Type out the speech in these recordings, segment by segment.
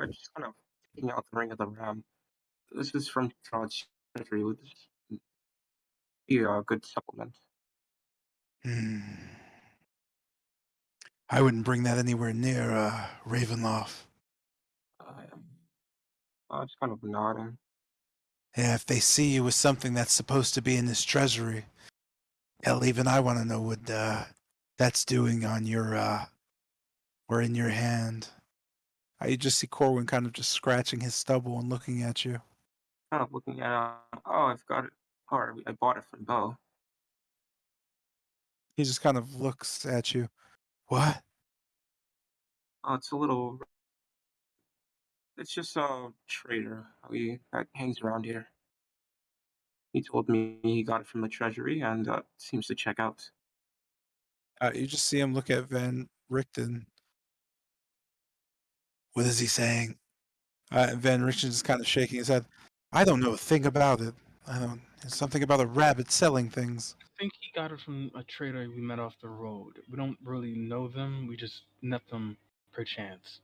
Just kind of taking out the Ring of the Ram. This is from Todd's surgery. Would this be a good supplement? Hmm. I wouldn't bring that anywhere near Ravenloft. Just kind of nodding. Yeah, if they see you with something that's supposed to be in this treasury, hell, even I want to know what that's doing on your or in your hand. You just see Corwin kind of just scratching his stubble and looking at you. Kind of looking at oh, I've got it. Or I bought it from Bo. He just kind of looks at you. What? Oh, it's a little. It's just a trader that hangs around here. He told me he got it from the treasury and seems to check out. You just see him look at Van Richten. What is he saying? Van Richten is kind of shaking his head. I don't know a thing about it. I don't. It's something about a rabbit selling things. I think he got it from a trader we met off the road. We don't really know them. We just met them perchance.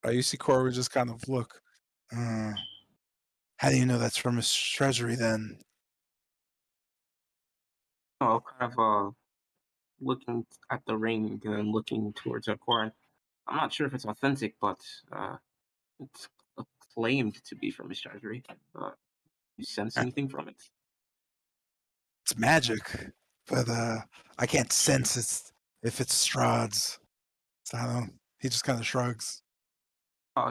You see Corwin just kind of look. How do you know that's from his treasury then? Oh, kind of looking at the ring and then looking towards a corn. I'm not sure if it's authentic, but it's claimed to be from his treasury. You sense anything from it? It's magic, but I can't sense if it's Strahd's. So I don't. He just kind of shrugs.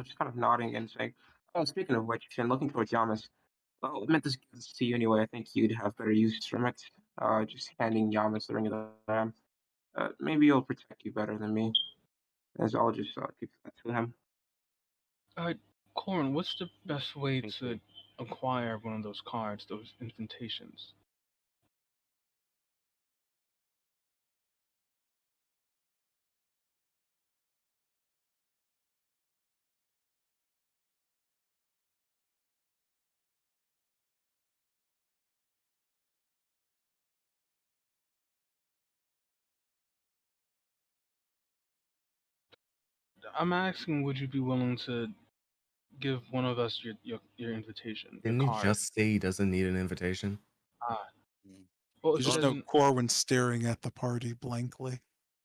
Just kind of nodding and saying, "Oh, speaking of which, and looking towards Yamas, well, I meant to give this to you anyway. I think you'd have better use from it. Just handing Yamas the Ring of the Ram. Maybe he'll protect you better than me, as I'll just give that to him." Corin, what's the best way to acquire one of those cards, those invitations? I'm asking, would you be willing to give one of us your invitation, your Didn't he card? just say he doesn't need an invitation? Well, You just know Corwin staring at the party blankly.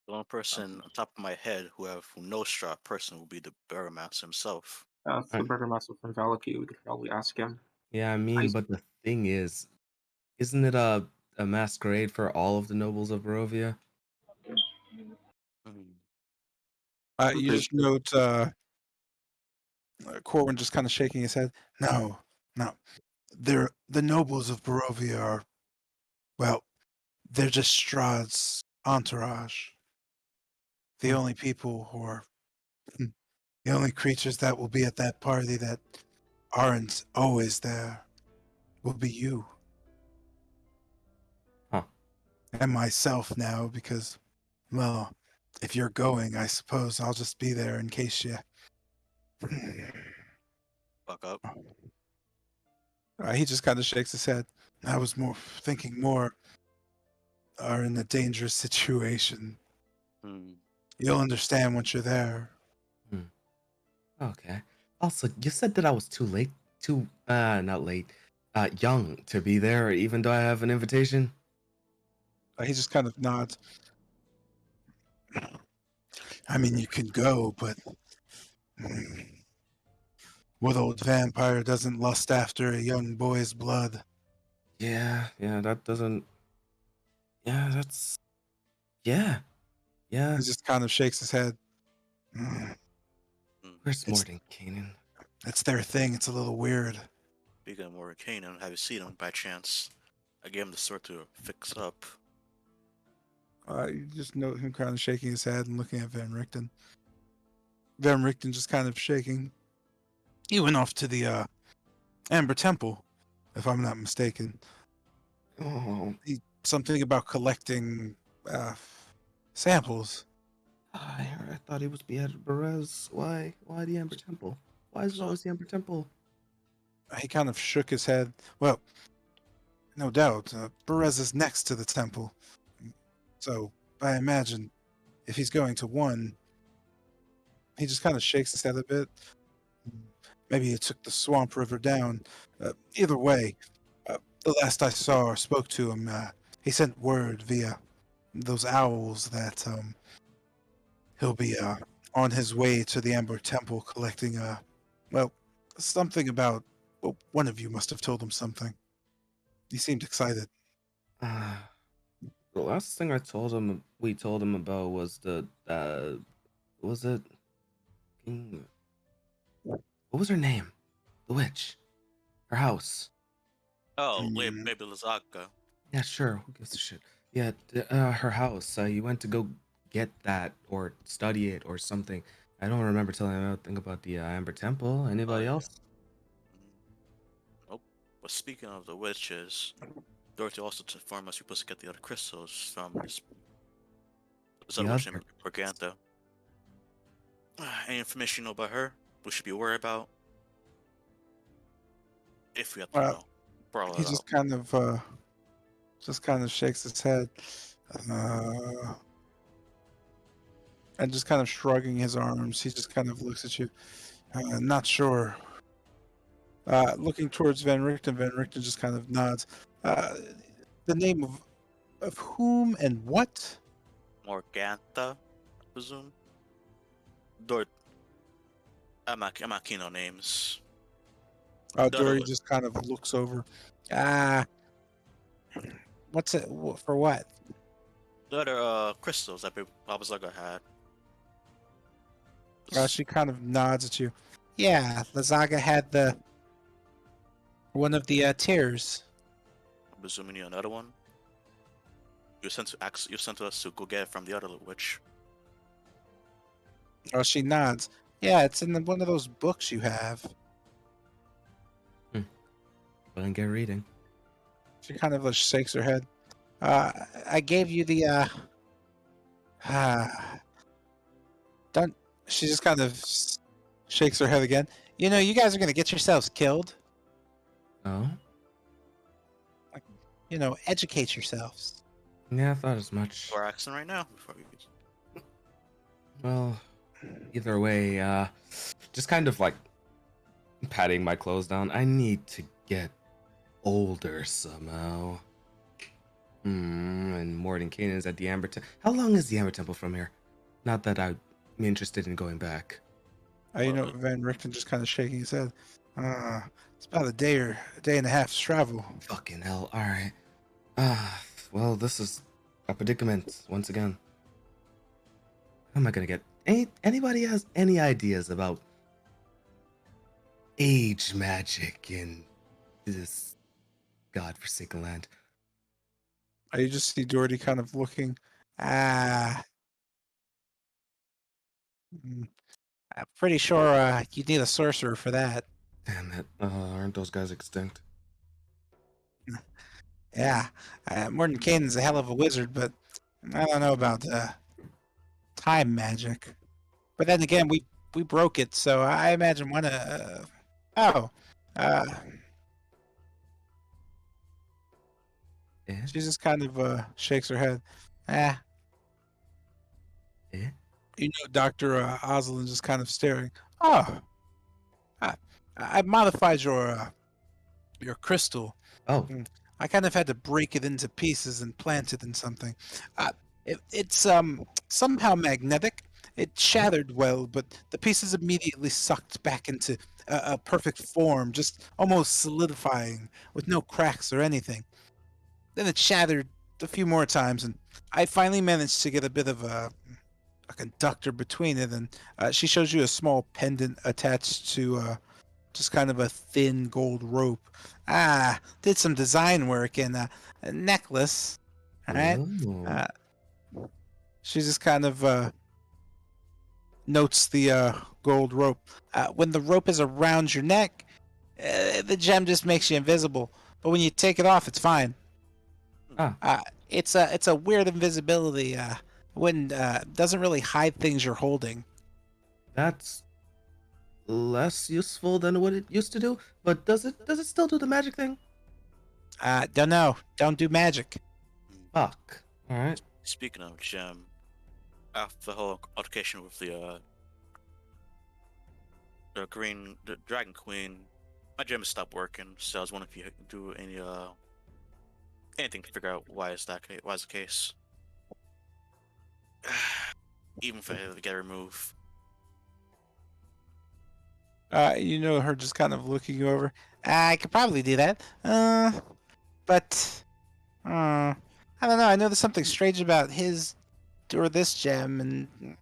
The only person on top of my head who knows Strahd person will be the Burgomaster himself. It's the Burgomaster from Valaki. We could probably ask him. Yeah, I mean, but the thing is, isn't it a masquerade for all of the nobles of Barovia? You just note Corwin just kind of shaking his head. No. The nobles of Barovia are, well, they're just Strahd's entourage. The only people who are, the only creatures that will be at that party that aren't always there will be you. Huh. And myself now, because, well, if you're going, I suppose I'll just be there in case you... Fuck up. He just kind of shakes his head. I was thinking more are in a dangerous situation. You'll understand once you're there. Okay. Also, you said that I was not late, young to be there, even though I have an invitation. He just kind of nods. I mean, you can go, but what old vampire doesn't lust after a young boy's blood? Yeah, that doesn't... Yeah, that's... Yeah. He just kind of shakes his head. Where's Mordenkainen? It's their thing. It's a little weird. Speaking of Mordenkainen, have you seen him by chance? I gave him the sword to fix up. You just note him kind of shaking his head and looking at Van Richten. Van Richten just kind of shaking. He went off to the Amber Temple, if I'm not mistaken. Oh. Something about collecting samples. I thought he was beheaded Berez. Why the Amber Temple? Why is it always the Amber Temple? He kind of shook his head. Well, no doubt, Berez is next to the temple. So I imagine if he's going to one, He just kind of shakes his head a bit. Maybe it took the swamp river down. Either way, the last I saw or spoke to him, he sent word via those owls that he'll be on his way to the Amber Temple collecting, well, something about. Well, one of you must have told him something. He seemed excited. The last thing we told him about was was it? What was her name? The witch. Her house. Oh, Mm. maybe Lazaka. Yeah, sure. Who gives a shit? Yeah, her house. You went to go get that or study it or something. I don't remember telling him anything about the Amber Temple. Anybody yeah. else? Nope. But speaking of the witches, Dorothy also informed us we're supposed to get the other crystals from this other witch named Morgantha. Any information you know about her? We should be worried about? If we have to, Well, brawl he it out. just kind of shakes his head, and just kind of shrugging his arms. He just kind of looks at you. Not sure. Looking towards Van Richten. Van Richten just kind of nods. The name of whom and what? Morgantha, I presume. I'm not keen on names. Dory just kind of looks over. What's it for? What? The other crystals that Baba Zaga had. She kind of nods at you. Yeah, Lazaga had one of the tears. I'm presuming you another one. You sent to us to go get it from the other witch. She nods. Yeah, it's in one of those books you have. Go and get reading. She kind of shakes her head. I gave you the don't. She just kind of shakes her head again. You know, you guys are gonna get yourselves killed. Oh? You know, educate yourselves. Yeah, I thought as much. We're asking right now before we. Well, either way, just kind of like patting my clothes down. I need to get older somehow. And Morden Kanan's at the Amber Temple. How long is the Amber Temple from here? Not that I'm interested in going back. You know, Van Richten just kind of shaking his head. It's about a day and a half's travel. Fucking hell. Alright. Well, this is a predicament once again. How am I gonna get... Anybody has any ideas about age magic in this godforsaken land? You just see Doherty kind of looking. I'm pretty sure you'd need a sorcerer for that. Damn it. Aren't those guys extinct? Yeah, Morton Kanan's a hell of a wizard, but I don't know about time magic. But then again, we broke it, so I imagine one. Yeah? She just kind of shakes her head. Yeah? You know, Dr. Oslin just kind of staring. Oh, I modified your crystal. Oh. I kind of had to break it into pieces and plant it in something. It's somehow magnetic. It shattered well, but the pieces immediately sucked back into a perfect form, just almost solidifying with no cracks or anything. Then it shattered a few more times, and I finally managed to get a bit of a conductor between it. And she shows you a small pendant attached to just kind of a thin gold rope. Did some design work in a necklace. All right. She just kind of notes the gold rope. When the rope is around your neck, the gem just makes you invisible. But when you take it off, it's fine. It's a weird invisibility. When doesn't really hide things you're holding. That's less useful than what it used to do, but does it still do the magic thing? Don't know. Don't do magic. Fuck. Alright. Speaking of gem, after the whole altercation with the the Dragon Queen, my gem has stopped working. So I was wondering if you do anything to figure out why is the case. Even if I had to get it removed. Her just kind of looking you over. I could probably do that. But I don't know. I know there's something strange about his or this gem, and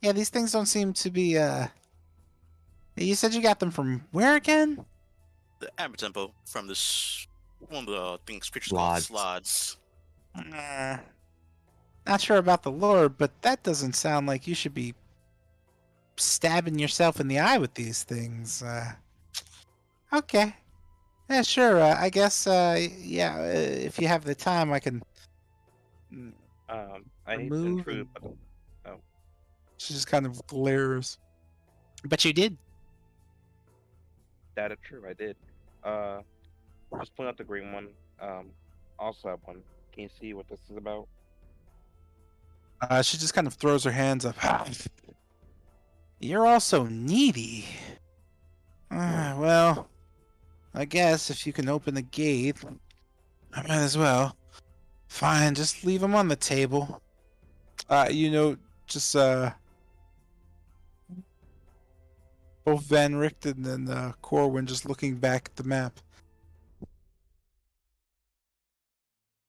yeah, these things don't seem to be. You said you got them from where again? The Amber Temple from this one of the things creatures called Slods. Not sure about the lore, but that doesn't sound like you should be stabbing yourself in the eye with these things. Okay. Yeah, sure. I guess, if you have the time, I can I need to remove. intrude, And... but oh, She just kind of glares. But you did. that is true. I did. Just pulling out the green one. Also have one. Can you see what this is about? She just kind of throws her hands up. You're also needy. Well, I guess if you can open the gate, I might as well. Fine, just leave them on the table. Just both Van Richten and Corwin just looking back at the map.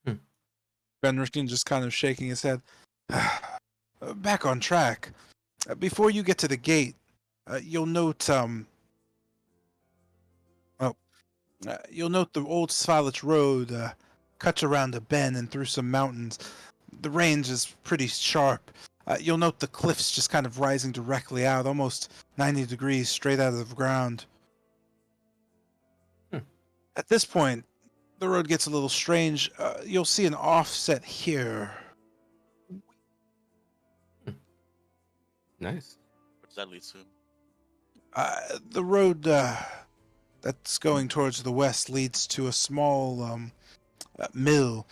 Van Richten just kind of shaking his head. Back on track. Before you get to the gate, you'll note you'll note the old Svalich road cuts around a bend and through some mountains. The range is pretty sharp. You'll note the cliffs just kind of rising directly out, almost 90 degrees straight out of the ground. At this point, the road gets a little strange. You'll see an offset here. Nice. What does that lead to? The road that's going towards the west leads to a small mill,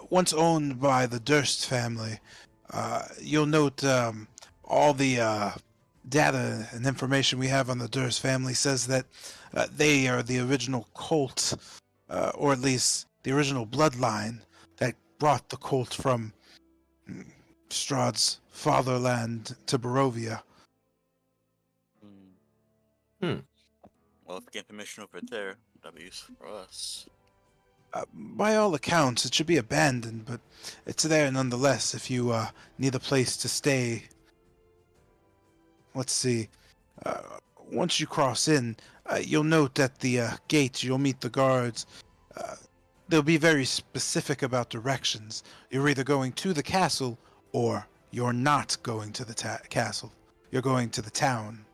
once owned by the Durst family. You'll note all the data and information we have on the Durst family says that they are the original cult, or at least the original bloodline that brought the cult from Strahd's fatherland to Barovia. Well, if we get permission over there, that'd be useful for us. By all accounts, it should be abandoned, but it's there nonetheless if you need a place to stay. Let's see. Once you cross in, you'll note at the gate you'll meet the guards. They'll be very specific about directions. You're either going to the castle or you're not going to the castle. You're going to the town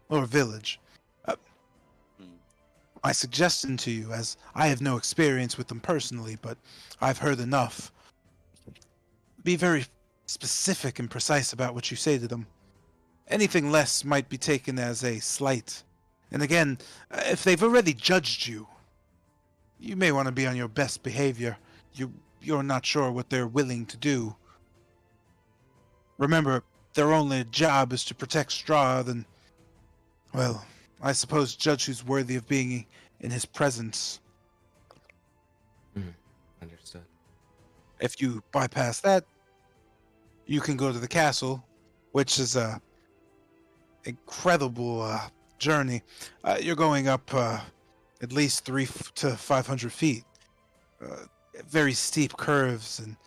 or village. My suggestion to you, as I have no experience with them personally, but I've heard enough, be very specific and precise about what you say to them. Anything less might be taken as a slight. And again, if they've already judged you, you may want to be on your best behavior. You're not sure what they're willing to do. Remember, their only job is to protect Strahd and, well, I suppose judge who's worthy of being in his presence. Understood. If you bypass that, you can go to the castle, which is a incredible journey. You're going up at least 300 to 500 feet. Very steep curves, and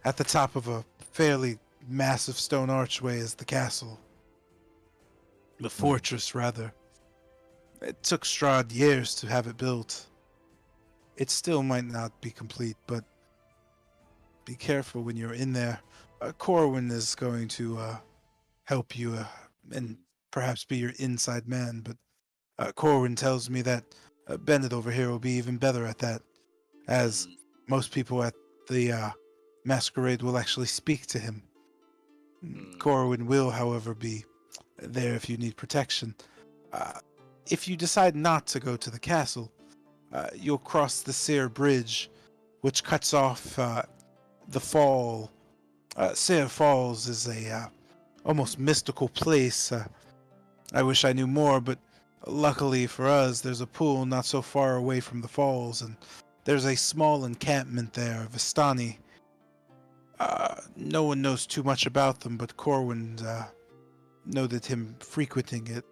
at the top of a fairly massive stone archway is the castle. The fortress, rather. It took Strahd years to have it built. It still might not be complete, but be careful when you're in there. Corwin is going to help you and perhaps be your inside man, but Corwin tells me that Bennett over here will be even better at that, as most people at the masquerade will actually speak to him. Corwin will, however, be there if you need protection. If you decide not to go to the castle, you'll cross the Seir Bridge, which cuts off the fall. Seir Falls is a almost mystical place I wish I knew more, but luckily for us, there's a pool not so far away from the falls, and there's a small encampment there, Vistani. No one knows too much about them, but Corwin noted him frequenting it.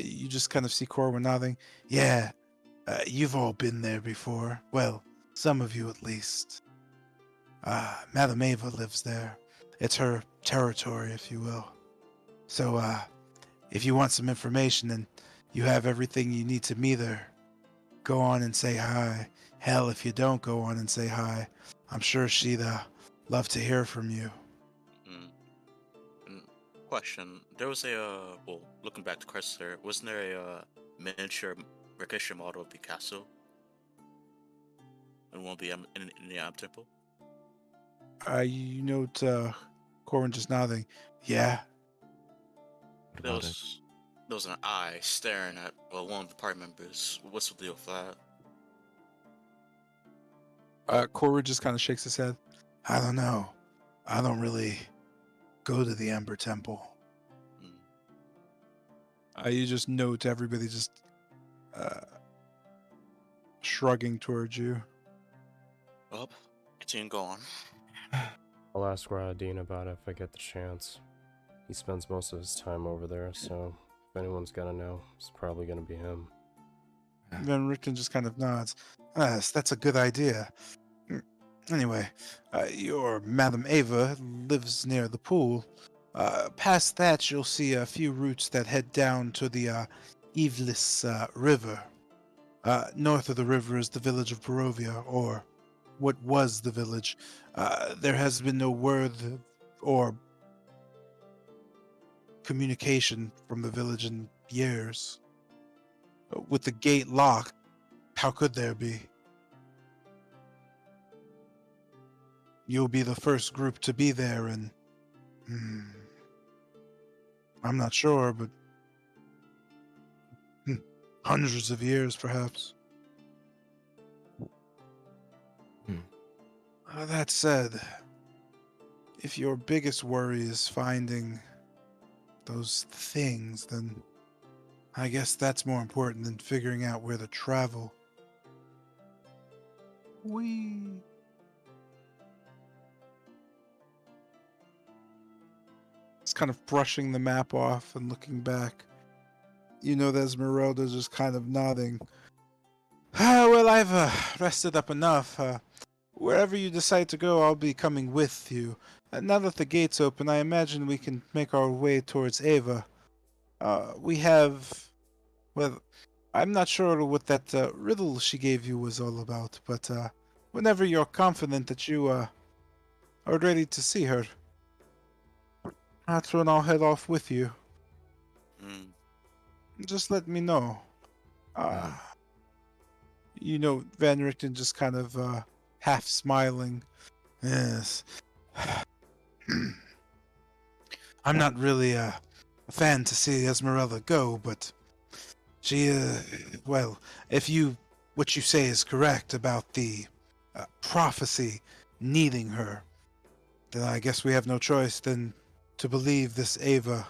You just kind of see Corwin nodding. Yeah, you've all been there before. Well, some of you at least. Madame Ava lives there. It's her territory, if you will. So, if you want some information and you have everything you need to meet her, go on and say hi. Hell, if you don't go on and say hi, I'm sure she'd love to hear from you. Mm. Mm. Question: there was a well, looking back to Chrysler, wasn't there a miniature Ricochet model of the castle? And one of the in the Am Temple. You note Corwin just nodding. Yeah. What There about it? was there was an eye staring at one of the party members. What's the deal with that? Corwin just kind of shakes his head. I don't know. I don't really go to the Ember Temple. Mm. You just note everybody just shrugging towards you. Well, continue going. I'll ask Radine about it if I get the chance. He spends most of his time over there, so if anyone's gotta know, it's probably gonna be him. Van Richten just kind of nods. Yes, that's a good idea. Anyway, your Madame Ava lives near the pool. Past that, you'll see a few routes that head down to the Evelis River. North of the river is the village of Barovia, or what was the village. There has been no word or communication from the village in years. With the gate locked, how could there be? You'll be the first group to be there, and I'm not sure, but hundreds of years, perhaps. That said, if your biggest worry is finding those things, then I guess that's more important than figuring out where to travel. It's kind of brushing the map off and looking back. You know that Esmeralda's just kind of nodding. Well, I've rested up enough. Wherever you decide to go, I'll be coming with you. Now that the gate's open, I imagine we can make our way towards Ava. We have... Well, I'm not sure what that riddle she gave you was all about, but whenever you're confident that you are ready to see her, that's when I'll head off with you. Mm. Just let me know. You know, Van Richten just kind of half smiling. Yes. I'm not really a fan to see Esmeralda go, but she, well, if what you say is correct about the prophecy needing her, then I guess we have no choice than to believe this Ava.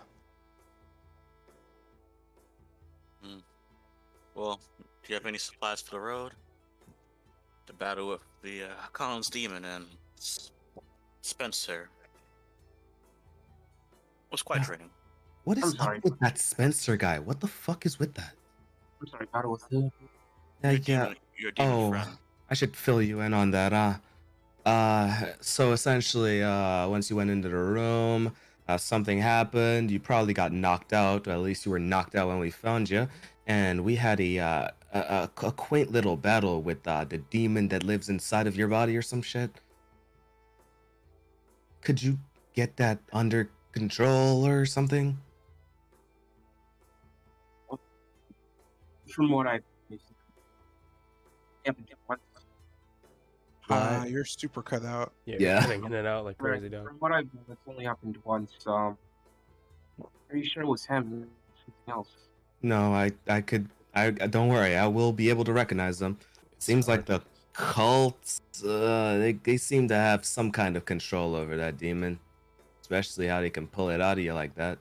Well, do you have any supplies for the road? The battle with the Collins demon and Spencer was quite draining. What is I'm up sorry. with that Spencer guy? What the fuck is with that? I'm sorry, battle with who? Your demon friend. I should fill you in on that. So essentially, once you went into the room, something happened. You probably got knocked out, or at least you were knocked out when we found you. And we had a quaint little battle with the demon that lives inside of your body or some shit. Could you get that under control or something? From what I You're super cut out. Yeah, Yeah. cutting in and out like crazy, dog. From what I've done, it's only happened once. Are you sure it was him? Something else? No, I could. Don't worry. I will be able to recognize them. It seems like the cults. They seem to have some kind of control over that demon, especially how they can pull it out of you like that.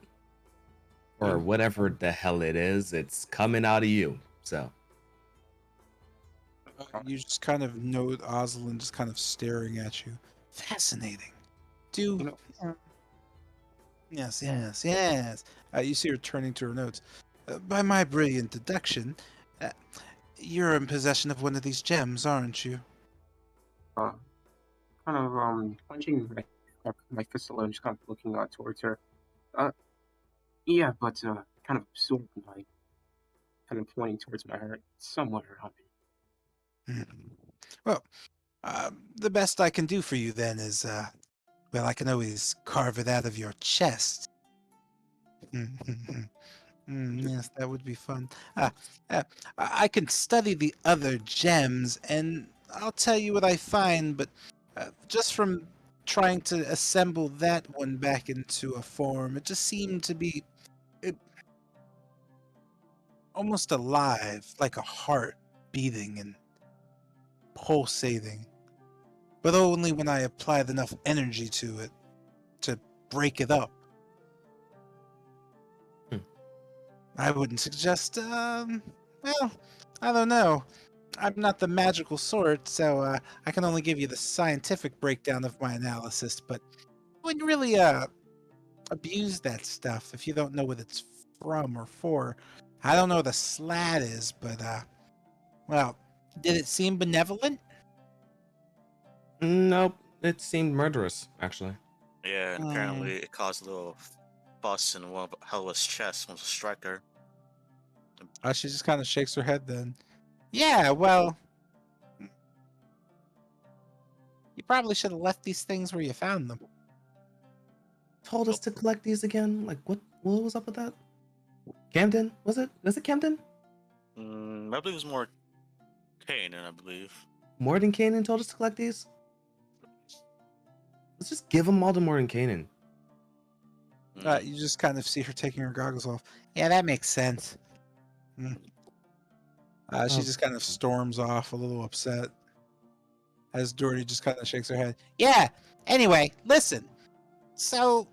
or whatever the hell it is. It's coming out of you. So You just kind of note Oslin just kind of staring at you. Fascinating. You know, Yeah. Yes. You see her turning to her notes. By my brilliant deduction, uh, you're in possession of one of these gems, aren't you? uh, kind of punching my fist alone, just kind of looking towards her. Uh, yeah, but kind of absorbed by, kind of pointing towards my heart, somewhere around Hmm. Well, the best I can do for you then is, well, I can always carve it out of your chest. Yes, that would be fun. Uh, I can study the other gems, and I'll tell you what I find, but just from trying to assemble that one back into a form, it just seemed to be it, almost alive, like a heart beating and pulsating, but only when I applied enough energy to it to break it up. Hmm. I wouldn't suggest, well, I don't know. I'm not the magical sort, so I can only give you the scientific breakdown of my analysis, but I wouldn't really abuse that stuff if you don't know what it's from or for. I don't know what a slat is, but well, did it seem benevolent? nope, it seemed murderous actually. Yeah, and Hmm. apparently it caused a little fuss in one of Helwa's chest once a striker. She just kind of shakes her head then. Yeah, well, you probably should have left these things where you found them. Told us to collect these again. Like what was up with that? Camden? Was it Camden? I believe it was more Kanan, I believe. Morden Kanan told us to collect these? Let's just give them all to Morden Kanan. You just kind of see her taking her goggles off. Yeah, that makes sense. She just kind of storms off, a little upset, as Doherty just kind of shakes her head. Yeah, anyway, listen. So,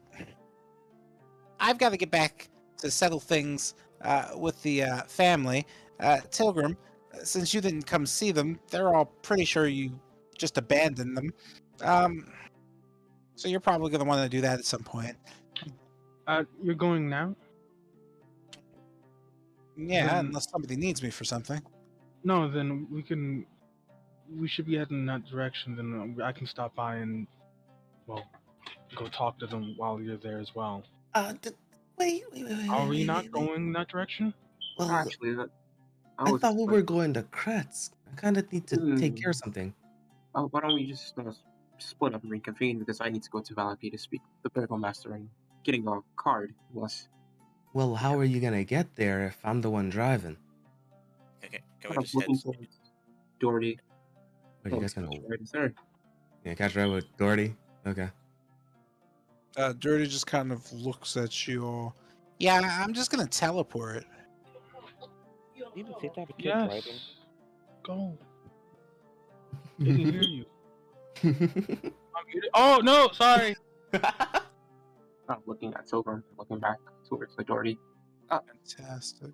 I've got to get back to settle things with the family. Tilgrim, since you didn't come see them, they're all pretty sure you just abandoned them. So you're probably going to want to do that at some point. You're going now? Yeah, Then unless somebody needs me for something. no, then we should be heading in that direction. Then I can stop by and well go talk to them while you're there as well. Wait. Are we not going that direction? Well, actually, that I I was thought we like, were going to Kretz. I kind of need to take care of hmm, something. why don't we just split up and reconvene because I need to go to Valapi to speak with the Burgomaster and getting a card was Well, how are you gonna get there if I'm the one driving? Okay, can we kind of just head? looking towards Doherty. Are you guys gonna Right there. catch a ride with Doherty? Okay. Dirty just kind of looks at you all. Yeah, I'm just gonna teleport. You the same type of kid Yes. driving. Go. They can hear you. I'm muted. Oh no, sorry. Not looking at Silver, looking back towards the Doherty. Fantastic.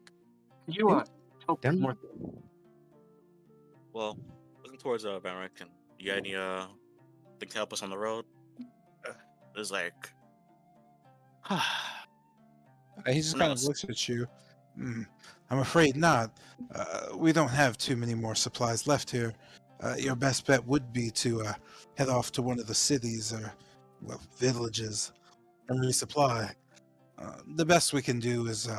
Could you help Them- more? Well, looking towards Van Richten. You got any thing to help us on the road? There's like He just Who kind of knows? looks at you. I'm afraid not. We don't have too many more supplies left here. Your best bet would be to head off to one of the cities or, well, villages and resupply. The best we can do is,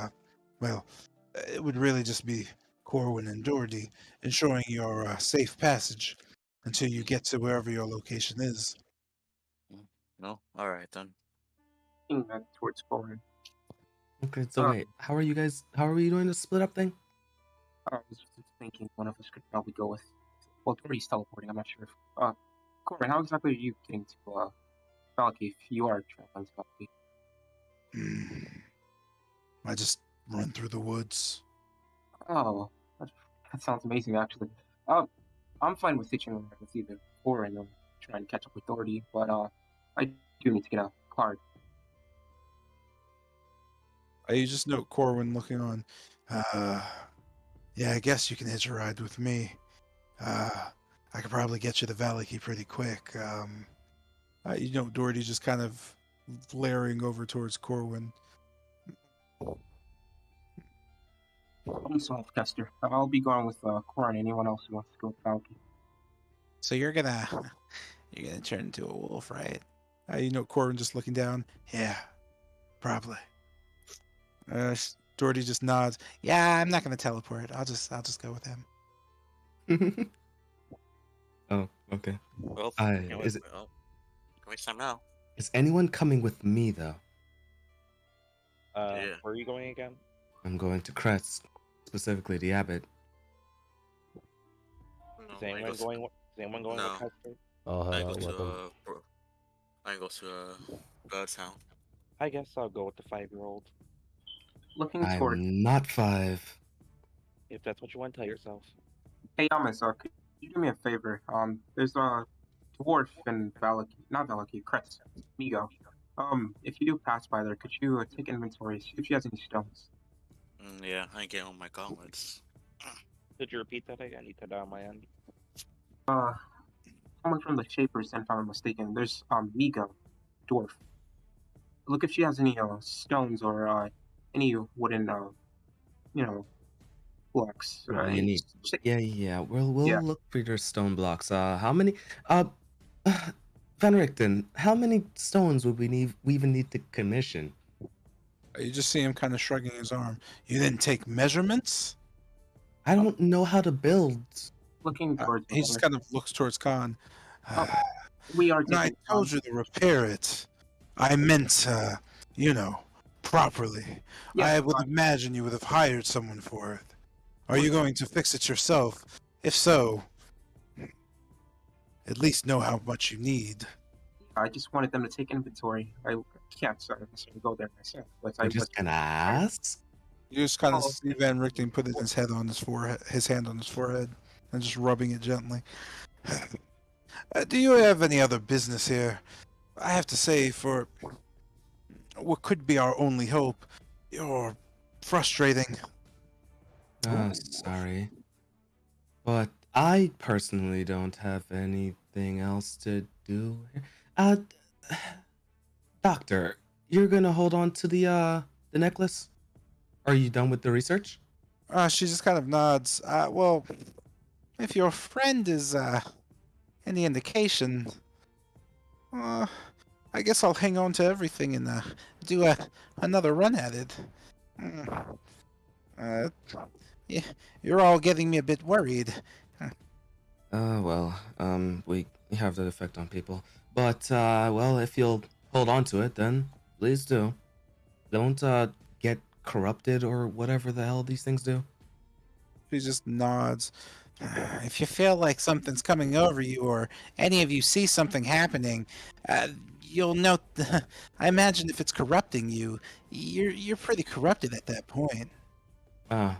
well, it would really just be Corwin and Doherty ensuring your safe passage until you get to wherever your location is. no. All right then. Looking back towards Corwin. Okay, so wait, how are we doing the split up thing? I was just thinking one of us could probably go with. Well, Doherty's teleporting. I'm not sure if. Corwin, how exactly are you getting to Valky if you are traveling to Valky? I just run through the woods. Oh, that sounds amazing, actually. I'm fine with hitching around with either Corwin or trying to catch up with Doherty, but I do need to get a card. You just note Corwin looking on. Yeah, I guess you can hitch a ride with me. I could probably get you the Valley Key pretty quick. You know, Doherty just kind of glaring over towards Corwin. Problem solved, Kester. I'll be going with Corin. Anyone else who wants to go with Falcon? So you're gonna turn into a wolf, right? You know, Corwin just looking down. Yeah, probably. Doherty just nods. Yeah, I'm not gonna teleport. I'll just go with him. Oh, okay. Well, Is it? well, can waste time now. Is anyone coming with me though? Yeah. Where are you going again? I'm going to Crest, specifically the Abbot. No, Is anyone going? Is anyone going No. with Hester? I'll I head go out to with him. I go to Birdtown. I guess I'll go with the 5-year-old. Looking toward. I'm not 5. If that's what you want to tell yourself. Hey, Yamas, could you do me a favor? There's a dwarf in not Valaki, Kretz, Migo. If you do pass by there, could you take inventory, see if she has any stones? Yeah, I get on my gauntlets. Could you repeat that again? You cut out on my end. Someone from the Shapers, if I'm not mistaken. There's Migo, dwarf. Look if she has any stones or any wooden blocks. You need. Yeah. We'll Yeah. look for your stone blocks. How many? Van Richten, how many stones would we even need to commission? You just see him kind of shrugging his arm. You didn't take measurements? I don't know how to build. Looking towards. He just kind of looks towards Khan. We are. No, I told you to repair it. I meant, properly. Yeah, I would imagine you would have hired someone for it. Are you going to fix it yourself? If so, at least know how much you need. I just wanted them to take inventory. I can't go there myself. But I'm just gonna ask. You just kind of see Van Richten putting his hand on his forehead, and just rubbing it gently. Do you have any other business here? I have to say, for what could be our only hope, you're frustrating. Sorry. But I personally don't have anything else to do here. Doctor, you're gonna hold on to the necklace? Are you done with the research? She just kind of nods. Well, if your friend is any indication, I guess I'll hang on to everything and do another run at it. Yeah, you're all getting me a bit worried. We have that effect on people. But, well, if you'll hold on to it, then please do. Don't, get corrupted or whatever the hell these things do. She just nods. If you feel like something's coming over you, or any of you see something happening, you'll note. I imagine if it's corrupting you, you're pretty corrupted at that point. So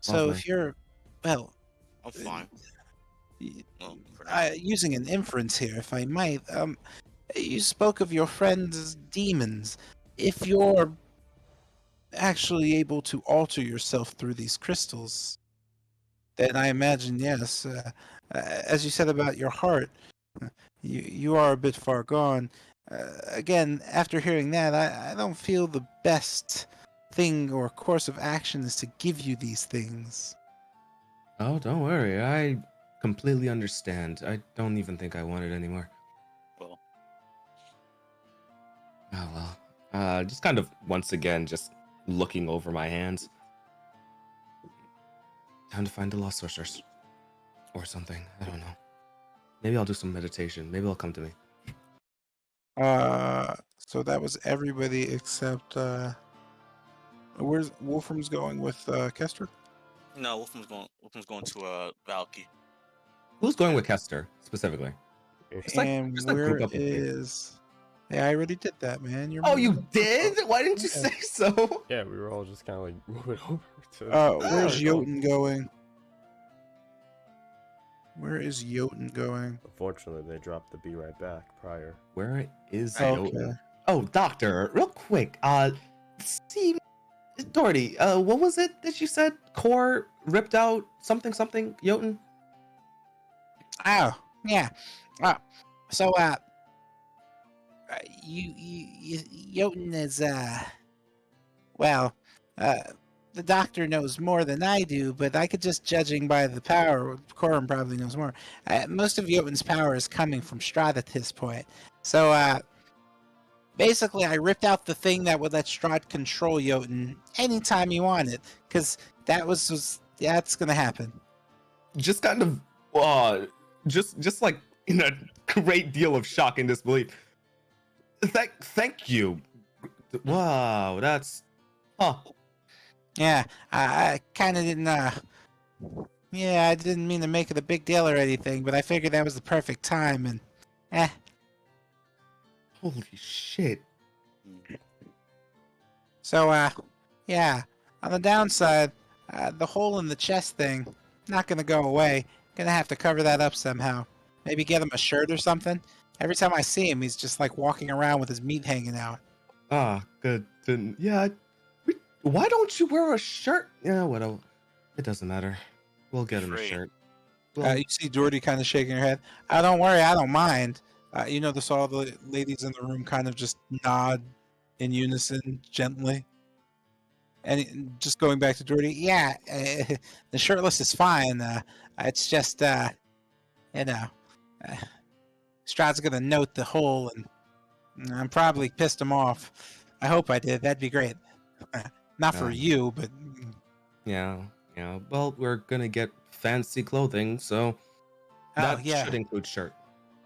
lovely. if you're, well, I'm fine. Using an inference here, if I might, you spoke of your friend's demons. If you're actually able to alter yourself through these crystals, then I imagine, yes. As you said about your heart, you are a bit far gone. Again, after hearing that, I don't feel the best thing or course of action is to give you these things. Oh, don't worry. I completely understand. I don't even think I want it anymore. Well, Oh, well. Just kind of, once again, just looking over my hands. Time to find the lost sorceress. Or something. I don't know. Maybe I'll do some meditation. Maybe it'll come to me. So that was everybody except, where's Wolfram's going with, Kester? no, Wolfram's going to Valky. Who's going with Kester, specifically? And just a where group of people. is... Yeah, I already did that, man. You're Oh, moving you on. did? Why didn't you Yeah. say so? Yeah, we were all just kind of like moving over to. Where's Jotun going? Where is Jotun going? Unfortunately, they dropped the "Be Right Back" prior. Where is Okay. Jotun? Oh, Doctor, real quick. Doherty, what was it that you said? Core ripped out something Jotun? Oh, yeah. Uh, so, Jotun is, well, uh, the doctor knows more than I do, but I could just judging by the power, Corum probably knows more. Most of Jotun's power is coming from Strahd at this point. So, basically, I ripped out the thing that would let Strahd control Jotun anytime he wanted, because that's gonna happen. Just kind of, just like in a great deal of shock and disbelief. Thank you. Wow, that's, huh. Yeah, I kind of didn't, yeah, I didn't mean to make it a big deal or anything, but I figured that was the perfect time, and, Holy shit. So, yeah, on the downside, the hole in the chest thing, not gonna go away. Gonna have to cover that up somehow. Maybe get him a shirt or something. Every time I see him, he's just like walking around with his meat hanging out. Ah, good. Yeah. Why don't you wear a shirt? Yeah, whatever. It doesn't matter. We'll get him a Free. shirt. Well, You see Doherty kind of shaking her head. Don't worry, I don't mind. You notice all the ladies in the room kind of just nod in unison, gently. Just going back to Doherty, yeah, the shirtless is fine. It's just, you know, uh, Strahd's gonna note the hole, and I'm probably pissed him off. I hope I did. That'd be great. Not for you, but yeah. Well, we're gonna get fancy clothing, so that yeah, should include shirt.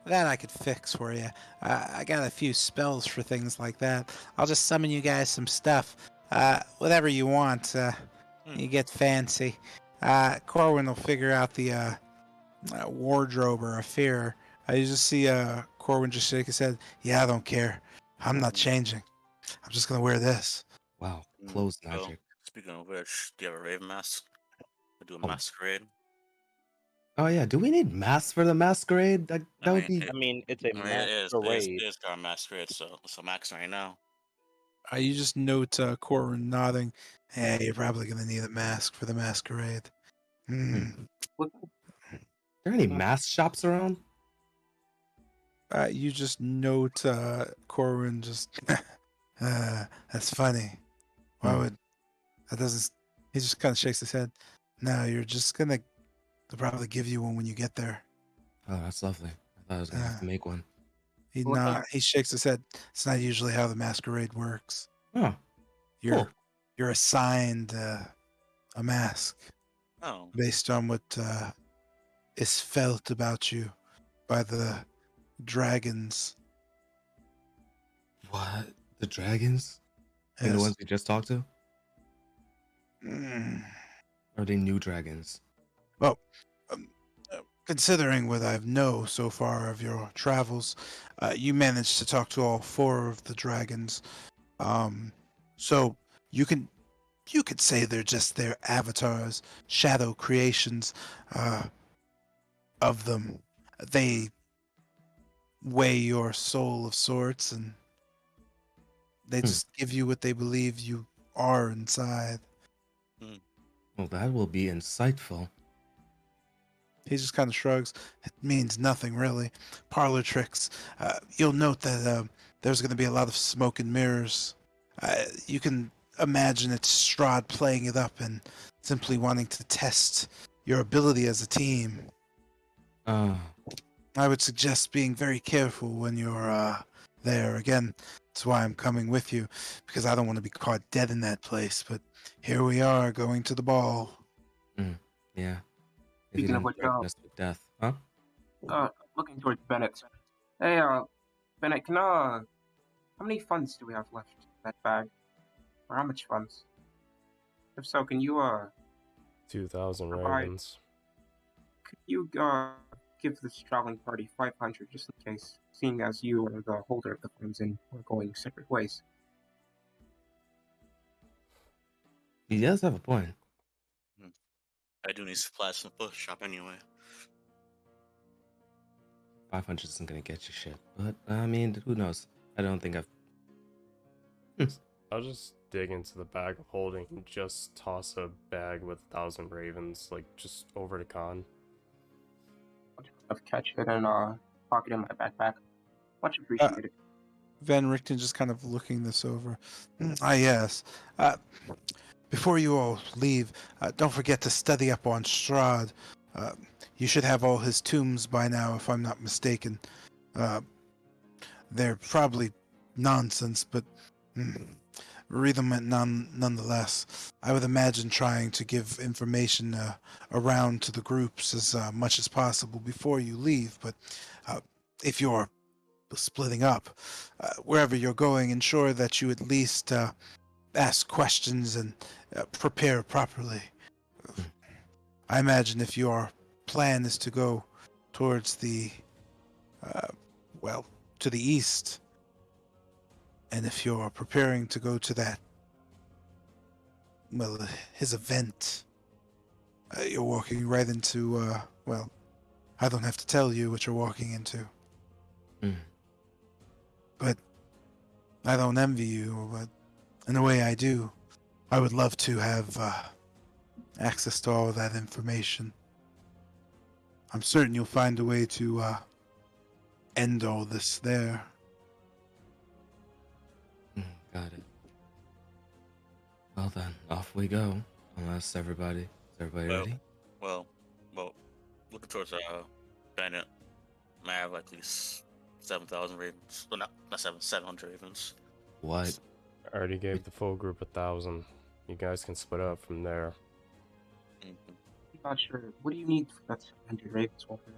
that I could fix for you. I got a few spells for things like that. I'll just summon you guys some stuff. Whatever you want. You get fancy. Corwin will figure out the wardrobe or a fear. You just see Corwin just shake his head. Yeah, I don't care. I'm not changing. I'm just gonna wear this. Wow, clothes So, magic. speaking of which, do you have a rave mask? I do a Oh. masquerade. Oh yeah, do we need masks for the masquerade? That would be. I mean, it's a I mean, masquerade. it's got a masquerade, so it's a max right now. You just note Corwin nodding. Hey, you're probably gonna need a mask for the masquerade. What, Are there any mask shops around? You just note Corwin just. That's funny. Why would that doesn't? He just kind of shakes his head. No, you're just gonna. They'll probably give you one when you get there. Oh, that's lovely. I thought I was gonna have to make one. He shakes his head. It's not usually how the masquerade works. Oh, You're cool. you're assigned a mask Oh, based on what is felt about you by the dragons. What? The dragons? And the Yes. ones we just talked to? Mm. Or are they new dragons? Well, considering what I know so far of your travels, you managed to talk to all 4 of the dragons. So you could say they're just their avatars, shadow creations of them. They weigh your soul of sorts, and they just give you what they believe you are inside. Well, that will be insightful. He just kind of shrugs. It means nothing, really. Parlor tricks. You'll note that there's going to be a lot of smoke and mirrors. You can imagine it's Strahd playing it up and simply wanting to test your ability as a team. I would suggest being very careful when you're there. Again, that's why I'm coming with you, because I don't want to be caught dead in that place. But here we are, going to the ball. Yeah. Speaking of which, threaten us with death, huh? looking towards Bennett. Hey, Bennett, how many funds do we have left in that bag? Or how much funds? If so, can you 2,000 provide- ravens. could you give this traveling party 500 just in case, seeing as you are the holder of the funds and we're going separate ways? He does have a point. I do need supplies from the shop anyway. 500 isn't gonna get you shit, but I mean, who knows? I don't think I've. I'll just dig into the bag of holding and just toss a bag with 1,000 ravens, like, just over to Khan. I'll just kind of catch it and pocket it in my backpack. Much Uh, appreciated. Van Richten just kind of looking this over. Yes. Before you all leave, don't forget to study up on Strahd. You should have all his tombs by now, if I'm not mistaken. They're probably nonsense, but read them nonetheless. I would imagine trying to give information around to the groups as much as possible before you leave, but if you're splitting up, wherever you're going, ensure that you at least ask questions and prepare properly. I imagine if your plan is to go towards the, to the east, and if you're preparing to go to that, his event, you're walking right into, I don't have to tell you what you're walking into. But I don't envy you, but in a way I do. I would love to have access to all of that information. I'm certain you'll find a way to end all this there. Got it. Well then, off we go. Unless everybody, is everybody ready? Well, looking towards Bennett, I have at least 7,000 ravens. Well, not 700 ravens. What? I already gave the full group 1,000. You guys can split up from there. Mhm. I'm not sure. What do you need for that 700 ravens, Walter?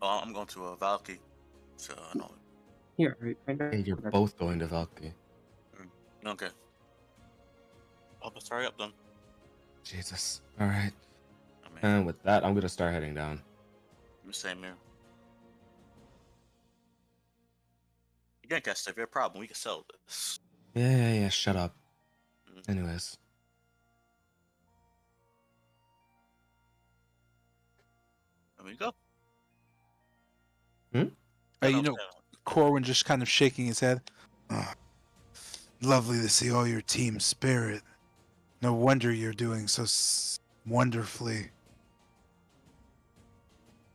Oh, I'm going to Valky. So, no. Here, right Hey, you're both going to Valky. Okay. I'll just hurry up then. Jesus. All right. I mean, And with that, I'm gonna start heading down. same here. Again, Kester, if you have a problem, we can sell this. Yeah. Shut up. Mhm. Anyways. There we go. You know, Corwin just kind of shaking his head. Oh, lovely to see all your team spirit. No wonder you're doing so wonderfully.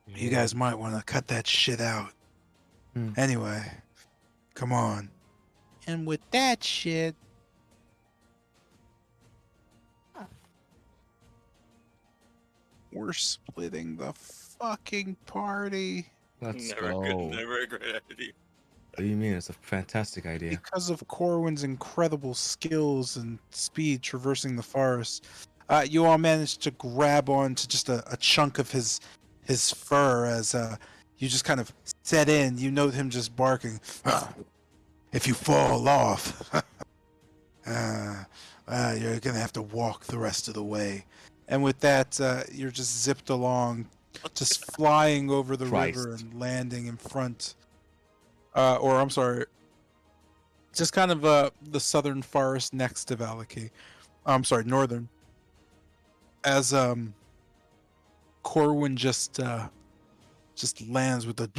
You guys might want to cut that shit out. Anyway, come on. And with that shit... We're splitting the fucking party. Let's Never go. Never a great idea. What do you mean? It's a fantastic idea. Because of Corwin's incredible skills and speed traversing the forest, you all managed to grab onto just a chunk of his fur as you just kind of set in. You note him just barking. If you fall off, you're gonna have to walk the rest of the way. And with that, you're just zipped along, just flying over the river and landing in front. I'm sorry, just kind of the southern forest next to Valaki. I'm sorry, northern. As Corwin just lands with a...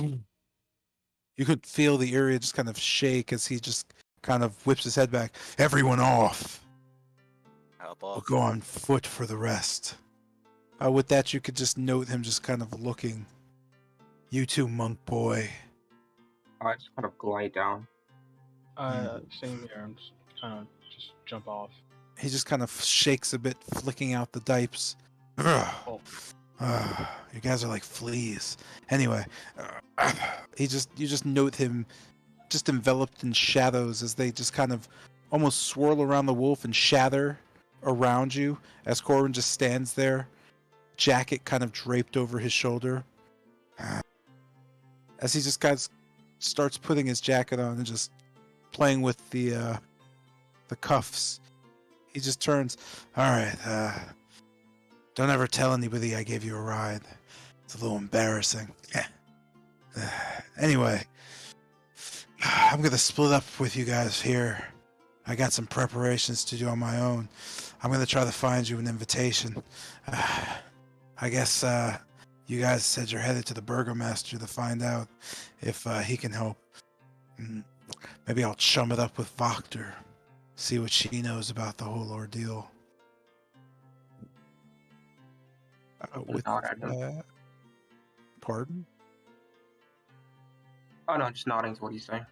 You could feel the area just kind of shake as he just kind of whips his head back. Everyone off! We'll go on foot for the rest. With that, you could just note him just kind of looking. You too, monk boy. I just kind of glide down. Same here. I'm just kind of just jump off. He just kind of shakes a bit, flicking out the dipes. Oh. You guys are like fleas. Anyway, you just note him just enveloped in shadows as they just kind of almost swirl around the wolf and shatter around you as Corwin just stands there, jacket kind of draped over his shoulder. As he just kind of starts putting his jacket on and just playing with the cuffs, he just turns. All right, don't ever tell anybody I gave you a ride. It's a little embarrassing. Anyway, I'm gonna split up with you guys here. I got some preparations to do on my own. I'm gonna try to find you an invitation. I guess you guys said you're headed to the Burgomaster to find out if he can help. Maybe I'll chum it up with Voctor. see what she knows about the whole ordeal. With Nod at him. that, pardon? Oh no, just nodding to what he's saying.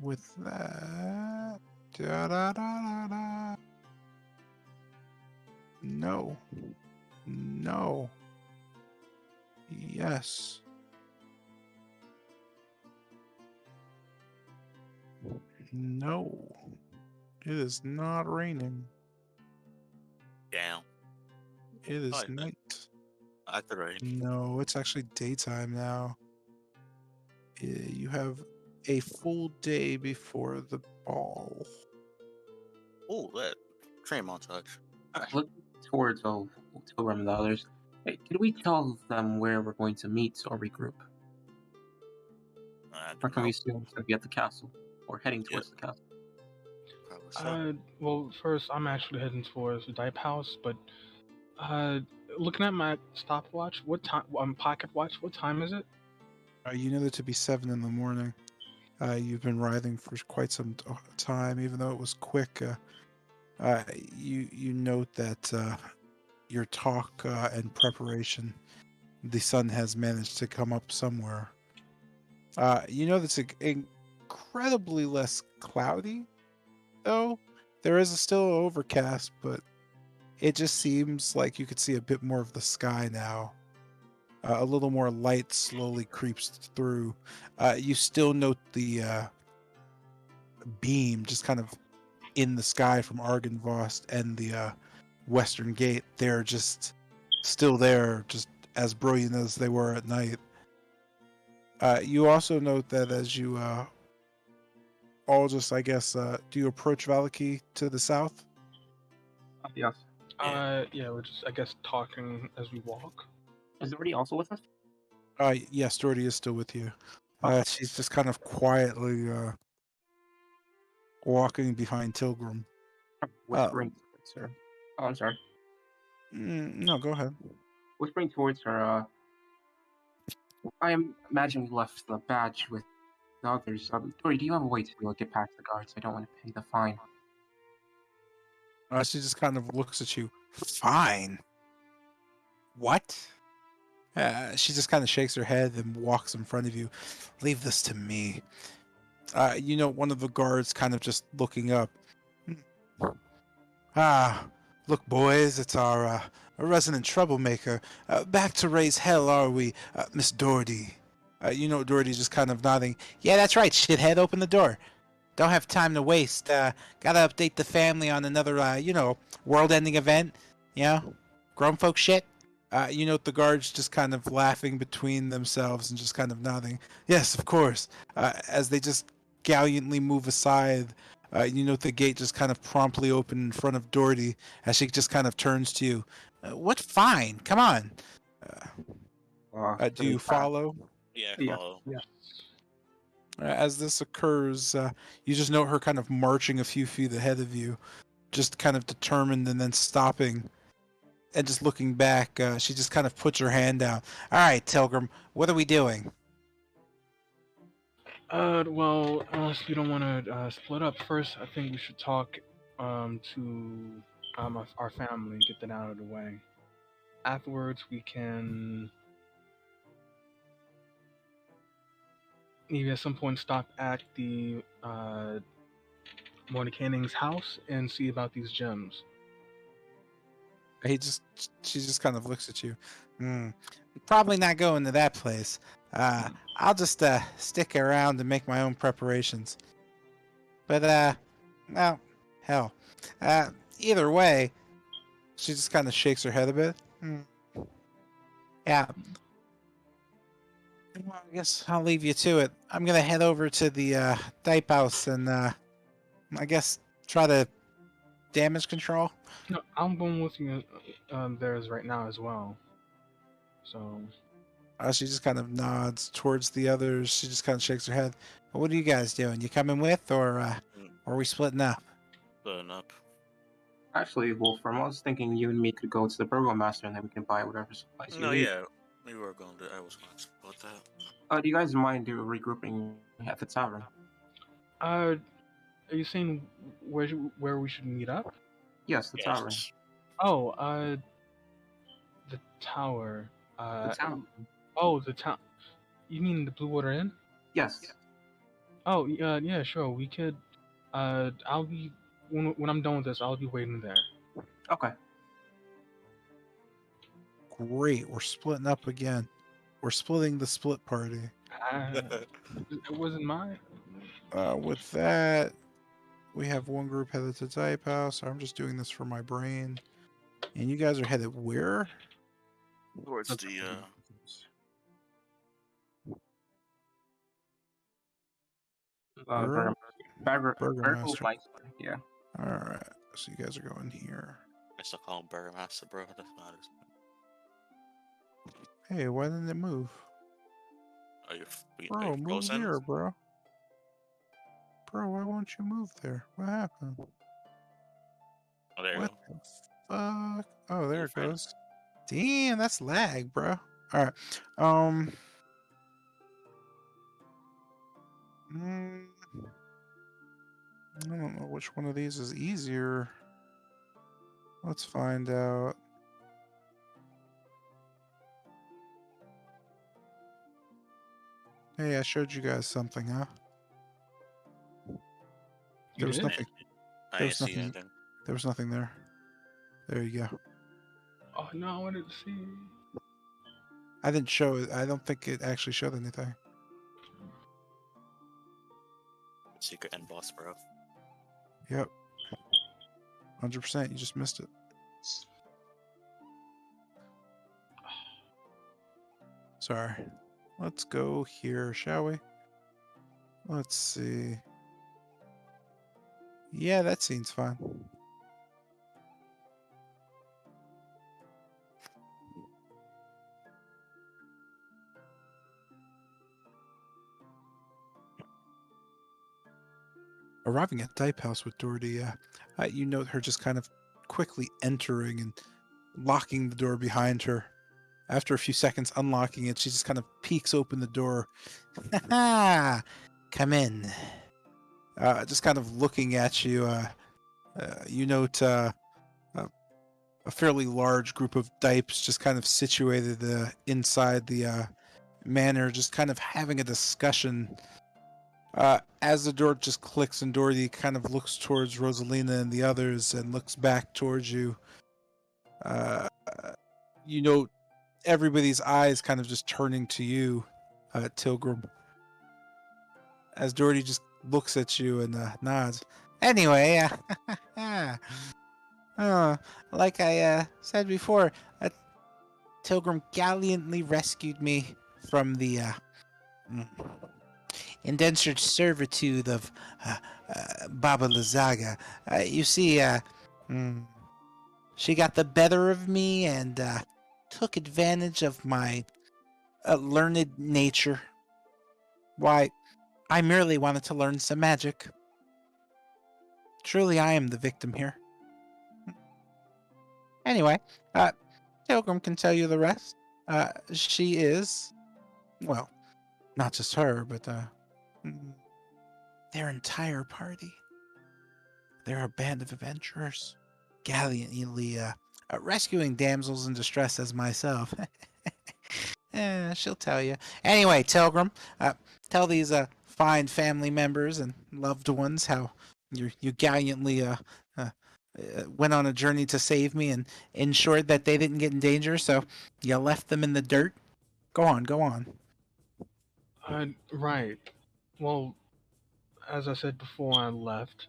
With that, da da da da da. No. No. Yes. No. It is not raining. Damn. It is Oh, yeah. night. I could rain. No, it's actually daytime now. You have a full day before the ball. Oh, that train montage. Look towards Tilram and the others. Hey, could we tell them where we're going to meet or regroup? Or can we assume it's going to be at the castle or heading towards the castle? Probably so. Well, first I'm actually heading towards the Dipe House, but looking at my stopwatch, what time? Pocket watch. What time is it? You know that to be 7 in the morning. You've been riding for quite some time, even though it was quick. You note that your talk and preparation, the sun has managed to come up somewhere. You know that's incredibly less cloudy, though. There is still overcast, but it just seems like you could see a bit more of the sky now. A little more light slowly creeps through. You still note the beam just kind of in the sky from Argynvost and the Western Gate. They're just still there, just as brilliant as they were at night. You also note that as you all just, I guess, do you approach Valaki to the south? Yes. Yeah, we're just, I guess, talking as we walk. Is Doherty also with us? Yes, Doherty is still with you. Okay. She's just kind of quietly walking behind Tilgrim. Whispering towards her. Oh, I'm sorry. No, go ahead. Whispering towards her. I imagine we left the badge with the others. Dory, do you have a way to get past the guards? I don't want to pay the fine. She just kind of looks at you. Fine. What? She just kind of shakes her head and walks in front of you. Leave this to me. You know, one of the guards kind of just looking up. Look, boys, it's our resident troublemaker. Back to raise hell, are we, Miss Doherty? You know, Doherty just kind of nodding. Yeah, that's right, shithead. Open the door. Don't have time to waste. Gotta update the family on another, world-ending event. You know, grown folk shit. You know, the guards just kind of laughing between themselves and just kind of nodding. Yes, of course. As they just gallantly move aside, you know, the gate just kind of promptly open in front of Doherty as she just kind of turns to you. What fine? Come on. Do you follow? Yeah, Yeah. follow. Yeah. As this occurs, you just note her kind of marching a few feet ahead of you, just kind of determined and then stopping. And just looking back, she just kind of puts her hand down. All right, Tilgrim, what are we doing? Well, unless we don't want to split up, first I think we should talk to our family, get that out of the way. Afterwards, we can maybe at some point stop at the Mordecanning's house and see about these gems. She just kind of looks at you. Probably not going to that place. I'll just stick around and make my own preparations. But well, hell. Either way, she just kind of shakes her head a bit. Yeah. Well, I guess I'll leave you to it. I'm gonna head over to the Dipe House and I guess try to damage control. No, I'm going with you theirs right now as well. So. She just kind of nods towards the others. She just kind of shakes her head. What are you guys doing? You coming with, or are we splitting up? Splitting up. Actually, Wolfram, I was thinking you and me could go to the Burgomaster and then we can buy whatever supplies you No, need. yeah. We were going to. I was going to split that. Do you guys mind regrouping at the tavern? Are you saying where we should meet up? Yes, the tavern. Yes. Oh, the tower. The town. Oh, the town. You mean the Blue Water Inn? Yes. Oh, yeah, sure. We could. I'll be when I'm done with this. I'll be waiting there. Okay. Great, we're splitting up again. We're splitting the split party. It wasn't mine. With that, we have one group headed to Type House. I'm just doing this for my brain. And you guys are headed where? Towards That's the Bur- Burgermaster. Burgermaster. Yeah. Alright, so you guys are going here. I still call him Burgermaster, bro. That's not his. Hey, why didn't it move? Are you, are Bro, you move frozen? here, bro. Bro, why won't you move there? What happened? Oh, there you What go. the fuck? Oh, there You're it fine. goes. Damn, that's lag, bro. Alright. mm, I don't know which one of these is easier. Let's find out. Hey, I showed you guys something, huh? You There was did? nothing. I There didn't was see nothing. anything. There was nothing there. There you go. Oh no, I wanted to see. I didn't show it. I don't think it actually showed anything. Secret end boss, bro. Yep. 100%. You just missed it. Sorry. Let's go here, shall we? Let's see. Yeah, that scene's fine. Arriving at Type House with Doherty, you note her just kind of quickly entering and locking the door behind her. After a few seconds unlocking it, she just kind of peeks open the door. Come in. Just kind of looking at you. You note a fairly large group of dipes just kind of situated inside the manor, just kind of having a discussion. As the door just clicks and Dorothy kind of looks towards Rosalina and the others and looks back towards you, you note everybody's eyes kind of just turning to you, Tilgrim. As Dorothy just looks at you and nods. Anyway, like I said before, Tilgrim gallantly rescued me from the indentured servitude of Baba Lazaga. You see, she got the better of me and took advantage of my learned nature. Why, I merely wanted to learn some magic. Truly, I am the victim here. Anyway, Pilgrim can tell you the rest. She is, well, not just her, but their entire party. They're a band of adventurers, gallantly rescuing damsels in distress as myself. She'll tell you. Anyway, Tilgrim, tell these fine family members and loved ones how you gallantly went on a journey to save me and ensured that they didn't get in danger, so you left them in the dirt. Go on, go on. Right. Well, as I said before, I left.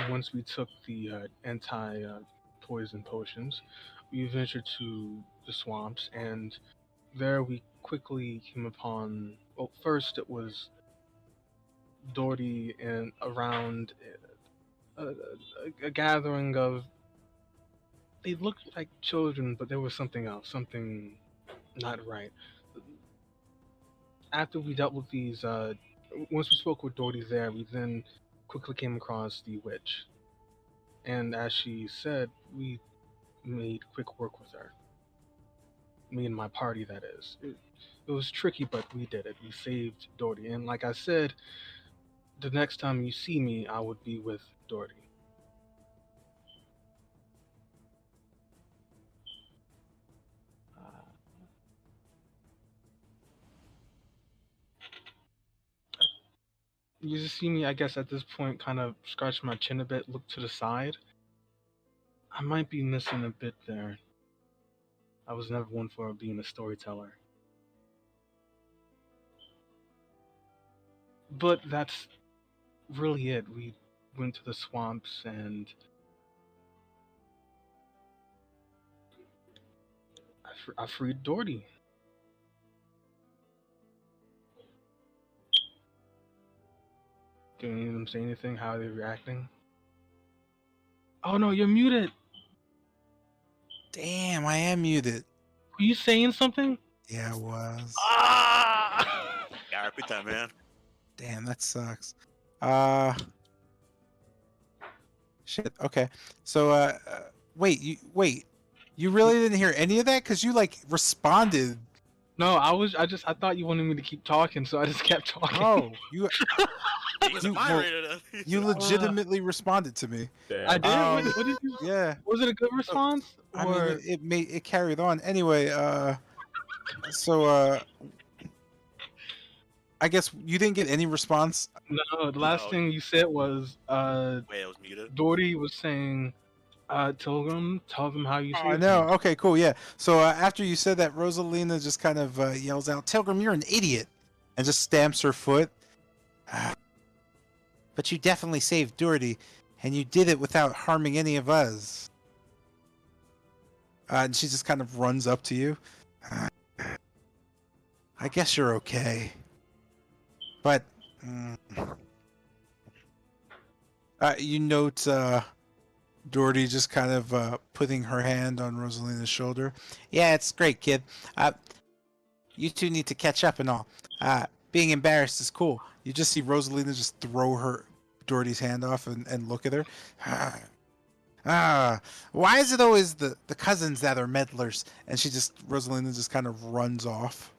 Once we took the anti-poison potions, we ventured to the swamps, and there we quickly came upon. Well, first it was Doherty and around a gathering of. They looked like children, but there was something else, something not right. After we dealt with these, once we spoke with Doherty there, we then quickly came across the witch. And as she said, we made quick work with her. Me and my party, that is. It was tricky, but we did it. We saved Doherty. And like I said, the next time you see me, I would be with Doherty. You just see me, I guess, at this point, kind of scratch my chin a bit, look to the side. I might be missing a bit there. I was never one for being a storyteller. But that's really it. We went to the swamps and I freed Doherty. Can any of them say anything? How are they reacting? Oh no, you're muted. Damn, I am muted. Were you saying something? Yeah, I was. Ah! Yeah, repeat that, man. Damn, that sucks. Shit. Okay. So, wait. You really didn't hear any of that? Cause you like responded. No, I thought you wanted me to keep talking, so I just kept talking. Oh, you He's You- a moderator. you legitimately responded to me. I did. Um, What did you? Yeah. Was it a good response? I Or mean, it carried on. Anyway, so I guess you didn't get any response. no? The last No. thing you said was Wait, I was muted. Doherty was saying, tell them how you Oh, saved no. me. Okay, cool. Yeah. So after you said that, Rosalina just kind of yells out, "Tilgrim, you're an idiot," and just stamps her foot. But you definitely saved Doherty, and you did it without harming any of us. And she just kind of runs up to you. I guess you're okay. But you note Doherty just kind of putting her hand on Rosalina's shoulder. Yeah, it's great, kid. You two need to catch up and all. Being embarrassed is cool. You just see Rosalina just throw Doherty's hand off and look at her. Why is it always the cousins that are meddlers? And Rosalina just kind of runs off.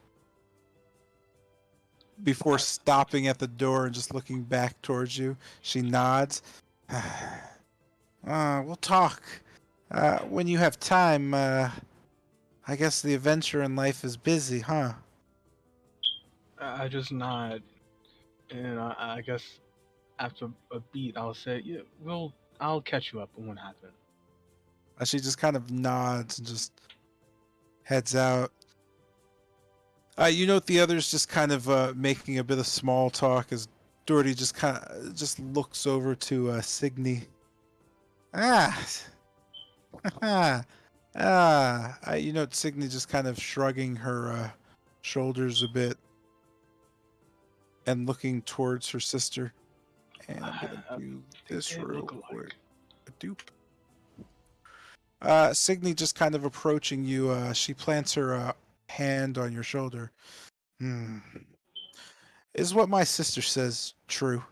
Before stopping at the door and just looking back towards you, she nods. We'll talk. When you have time, I guess the adventure in life is busy, huh? I just nod, and I guess after a beat, I'll say, "Yeah, I'll catch you up on what happened." She just kind of nods and just heads out. You note the others just kind of making a bit of small talk as Doherty just looks over to Signy. You note Signy just kind of shrugging her shoulders a bit and looking towards her sister. And I'm gonna do this They real look alike. quick. Doop. Signy just kind of approaching you. She plants her hand on your shoulder. Is what my sister says true?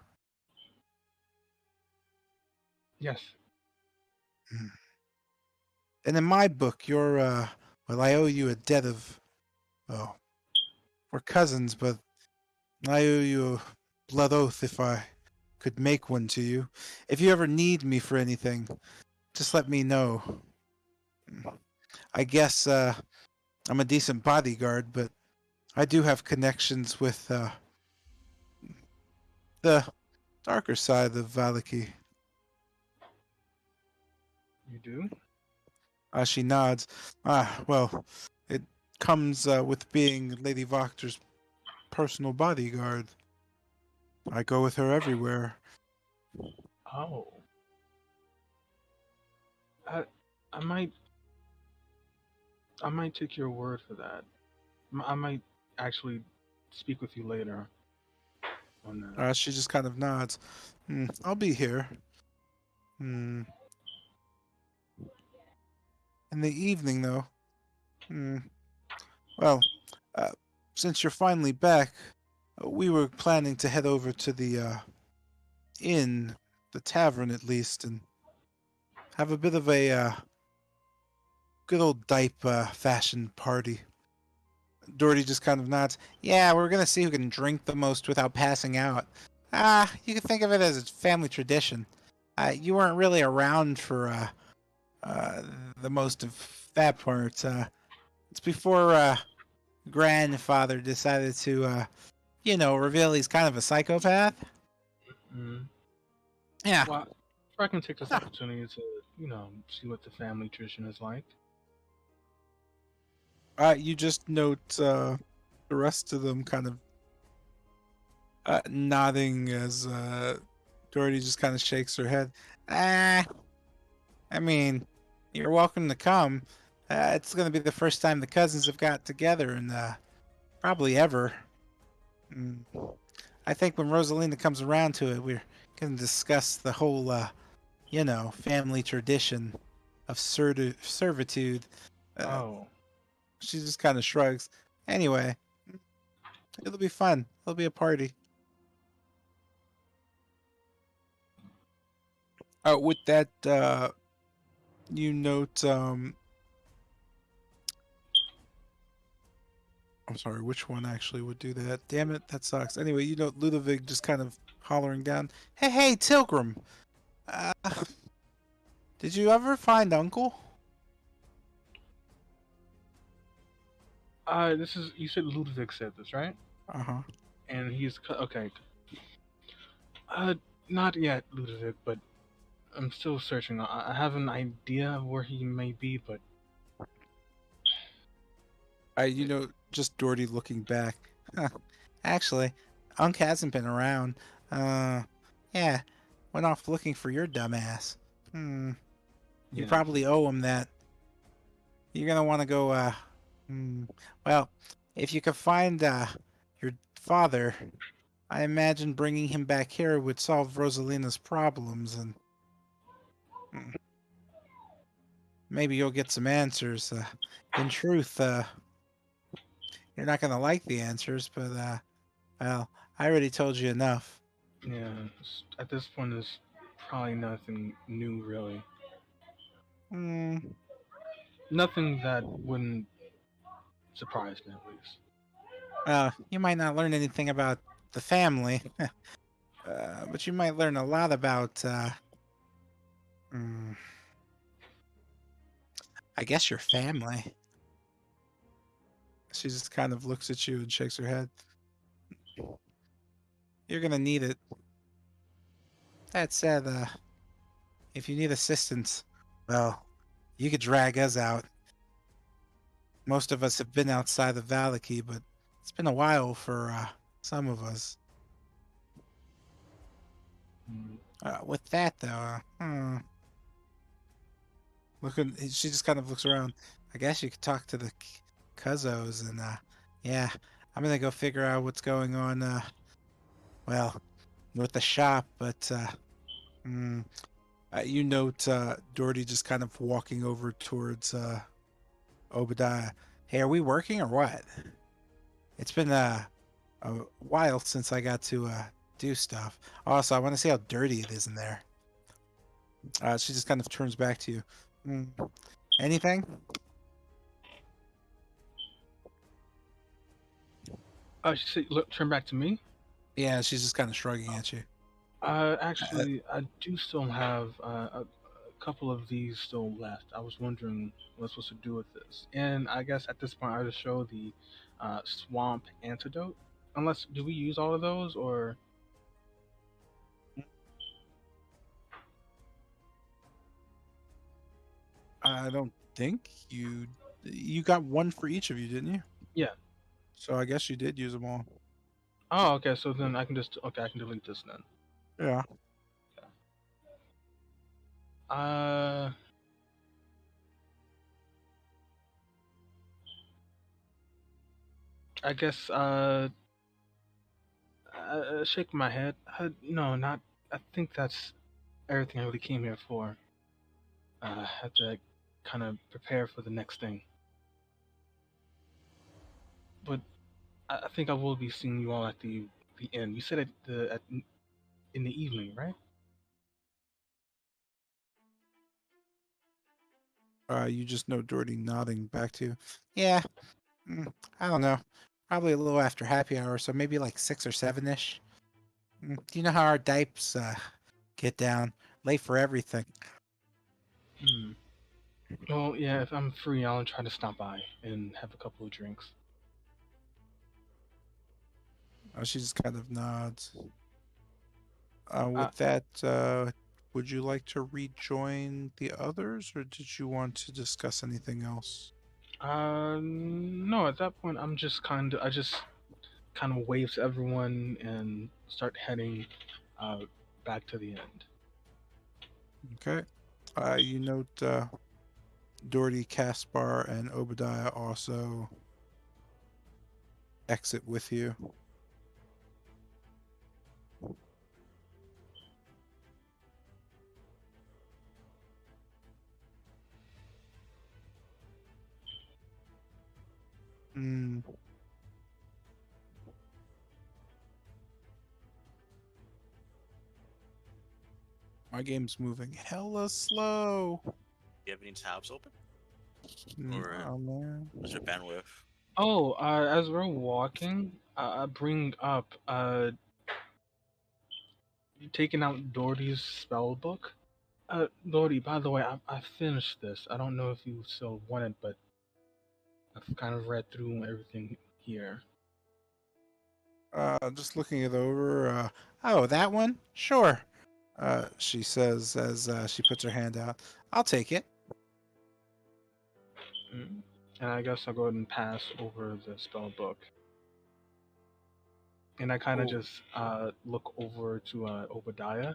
Yes. And in my book, you're, I owe you a debt of, we're cousins, but I owe you a blood oath if I could make one to you. If you ever need me for anything, just let me know. I guess, I'm a decent bodyguard, but I do have connections with, the darker side of Valaki. You do? She nods. Well, it comes with being Lady Voctor's personal bodyguard. I go with her everywhere. Oh. I might take your word for that. I might actually speak with you later on that. She just kind of nods. I'll be here. In the evening, though. Well, since you're finally back, we were planning to head over to the inn, the tavern at least, and have a bit of a good old Dipe fashion party. Doherty just kind of nods. Yeah, we're gonna see who can drink the most without passing out. You can think of it as a family tradition. You weren't really around for uh, the most of that part. It's before grandfather decided to, reveal he's kind of a psychopath. Mm. Yeah. Well, I can take this opportunity to, see what the family tradition is like. You just note the rest of them kind of nodding as Doherty just kind of shakes her head. Ah, I mean, you're welcome to come. It's going to be the first time the cousins have got together in probably ever. Mm. I think when Rosalina comes around to it, we're going to discuss the whole, family tradition of servitude. Oh. She just kind of shrugs. Anyway, it'll be fun. It'll be a party. With that, you note. I'm sorry, which one actually would do that? Damn it, that sucks. Anyway, you note Ludovic just kind of hollering down. Hey, Tilgrim. Uh, did you ever find Uncle? This is, you said Ludovic said this, right? Uh-huh. And he's okay. Not yet, Ludovic, but I'm still searching. I have an idea of where he may be, but Just Doherty looking back. Huh. Actually, Unc hasn't been around. Yeah, went off looking for your dumbass. You yeah. probably owe him that. You're gonna want to go, well, if you could find, your father, I imagine bringing him back here would solve Rosalina's problems, and maybe you'll get some answers. In truth, you're not gonna like the answers, but, well, I already told you enough. Yeah, at this point, there's probably nothing new, really. Hmm. Nothing that wouldn't surprise me, at least. You might not learn anything about the family, but you might learn a lot about, mm, I guess your family. She just kind of looks at you and shakes her head. You're gonna need it. That said, if you need assistance, well, you could drag us out. Most of us have been outside of Valaki, but it's been a while for some of us. Mm. With that, though, she just kind of looks around. I guess you could talk to the Cuzzos, and yeah, I'm gonna go figure out what's going on. Well, with the shop, but you note Doherty just kind of walking over towards Obadiah. Hey, are we working or what? It's been a while since I got to do stuff. Also, I want to see how dirty it is in there. She just kind of turns back to you. Anything? She said, look, turn back to me. Yeah, she's just kind of shrugging at you. Actually, I do still have a couple of these still left. I was wondering what I'm supposed to do with this. And I guess at this point, I'll just show the swamp antidote. Unless, do we use all of those, or? I don't think you got one for each of you, didn't you? Yeah. So I guess you did use them all. Oh, okay. So then I can just, okay, I can delete this then. Yeah. I guess, shake my head. No, not. I think that's everything I really came here for. Have to kind of prepare for the next thing. But I think I will be seeing you all at the end. You said in the evening, right? You just know Doherty nodding back to you. Yeah, I don't know. Probably a little after happy hour, so maybe like 6 or 7-ish. Do you know how our dipes get down? Late for everything. Hmm. Well, yeah, if I'm free, I'll try to stop by and have a couple of drinks. She just kind of nods. Uh, With that, would you like to rejoin the others, or did you want to discuss anything else? no, at that point, I just kind of wave to everyone and start heading back to the end. Okay. You note Doherty, Caspar, and Obadiah also exit with you. Hmm. My game's moving hella slow. Do you have any tabs open? Or Oh man. what's your bandwidth? Oh, as we're walking, I bring up you taking out Doherty's spell book. Doherty, by the way, I finished this. I don't know if you still want it, but I've kind of read through everything here. Just looking it over. Oh, that one? Sure. She says as she puts her hand out. I'll take it. Mm. And I guess I'll go ahead and pass over the spell book. And I kind of Cool. just look over to Obadiah.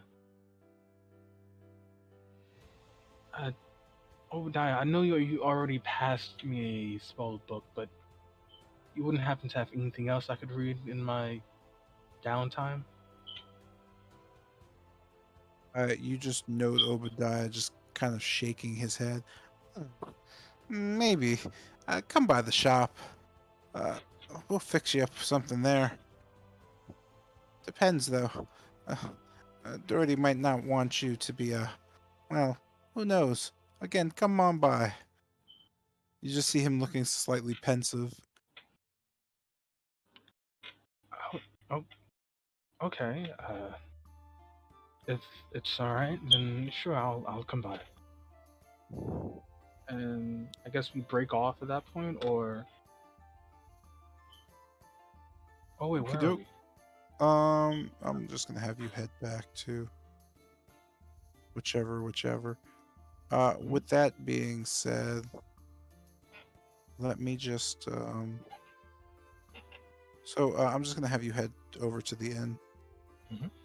Obadiah, I know you already passed me a spell book, but you wouldn't happen to have anything else I could read in my downtime? You just note Obadiah just kind of shaking his head. Maybe. Come by the shop. Uh, we'll fix you up something there. Depends, though. Doherty might not want you to be well, who knows? Again, come on by. You just see him looking slightly pensive. Oh, okay. If it's all right, then sure, I'll come by. And I guess we break off at that point, or oh wait, where are Okey-doke. we? I'm just gonna have you head back to whichever. With that being said, let me just I'm just gonna have you head over to the inn,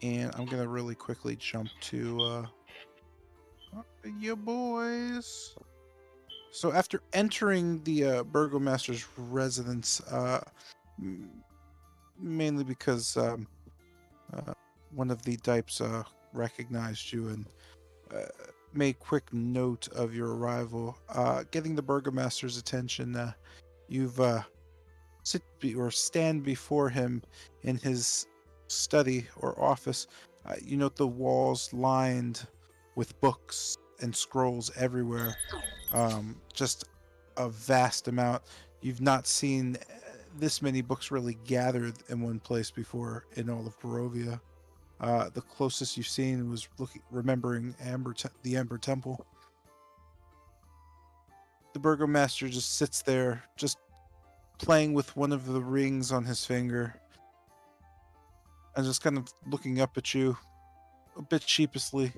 and I'm gonna really quickly jump to your boys. So after entering the burgomaster's residence, mainly because one of the dipes recognized you and made quick note of your arrival, getting the burgomaster's attention, you've stand before him in his study or office. You note the walls lined with books and scrolls everywhere. Just a vast amount. You've not seen this many books really gathered in one place before in all of Barovia. The closest you've seen was remembering the Amber Temple. The burgomaster just sits there, just playing with one of the rings on his finger, and just kind of looking up at you, a bit sheepishly,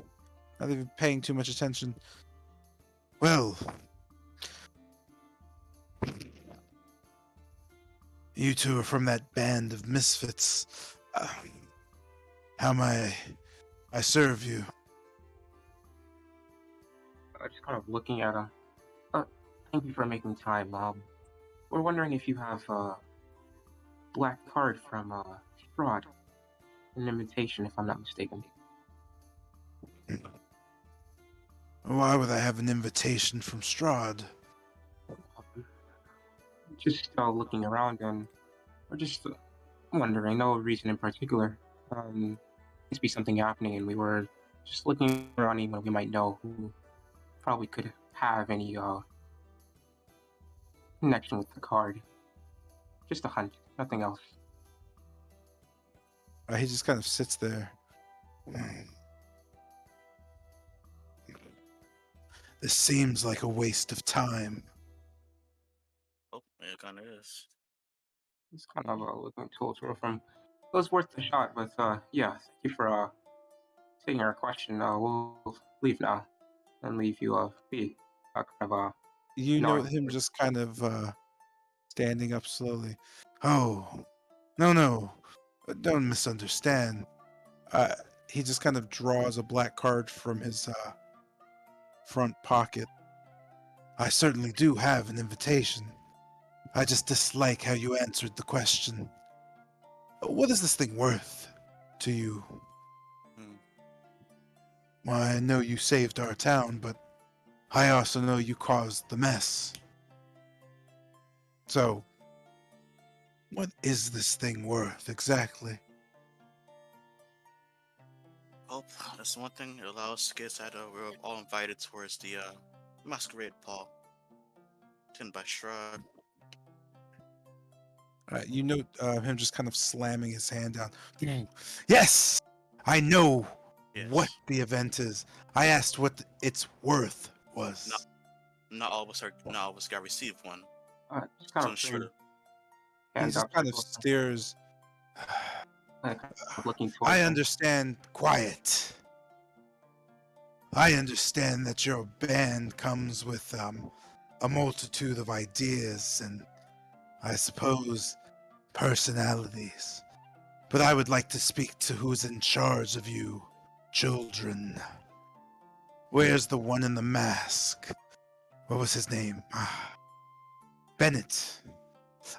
not even paying too much attention. Well, you two are from that band of misfits. How may I serve you? Just kind of looking at him. Thank you for making time. We're wondering if you have a black card from Strahd, an invitation, if I'm not mistaken. Why would I have an invitation from Strahd? Just looking around, and we're just wondering. No reason in particular. Must be something happening, and we were just looking around anyone we might know who probably could have any connection with the card. Just a hunch, nothing else. He just kind of sits there. This seems like a waste of time. Oh, yeah, it kind of is. It's kind of looking towards her from. It was worth the shot, but yeah, thank you for taking our question. We'll leave now and leave you be. Kind of You nod. note him just kind of standing up slowly. Oh, no, don't misunderstand. He just kind of draws a black card from his front pocket. I certainly do have an invitation. I just dislike how you answered the question. What is this thing worth to you? Hmm. Well, I know you saved our town, but I also know you caused the mess. So, what is this thing worth exactly? Well, that's one thing. It allows us to get inside. We're all invited towards the masquerade ball, attended by Strahd. You note him just kind of slamming his hand down. Yes! I know what Yes. the event is. I asked what its worth was. Not all of us are. Not all of us got received one. Just kind To of ensure. He hand just up, kind of stares. kind of looking towards I him. understand. Quiet. I understand that your band comes with a multitude of ideas and, I suppose, personalities. But I would like to speak to who's in charge of you, children. Where's the one in the mask? What was his name? Bennett.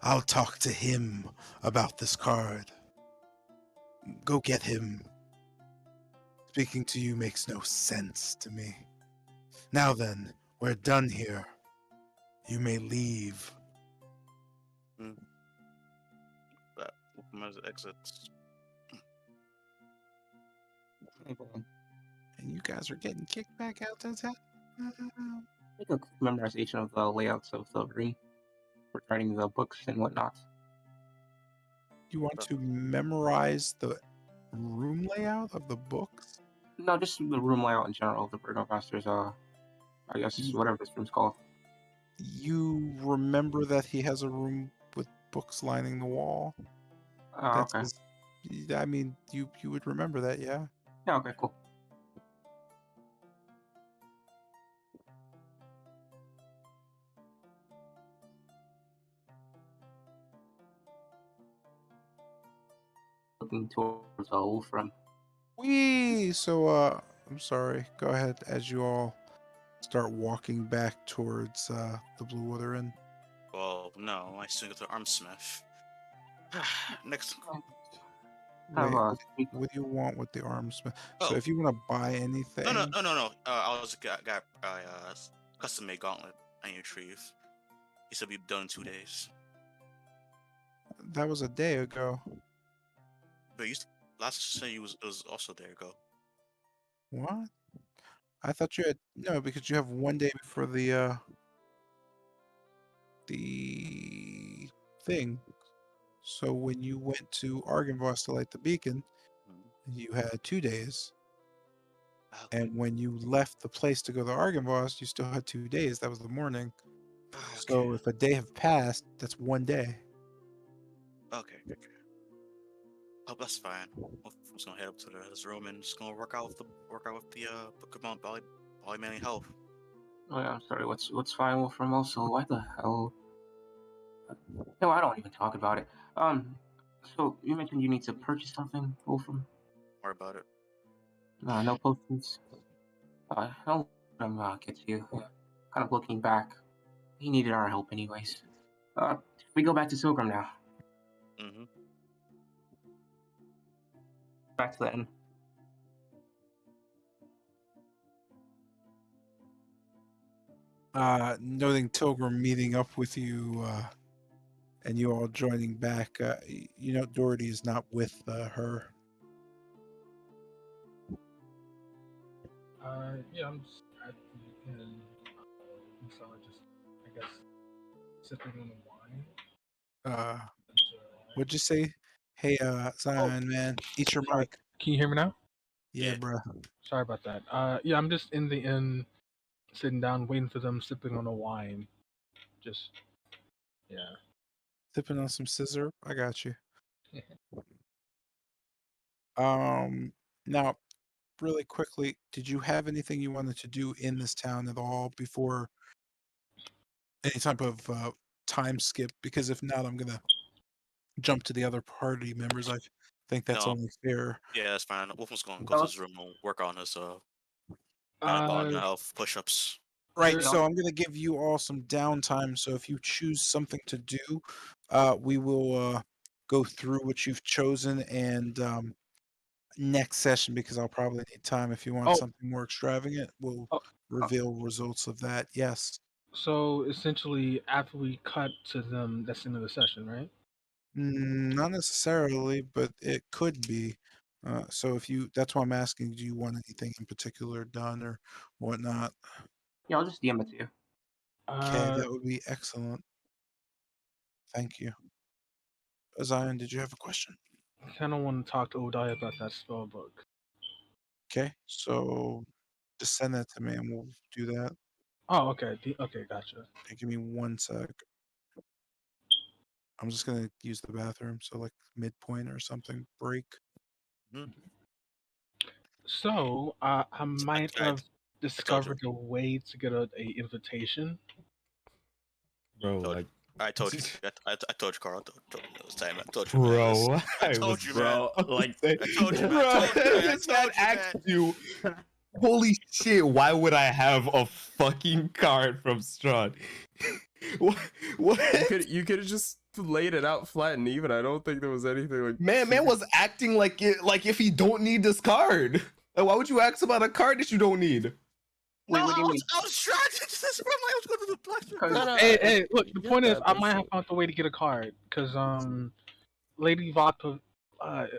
I'll talk to him about this card. Go get him. Speaking to you makes no sense to me. Now then, we're done here. You may leave. That open as exits. And you guys are getting kicked back out to town? Make a quick memorization of the layouts of the room regarding the books and whatnot. You want to memorize the room layout of the books? No, just the room layout in general of the Burgomaster's, I guess, whatever this room's called. You remember that he has a room with books lining the wall? Oh, That's okay. I mean, you would remember that, yeah? Yeah, okay, cool. Looking towards Wolfram. Wee! So, I'm sorry. Go ahead as you all start walking back towards the Blue Water Inn. Well, no, I still go to the armsmith. Next. Have Wait, what do you want with the arms? So Oh. if you want to buy anything... No. I was got a custom made gauntlet I need to retrieve. He said we'd be done in 2 days. That was a day ago. But you last say you was also there ago. What? I thought you had... No, because you have 1 day before the thing. So when you went to Argynvost to light the beacon, you had 2 days. Okay. And when you left the place to go to Argynvost, you still had 2 days. That was the morning. So if a day have passed, that's 1 day. Okay. Oh, that's fine. I'm just gonna head up to this room and just gonna work out with the book about Ballymanning health. Oh yeah, I'm sorry. What's fine, Wolfram? Also, why the hell? No, I don't even talk about it. So you mentioned you need to purchase something, Wolfram. Worry about it. No potions. I'll let him get to you. Kind of looking back, he needed our help anyways. We go back to Silgram now. Mm-hmm. Back to the inn. Noting Tilgrim meeting up with you, and you all joining back, you know Doherty is not with her. Yeah, I'm just at the inn, so I guess, sipping on the wine. What'd you say? Hey, Zion, man, eat your Sorry. mic. Can you hear me now? Yeah, Yeah. bro. Sorry about that. Yeah, I'm just in the inn, sitting down, waiting for them, sipping on a wine. Just, yeah. Sipping on some scissor. I got you. Now, really quickly, did you have anything you wanted to do in this town at all before any type of time skip? Because if not, I'm gonna jump to the other party members. I think that's No. only fair. Yeah, that's fine. Wolfman's going to go No, to his room and work on his Uh, health push-ups. Right, There- so I'm gonna give you all some downtime. So if you choose something to do, we will go through what you've chosen and next session because I'll probably need time. If you want Oh. something more extravagant, we'll Oh. reveal results of that. Yes. So essentially, after we cut to them, that's the end of the session, right? Not necessarily, but it could be. So if you, that's why I'm asking, do you want anything in particular done or whatnot? Yeah, I'll just DM it to you. Okay, that would be excellent. Thank you. Zion, did you have a question? I kind of want to talk to Odai about that spell book. Okay, so just send that to me and we'll do that. Oh, okay. Okay, gotcha. Okay, give me 1 sec. I'm just gonna use the bathroom, so like midpoint or something. Break. So, I might I- have you. discovered a way to get a invitation. Bro, Told- like, I told you. I told you, Carl. I told you it was time. I told you, man. bro, I told you, man. Bro, like, I told you, man. Bro, I told you, man. I this man told you, asked man. you, holy shit, why would I have a fucking card from Strahd? What? you could have just laid it out flat and even. I don't think there was anything like. Man was acting like if he don't need this card. Like, why would you ask about a card that you don't need? Wait, No, what do you mean? I was trying to. This is from I was going to the blacksmith. No, No, hey, look. The you point get is, that, I but might have still. found a way to get a card because Lady Vodka,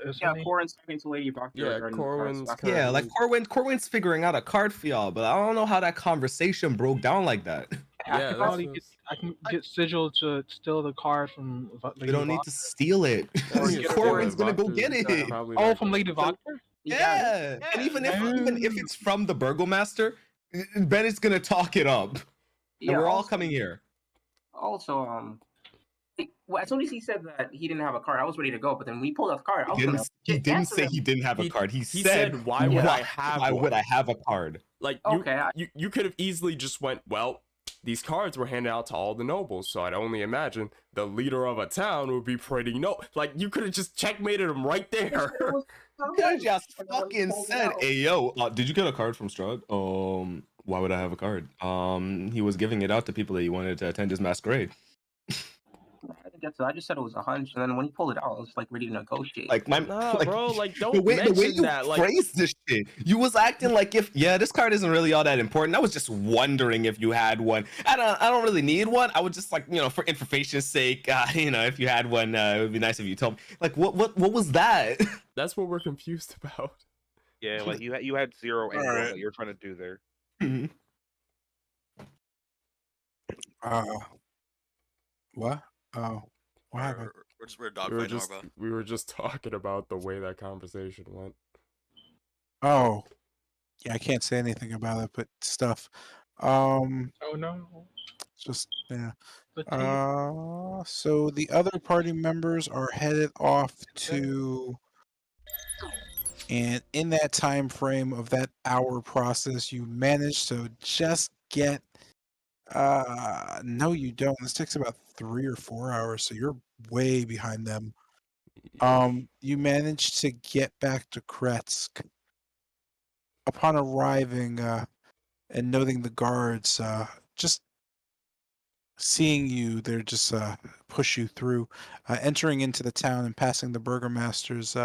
is her Yeah, name? Corin's talking to Lady Bacchia Yeah, regarding the Corwin's stuff. currently- Yeah, like Corwin's figuring out a card for y'all, but I don't know how that conversation broke down like that. I Yeah, can that's probably just- I can get Sigil to steal the card from We Lady don't need Vodka. to steal it. Or get it Corwin's from gonna go get it. Probably Oh, not from gonna- Lady Vodka? Yeah, and even if it's from the Burgomaster, Bennett's gonna talk it up. Yeah, And we're all also- coming here. Also, well, as soon as he said that he didn't have a card, I was ready to go. But then when he pulled out the card, I was He gonna. didn't say him. he didn't have a card. He said, "Why would I have Why one?" would I have a card? Like Okay, you could have easily just went, well, these cards were handed out to all the nobles, so I'd only imagine the leader of a town would be pretty like you could have just checkmated him right there. You could have just fucking said, "Hey yo, did you get a card from Strahd? Why would I have a card? He was giving it out to people that he wanted to attend his masquerade." I didn't get to. I just said it was a hunch, and then when he pulled it out, I was like ready to negotiate. Like bro, like don't the way mention you that. Like, phrased this shit, you was acting like if this card isn't really all that important. I was just wondering if you had one. I don't really need one. I would just like for information's sake, if you had one, it would be nice if you told me. Like what was that? that's what we're confused about. Yeah, like you had zero angle Alright. that you're trying to do there. What? Oh, what happened? We're dogfighting now, bro. We were just talking about the way that conversation went. Oh, yeah, I can't say anything about it, but stuff. Oh no. Just yeah. The tape. So the other party members are headed off to, and in that time frame of that hour process, you manage to just get. No, you don't. This takes about 3 or 4 hours, so you're way behind them. You managed to get back to Kretsk. Upon arriving, and noting the guards, just seeing you, they're just push you through, entering into the town and passing the burgomaster's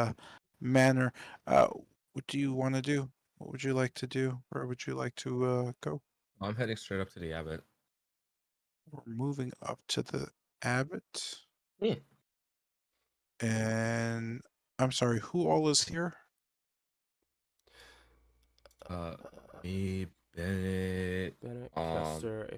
manor. What do you want to do? What would you like to do? Where would you like to go? I'm heading straight up to the abbot. We're moving up to the abbot. Hmm. And I'm sorry, who all is here? Me, Bennett. Bennett, Chester, a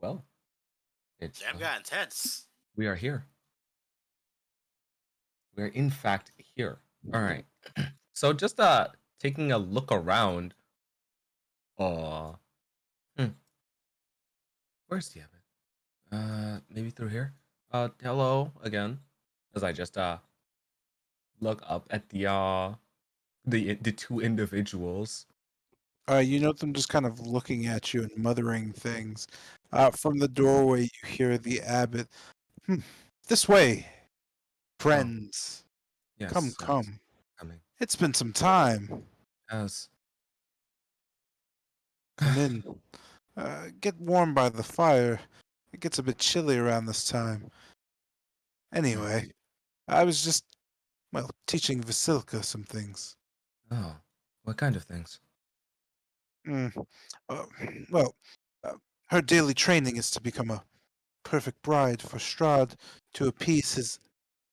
Well, it's Damn, got intense. we are here. We're in fact here. All right. So just taking a look around. Uh, hmm, where's the abbot? Maybe through here. Hello again. As I just look up at the two individuals. You note them just kind of looking at you and muttering things. From the doorway, you hear the abbot. This way, friends. Yes, Come, yes, come. coming. It's been some time. Yes. Come in. Get warm by the fire. It gets a bit chilly around this time. Anyway, I was just, well, teaching Vasilka some things. Oh, what kind of things? Mm. Uh, well, uh, her daily training is to become a perfect bride for Strahd to appease his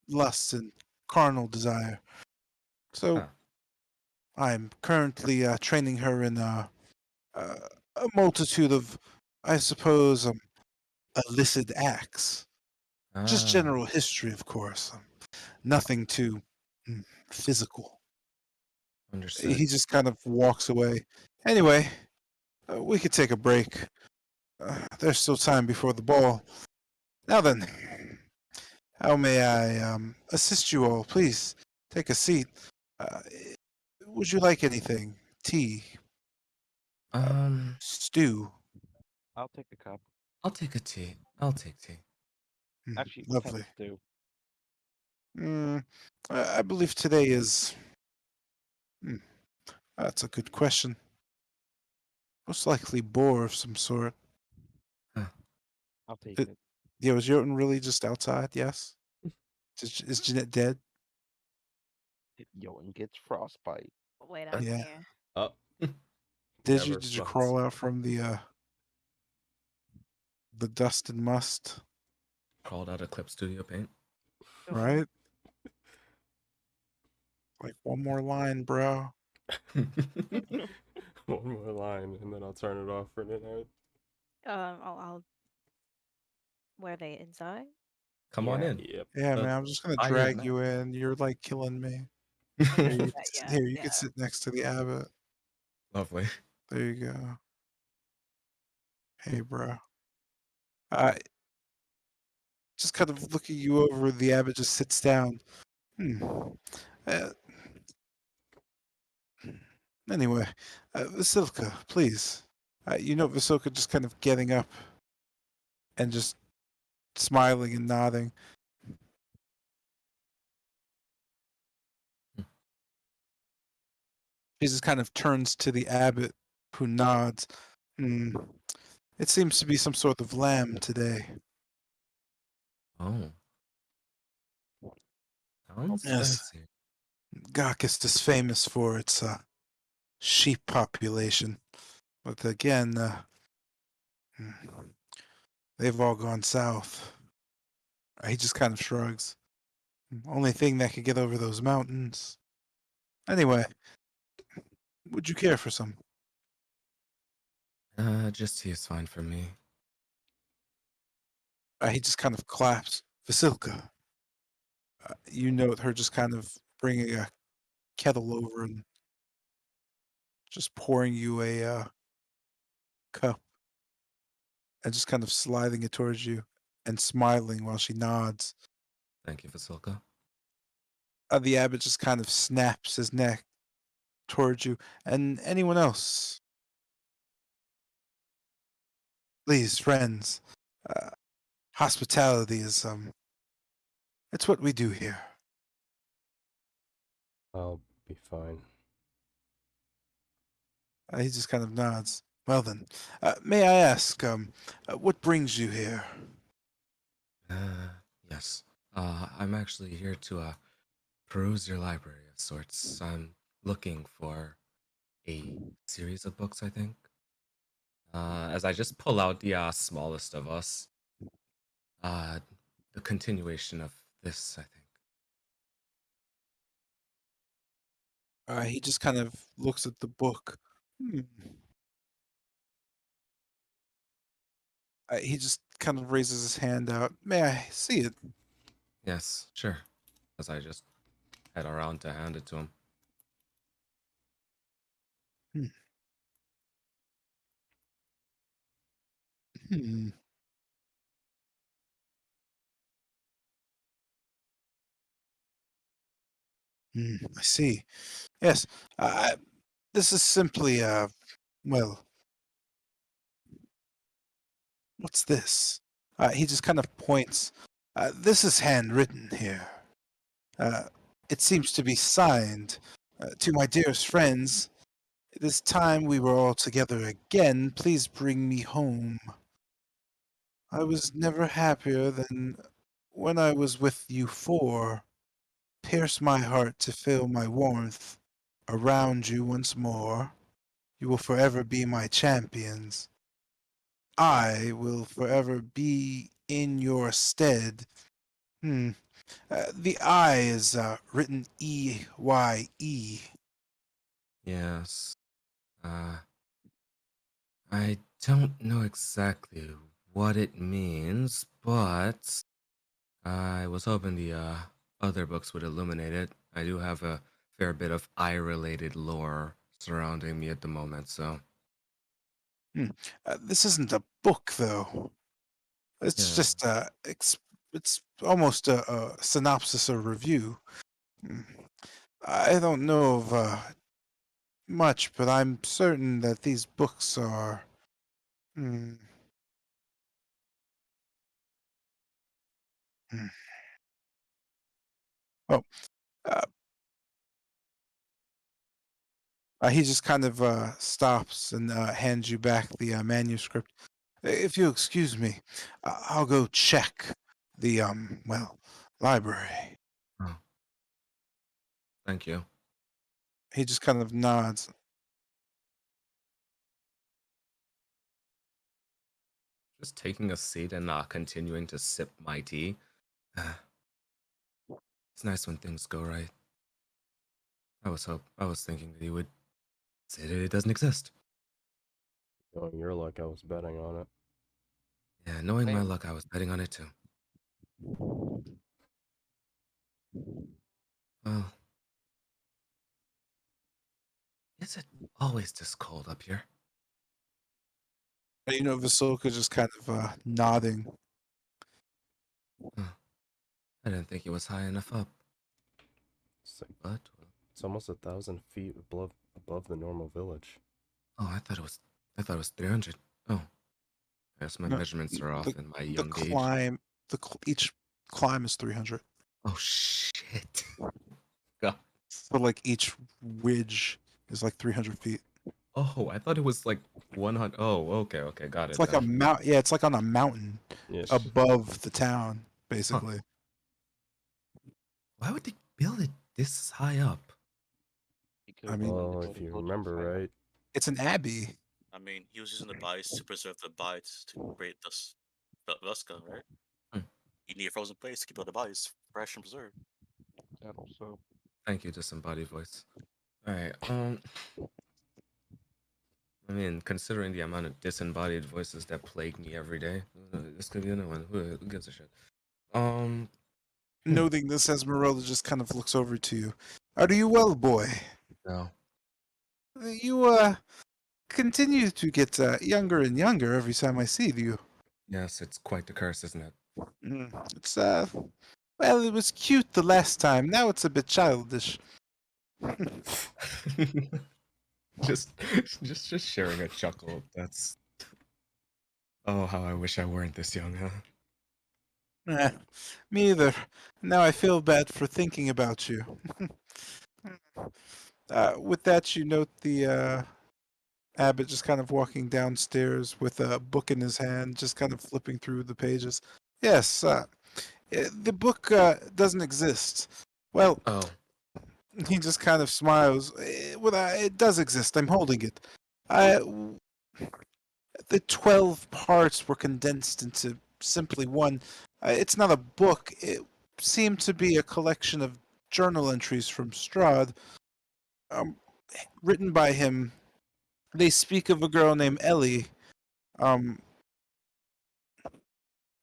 lust and carnal desire. So Huh. I'm currently training her in a multitude of, I suppose, illicit acts. Just Ah, general history, of course. Nothing too physical. understood. He just kind of walks away. Anyway, we could take a break. There's still time before the ball. Now then, how may I assist you all? Please take a seat. Uh, would you like anything? Tea? Stew? I'll take a cup. I'll take a tea. I'll take tea. Actually, what type Lovely. of stew? I believe today is. Hmm, that's a good question. Most likely boar of some sort. Huh. I'll take Did- it. Yeah, was Jotun really just outside? Yes. Is Jeanette dead? Yo, and gets frostbite. Wait, I'm Yeah. here. Oh, Did never you? Did you responds. crawl out from the dust and must? Crawled out of Clip Studio Paint. Right. Like one more line, bro. One more line, and then I'll turn it off for tonight. I'll. Were they inside? Come on in. Yep. Yeah, man, I'm just gonna Hired drag man. you in. You're like killing me. I Here, get you that. Yeah. here, you Yeah. can sit next to the abbot. Lovely. There you go. Hey, bro. I just kind of looking you over. The abbot just sits down. Hmm. Uh, anyway, Vasilka, please. Vasilka just kind of getting up and just smiling and nodding. She just kind of turns to the abbot, who nods. Hmm. It seems to be some sort of lamb today. Oh, sounds Yes, fancy. Gakist is famous for its sheep population, but again, hmm, they've all gone south. He just kind of shrugs. Only thing that could get over those mountains. Anyway, would you care for some? Just tea is fine for me. He just kind of claps. Vasilka. You note her just kind of bringing a kettle over and just pouring you a cup and just kind of sliding it towards you and smiling while she nods. Thank you, Vasilka. The abbot just kind of snaps his neck towards you. And anyone else? Please, friends. Uh, Hospitality is, it's what we do here. I'll be fine. He just kind of nods. Well then, may I ask, what brings you here? Yes. I'm actually here to peruse your library of sorts. I'm looking for a series of books, I think. As I just pull out the smallest of us. The continuation of this, I think. He just kind of looks at the book. He just kind of raises his hand out. May I see it? Yes, sure. As I just head around to hand it to him. Hmm. Hmm. I see. Yes. This is simply, well, what's this? He just kind of points. This is handwritten here. Uh, it seems to be signed. To my dearest friends, it is time we were all together again. Please bring me home. I was never happier than when I was with you four. Pierce my heart to feel my warmth around you once more. You will forever be my champions. I will forever be in your stead. The I is written EYE. Yes. I don't know exactly what it means, but I was hoping the other books would illuminate it. I do have a fair bit of eye-related lore surrounding me at the moment, so This isn't a book, though. It's yeah. just it's almost a synopsis or review. Hmm. I don't know of much, but I'm certain that these books are. Hmm, hmm. Oh, uh, he just kind of stops and hands you back the manuscript. If you excuse me, I'll go check the library. Oh, thank you. He just kind of nods. Just taking a seat and continuing to sip my tea. It's nice when things go right. I was thinking that you would say that it doesn't exist. Knowing your luck, I was betting on it. Yeah, knowing my Same. luck, I was betting on it too. Well, is it always this cold up here? You know, Vasilka just kind of nodding. Huh. I didn't think it was high enough up. It's, like, But it's almost 1,000 feet above the normal village. oh, I thought it was 300. Oh, I guess my No, measurements are off the, in my the young age. climb, each climb is 300. Oh shit! God. So like each ridge is like 300 feet. Oh, I thought it was like 100. Oh, okay, got It's it like a then. mount. Yeah, it's like on a mountain Yeah, above the town, basically. Why would they build it this high up? Because I mean, well, if you remember right, it's an abbey. I mean, he was using the bites to preserve the bites to create this Veska, right? Hmm. You need a frozen place to keep all the bites fresh and preserved. that also. Thank you, disembodied voice. All right. I mean, considering the amount of disembodied voices that plague me every day, this could be another one. Who gives a shit? Noting this, Esmeralda just kind of looks over to you. Are you well, boy? No. You continue to get younger and younger every time I see you. Yes, it's quite the curse, isn't it? It's well, it was cute the last time. Now it's a bit childish. just, just sharing a chuckle. That's. Oh, how I wish I weren't this young, huh? Me either. Now I feel bad for thinking about you. With that, you note the abbot just kind of walking downstairs with a book in his hand, just kind of flipping through the pages. Yes, the book doesn't exist. Well, Oh, he just kind of smiles. It does exist. I'm holding it. I, the 12 parts were condensed into simply one. It's not a book. It seemed to be a collection of journal entries from Strahd, um, written by him. They speak of a girl named Ellie. Um,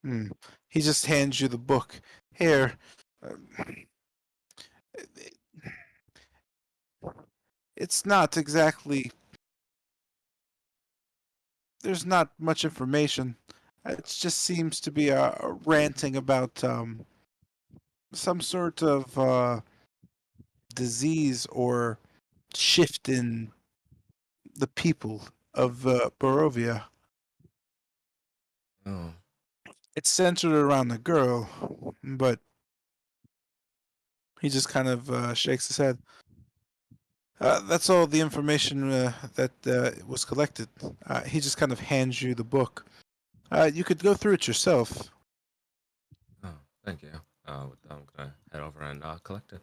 hmm, he just hands you the book. Here. Um, it's not exactly. There's not much information. It just seems to be a ranting about some sort of disease or shift in the people of Barovia. oh. It's centered around the girl, but he just kind of shakes his head. That's all the information that was collected. He just kind of hands you the book. You could go through it yourself. Oh, thank you. I'm gonna head over and collect it.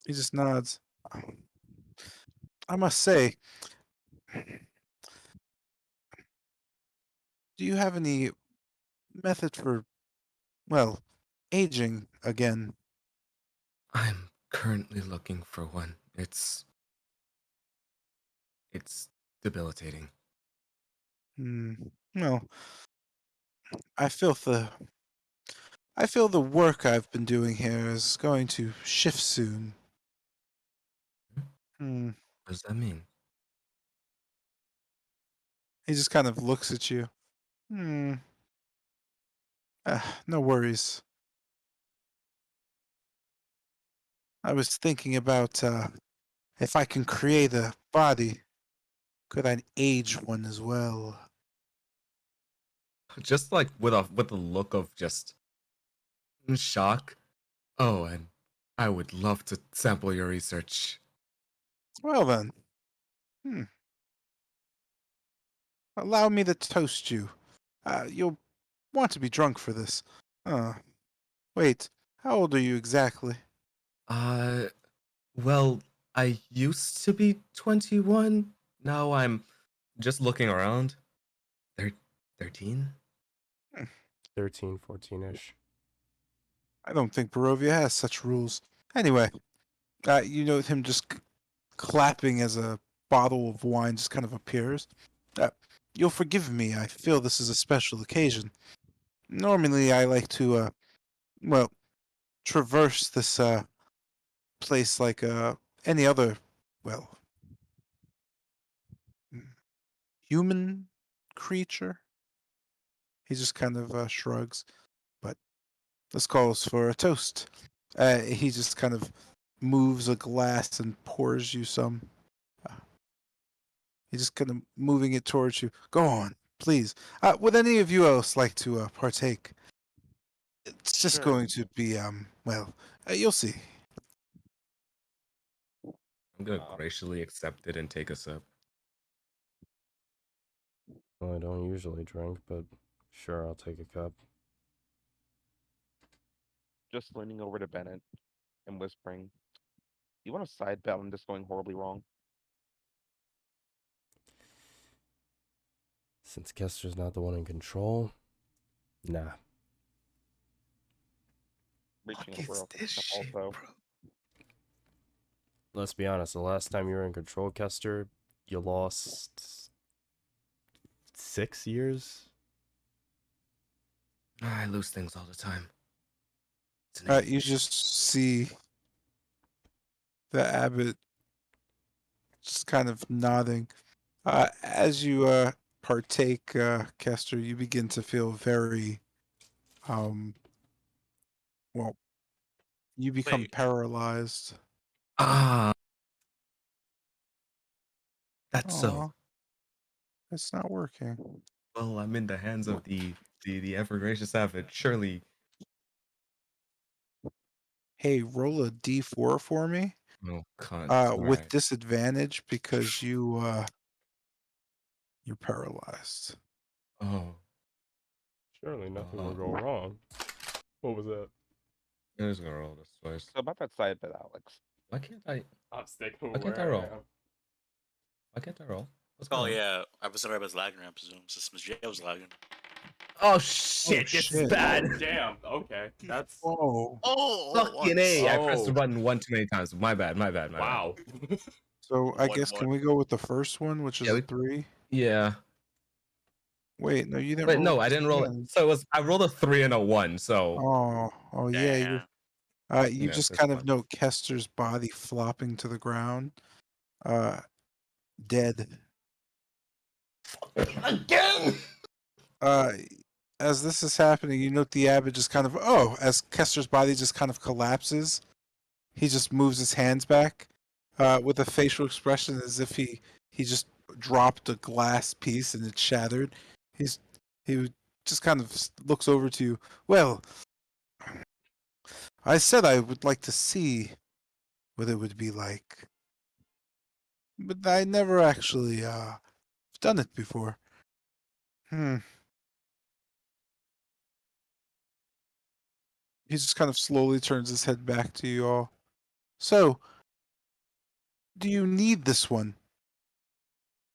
He just nods. I must say, do you have any method for, well, aging again? I'm currently looking for one. It's debilitating. No, I feel the I feel the work I've been doing here is going to shift soon. Hmm. What does that mean? He just kind of looks at you. Hmm. No worries. I was thinking about if I can create a body, could I age one as well? Just like with a look of just shock. Oh, and I would love to sample your research. Well then, hmm. Allow me to toast you. You'll want to be drunk for this. Wait, how old are you exactly? Uh, well, I used to be 21. Now I'm just looking around. They're 13? 13, 14-ish. I don't think Barovia has such rules. Anyway, you know him just clapping as a bottle of wine just kind of appears. You'll forgive me. I feel this is a special occasion. Normally, I like to, traverse this place like any other, well, human creature. He just kind of shrugs. But this calls for a toast. He just kind of moves a glass and pours you some. Uh, he's just kind of moving it towards you. Go on, please. Would any of you else like to partake? It's just Sure. going to be, you'll see. I'm gonna Uh, graciously accept it and take a sip. Well, I don't usually drink, but sure, I'll take a cup. just leaning over to Bennett and whispering, "You want a side bet on this going horribly wrong?" Since Kester's not the one in control, nah. Reaching What over is a this cup shit, also. bro? Let's be honest, the last time you were in control, Kester, you lost 6 years? I lose things all the time. It's an You age. just see the abbot just kind of nodding. As you partake, Kester, you begin to feel very, um, well, you become Wait, paralyzed. Ah, that's so. Oh, it's not working. Well, I'm in the hands of the ever gracious abbot. Surely. Hey, roll a d4 for me. Oh, cunt. All With right. disadvantage because you're paralyzed. Oh, Surely nothing will go wrong. What was that? I'm just gonna roll this twice. So about that side bet, Alex. Why can't I? I'm sticking Why can't I roll? Why can't I roll? What's oh going on? yeah, I was lagging, I presume. Systems J was lagging. Oh shit! This is shit. bad. Oh, damn. Okay. That's. Oh, Oh, Fucking A! I pressed the Oh. button one too many times. My bad. My bad. My Wow. so I One, guess can one. we go with the first one, which is Yeah, a we- 3? bad. Yeah. Wait, no, you didn't Wait, roll. no, I didn't roll it. disadvantage. So it was. I rolled a 3 and a 1. So Oh, yeah, Damn. you yeah, just that's kind of fine. note Kester's body flopping to the ground, dead. Again. Uh, as this is happening, you note the abbot just kind of, as Kester's body just kind of collapses, he just moves his hands back, with a facial expression as if he just dropped a glass piece and it shattered. He just kind of looks over to you. Well, I said I would like to see what it would be like, but I never actually done it before. He just kind of slowly turns his head back to you all. So, do you need this one?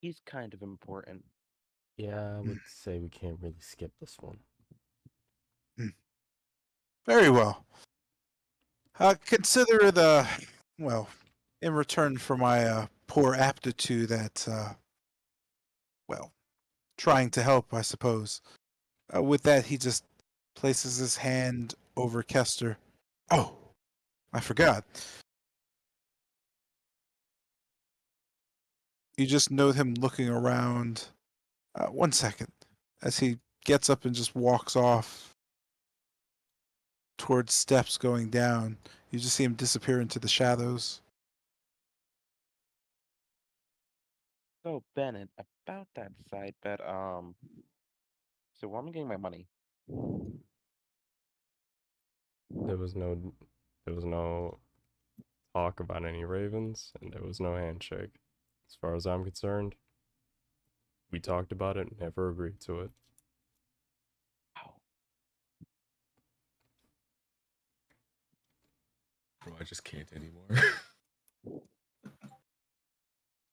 He's kind of important. Yeah, I would say we can't really skip this one. Very well. Consider the, well, in return for my poor aptitude at, trying to help, I suppose. With that, he just places his hand over Kester. Oh, I forgot. You just note him looking around. 1 second. As he gets up and just walks off towards steps going down. You just see him disappear into the shadows. So Bennett, about that side bet, so where am I getting my money? There was no talk about any ravens, and there was no handshake. As far as I'm concerned, we talked about it, never agreed to it. Wow. Bro, I just can't anymore.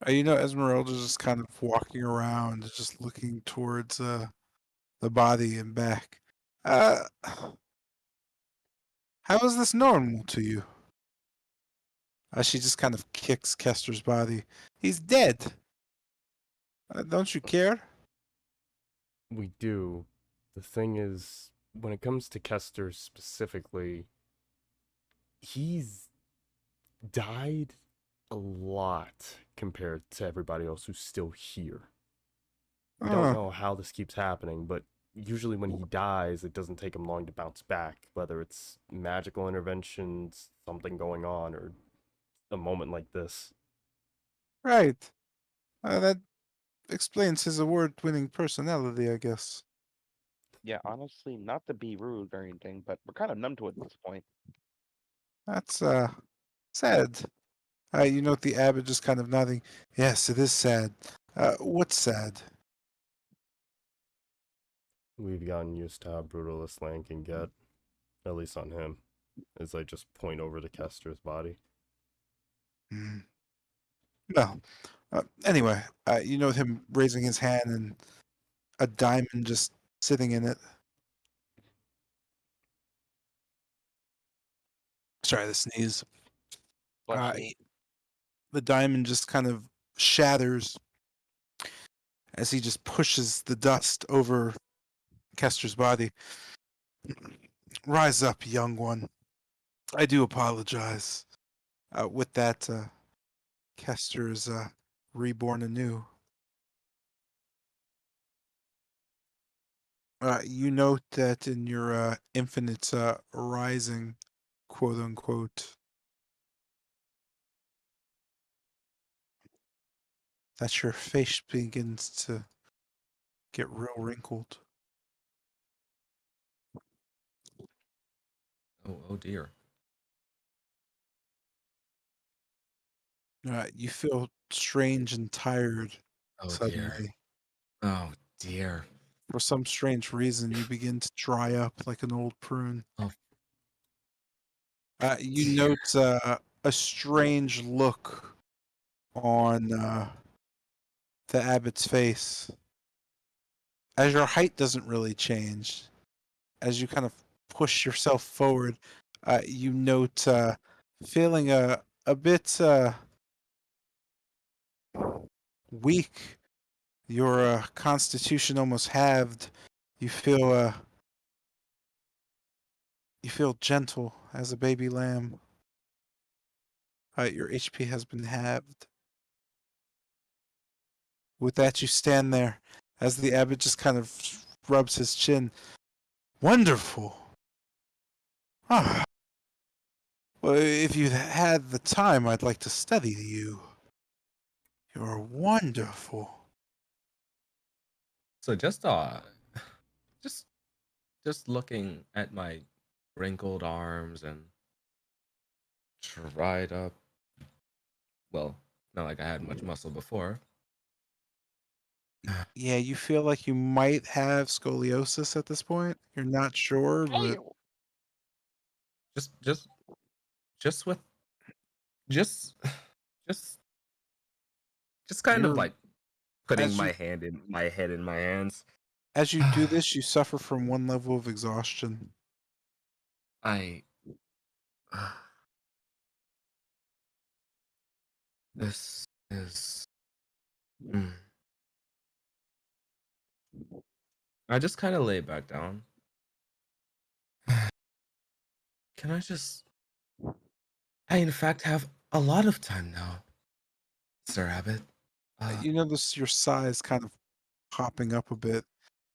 Esmeralda's just kind of walking around, just looking towards the body and back. Uh, how is this normal to you? She just kind of kicks Kester's body. He's dead. Don't you care? We do. The thing is, when it comes to Kester specifically, he's died a lot compared to everybody else who's still here. We don't know how this keeps happening, but usually when he dies, it doesn't take him long to bounce back, whether it's magical interventions, something going on, or a moment like this. Right. That explains his award-winning personality, I guess. Yeah, honestly, not to be rude or anything, but we're kind of numb to it at this point. That's sad. You note the abbot just kind of nodding. Yes, it is sad. What's sad? We've gotten used to how brutal this land can get, at least on him, as I just point over to Kester's body. Hmm. Well, anyway, you note him raising his hand and a diamond just sitting in it. Sorry, the sneeze. Bless you. The diamond just kind of shatters as he just pushes the dust over Kester's body. Rise up, young one. I do apologize. With that, Kester is reborn anew. You note that in your infinite rising, quote unquote, that your face begins to get real wrinkled. Oh dear. You feel strange and tired Oh dear. suddenly. Oh dear. For some strange reason, you begin to dry up like an old prune. Oh. You Dear. note a strange look on the abbot's face. As your height doesn't really change, as you kind of push yourself forward, you note feeling a bit weak. Your constitution almost halved. You feel gentle as a baby lamb. Your HP has been halved. With that, you stand there as the abbot just kind of rubs his chin. Wonderful. Ah. Well, if you had the time, I'd like to study you. You're wonderful. So just just looking at my wrinkled arms and dried up. Well, not like I had much muscle before. Yeah, you feel like you might have scoliosis at this point. You're not sure, but Just with just just just kind of you're like putting as my you hand in my head in my hands. as you do this, you suffer from one level of exhaustion. I this is mm. I just kind of lay back down. Can I just I in fact have a lot of time now, Sir Abbot. You notice your size kind of popping up a bit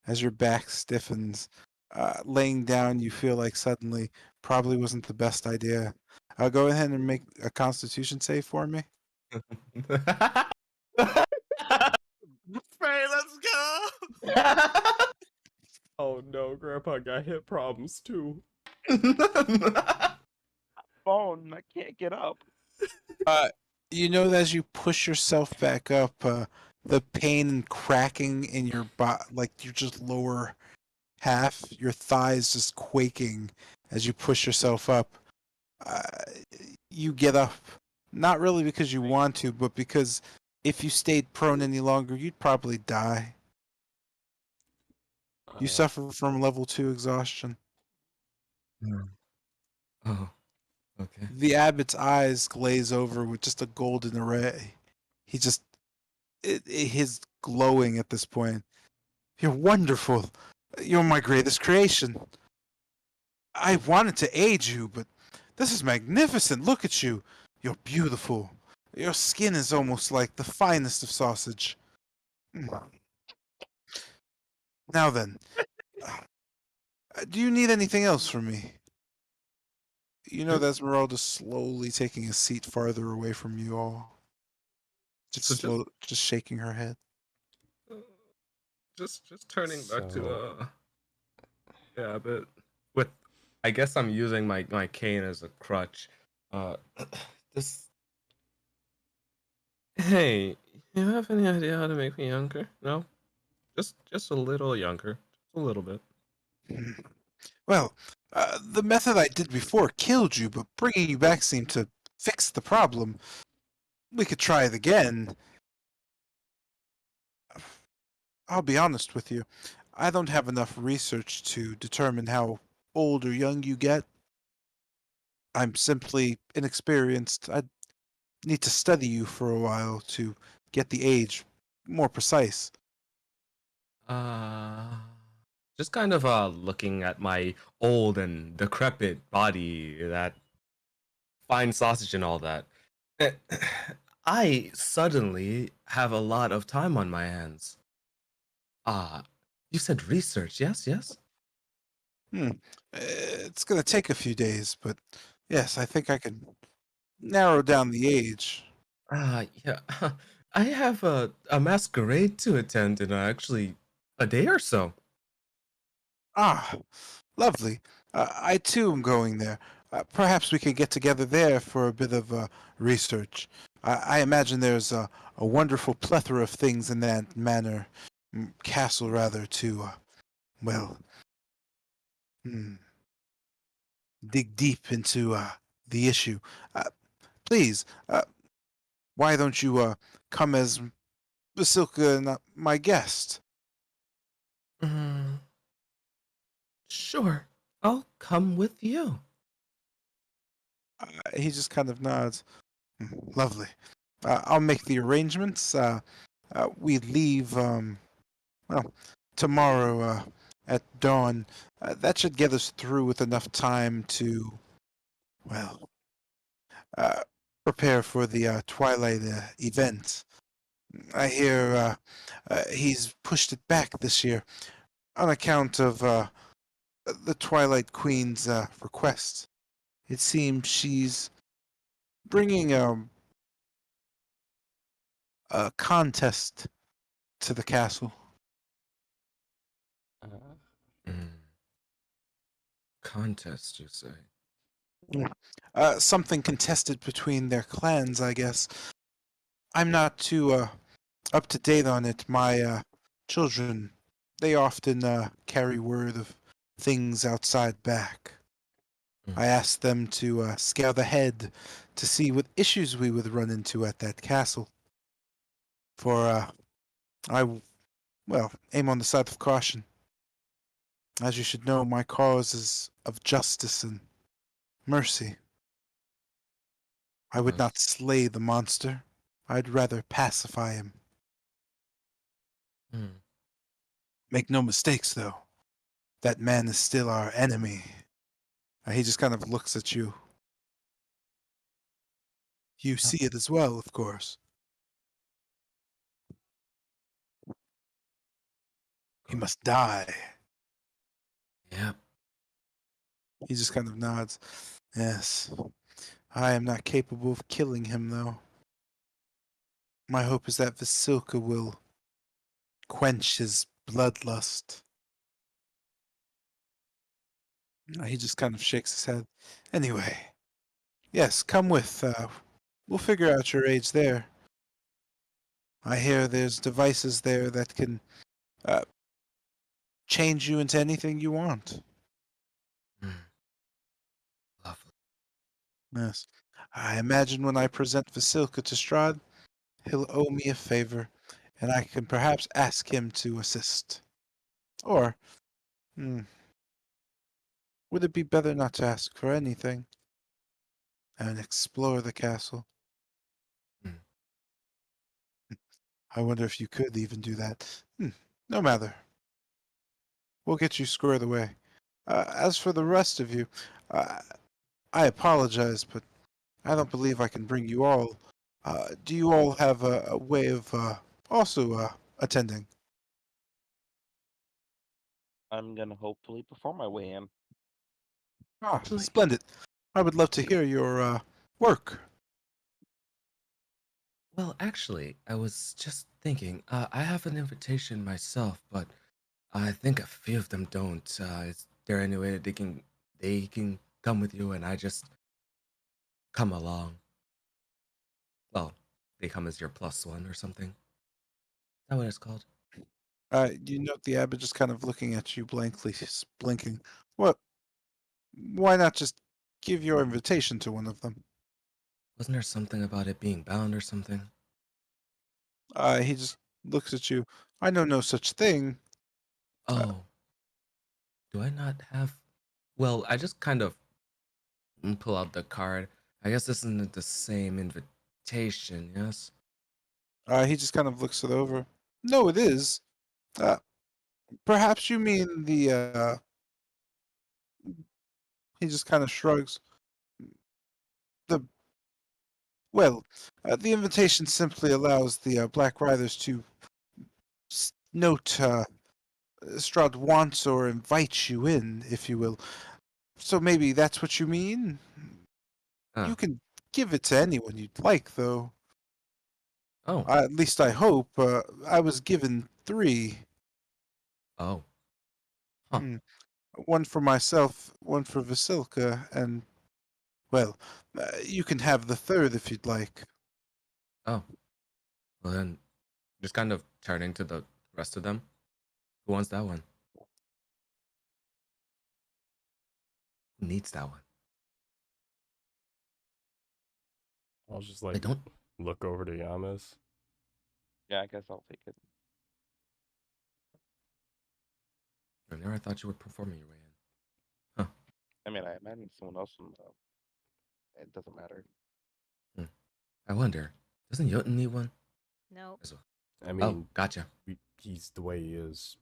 as your back stiffens. Laying down, you feel like suddenly probably wasn't the best idea. Go ahead and make a Constitution save for me. Ray, let's go. Oh no, Grandpa got hip problems too. Phone, I can't get up. You know that as you push yourself back up, the pain and cracking in your like your just lower half, your thighs just quaking as you push yourself up. You get up, not really because you want to, but because if you stayed prone any longer, you'd probably die. You suffer from level 2 exhaustion. Oh, okay. The abbot's eyes glaze over with just a golden array. He just, his glowing at this point. You're wonderful. You're my greatest creation. I wanted to aid you, but this is magnificent. Look at you. You're beautiful. Your skin is almost like the finest of sausage. Mm. Now then, do you need anything else from me? You know that Esmeralda's slowly taking a seat farther away from you all. Just shaking her head. Just turning back to So, yeah, but with I guess I'm using my cane as a crutch. Uh, this. Hey, you have any idea how to make me younger? No, just a little younger, just a little bit. Hmm. Well, the method I did before killed you, but bringing you back seemed to fix the problem. We could try it again. I'll be honest with you. I don't have enough research to determine how old or young you get. I'm simply inexperienced. I need to study you for a while to get the age more precise. Uh, just kind of looking at my old and decrepit body, that fine sausage and all that. Eh, I suddenly have a lot of time on my hands. You said research, yes, yes? Hmm. It's going to take a few days, but yes, I think I can narrow down the age. Yeah. I have a masquerade to attend in actually a day or so. Ah, lovely. I too am going there. Perhaps we could get together there for a bit of research. I imagine there's a wonderful plethora of things in that castle rather, to, well, hmm, dig deep into the issue. Uh, please, why don't you come as Basilka and my guest? Mm, sure, I'll come with you. He just kind of nods. Lovely. I'll make the arrangements. We leave, well, tomorrow at dawn. That should get us through with enough time to, well, uh, prepare for the Twilight event. I hear he's pushed it back this year on account of the Twilight Queen's request. It seems she's bringing a contest to the castle. uh, Mm, contest, you say? Something contested between their clans, I guess. I'm not too up to date on it. My children, they often carry word of things outside back. Mm. I asked them to scout ahead to see what issues we would run into at that castle. For well, aim on the side of caution. As you should know, my cause is of justice and mercy. I would not slay the monster. I'd rather pacify him. Mm. Make no mistakes, though. That man is still our enemy. He just kind of looks at you. You see it as well, of course. He must die. Yep. He just kind of nods. Yes. I am not capable of killing him, though. My hope is that Vasilka will quench his bloodlust. He just kind of shakes his head. Anyway, yes, come with. We'll figure out your age there. I hear there's devices there that can uh, change you into anything you want. Mm. Lovely. Yes. I imagine when I present Vasilka to Strahd, he'll owe me a favor, and I can perhaps ask him to assist. Or, hmm, would it be better not to ask for anything and explore the castle? Mm. I wonder if you could even do that. No matter. We'll get you squared away. As for the rest of you, uh, I apologize, but I don't believe I can bring you all. Do you all have a way of also attending? I'm gonna hopefully perform my way in. Ah, splendid. I would love to hear your work. Well, actually, I was just thinking, I have an invitation myself, but I think a few of them don't. Is there any way that they can come with you and I just come along? Well, they come as your plus one or something. Is that what it's called? You note the abbot just kind of looking at you blankly, blinking. What? Why not just give your invitation to one of them? Wasn't there something about it being bound or something? He just looks at you. I know no such thing. Oh, do I not have? Well, I just kind of pull out the card. I guess this isn't the same invitation, yes? He just kind of looks it over. No, it is. Uh, Perhaps you mean the. He just kind of shrugs. The well, the invitation simply allows the Black Riders to note Strahd wants or invites you in, if you will. So maybe that's what you mean? Huh. You can give it to anyone you'd like, though. Oh, At least I hope. I was given 3. oh, huh. Hmm. One for myself, one for Vasilka, and, well, you can have the third if you'd like. Oh, well then, just kind of turning to the rest of them. Who wants that one? Who needs that one? I'll just I like don't. look over to Yamas. Yeah, I guess I'll take it. I never thought you were performing your way in. Huh. I mean, I imagine someone else will know. It doesn't matter. I wonder. Doesn't Jotun need one Nope. as well? I Oh, mean, gotcha. he's the way he is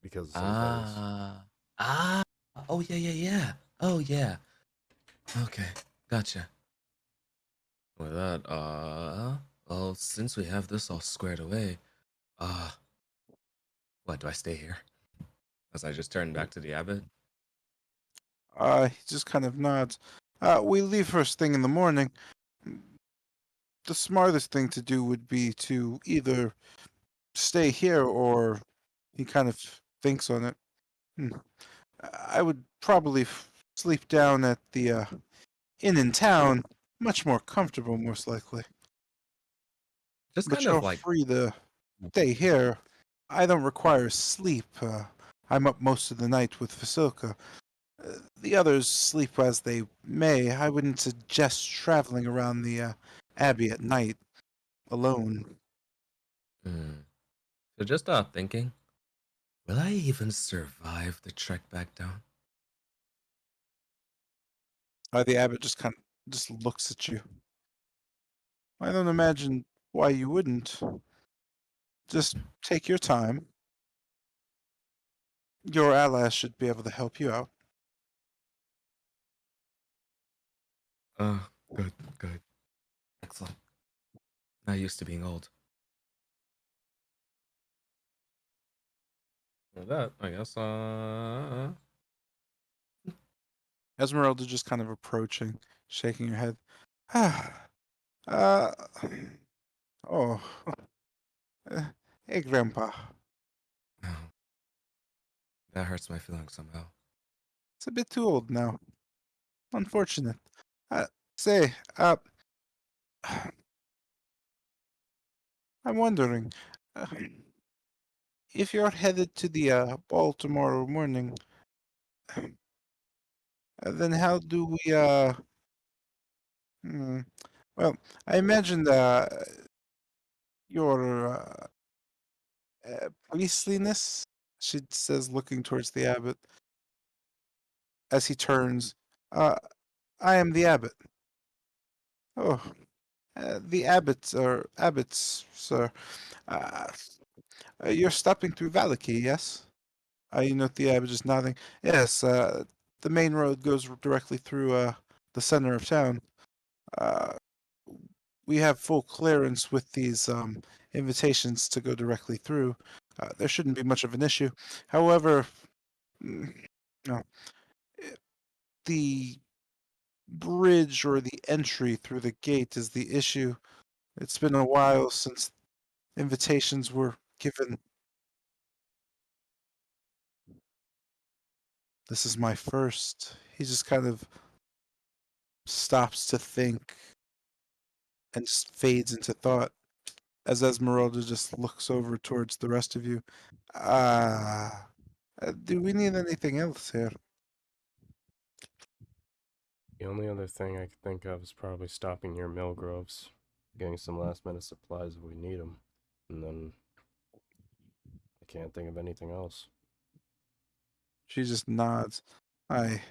because of some things. Ah, ah. Oh yeah, yeah, yeah. Oh yeah. Okay, gotcha. With that, well, since we have this all squared away, uh, what do I stay here? As I just turn back to the abbot. He just kind of nods. We leave first thing in the morning. The smartest thing to do would be to either stay here or he kind of thinks on it. Hmm. I would probably sleep down at the inn in town. Much more comfortable, most likely. Just But kind you're of like, free to stay here. I don't require sleep. I'm up most of the night with Vasilka. The others sleep as they may. I wouldn't suggest traveling around the abbey at night alone. hmm. So just thinking, will I even survive the trek back down? The abbot just kind of just looks at you. I don't imagine why you wouldn't. Just take your time. Your allies should be able to help you out. Good, good, excellent. Not used to being old. With that, I guess, Esmeralda just kind of approaching, shaking her head. uh, oh, hey, Grandpa. oh, that hurts my feelings somehow. It's a bit too old now. Unfortunate. Uh, say, uh, I'm wondering, uh, if you're headed to the ball tomorrow morning, then how do we, hmm, well, I imagine your priestliness, she says, looking towards the abbot as he turns. Uh, I am the abbot. Oh, the abbots, or abbots, sir. Uh, you're stopping through Valaki, yes? You note the abbot just nodding. Yes, the main road goes directly through the center of town. Uh, we have full clearance with these invitations to go directly through. There shouldn't be much of an issue. However, no, the bridge or the entry through the gate is the issue. It's been a while since invitations were given. This is my first. He just kind of stops to think and just fades into thought as Esmeralda just looks over towards the rest of you. Do we need anything else here? The only other thing I could think of is probably stopping near Millgroves, getting some last minute supplies if we need them, and then I can't think of anything else. She just nods. I.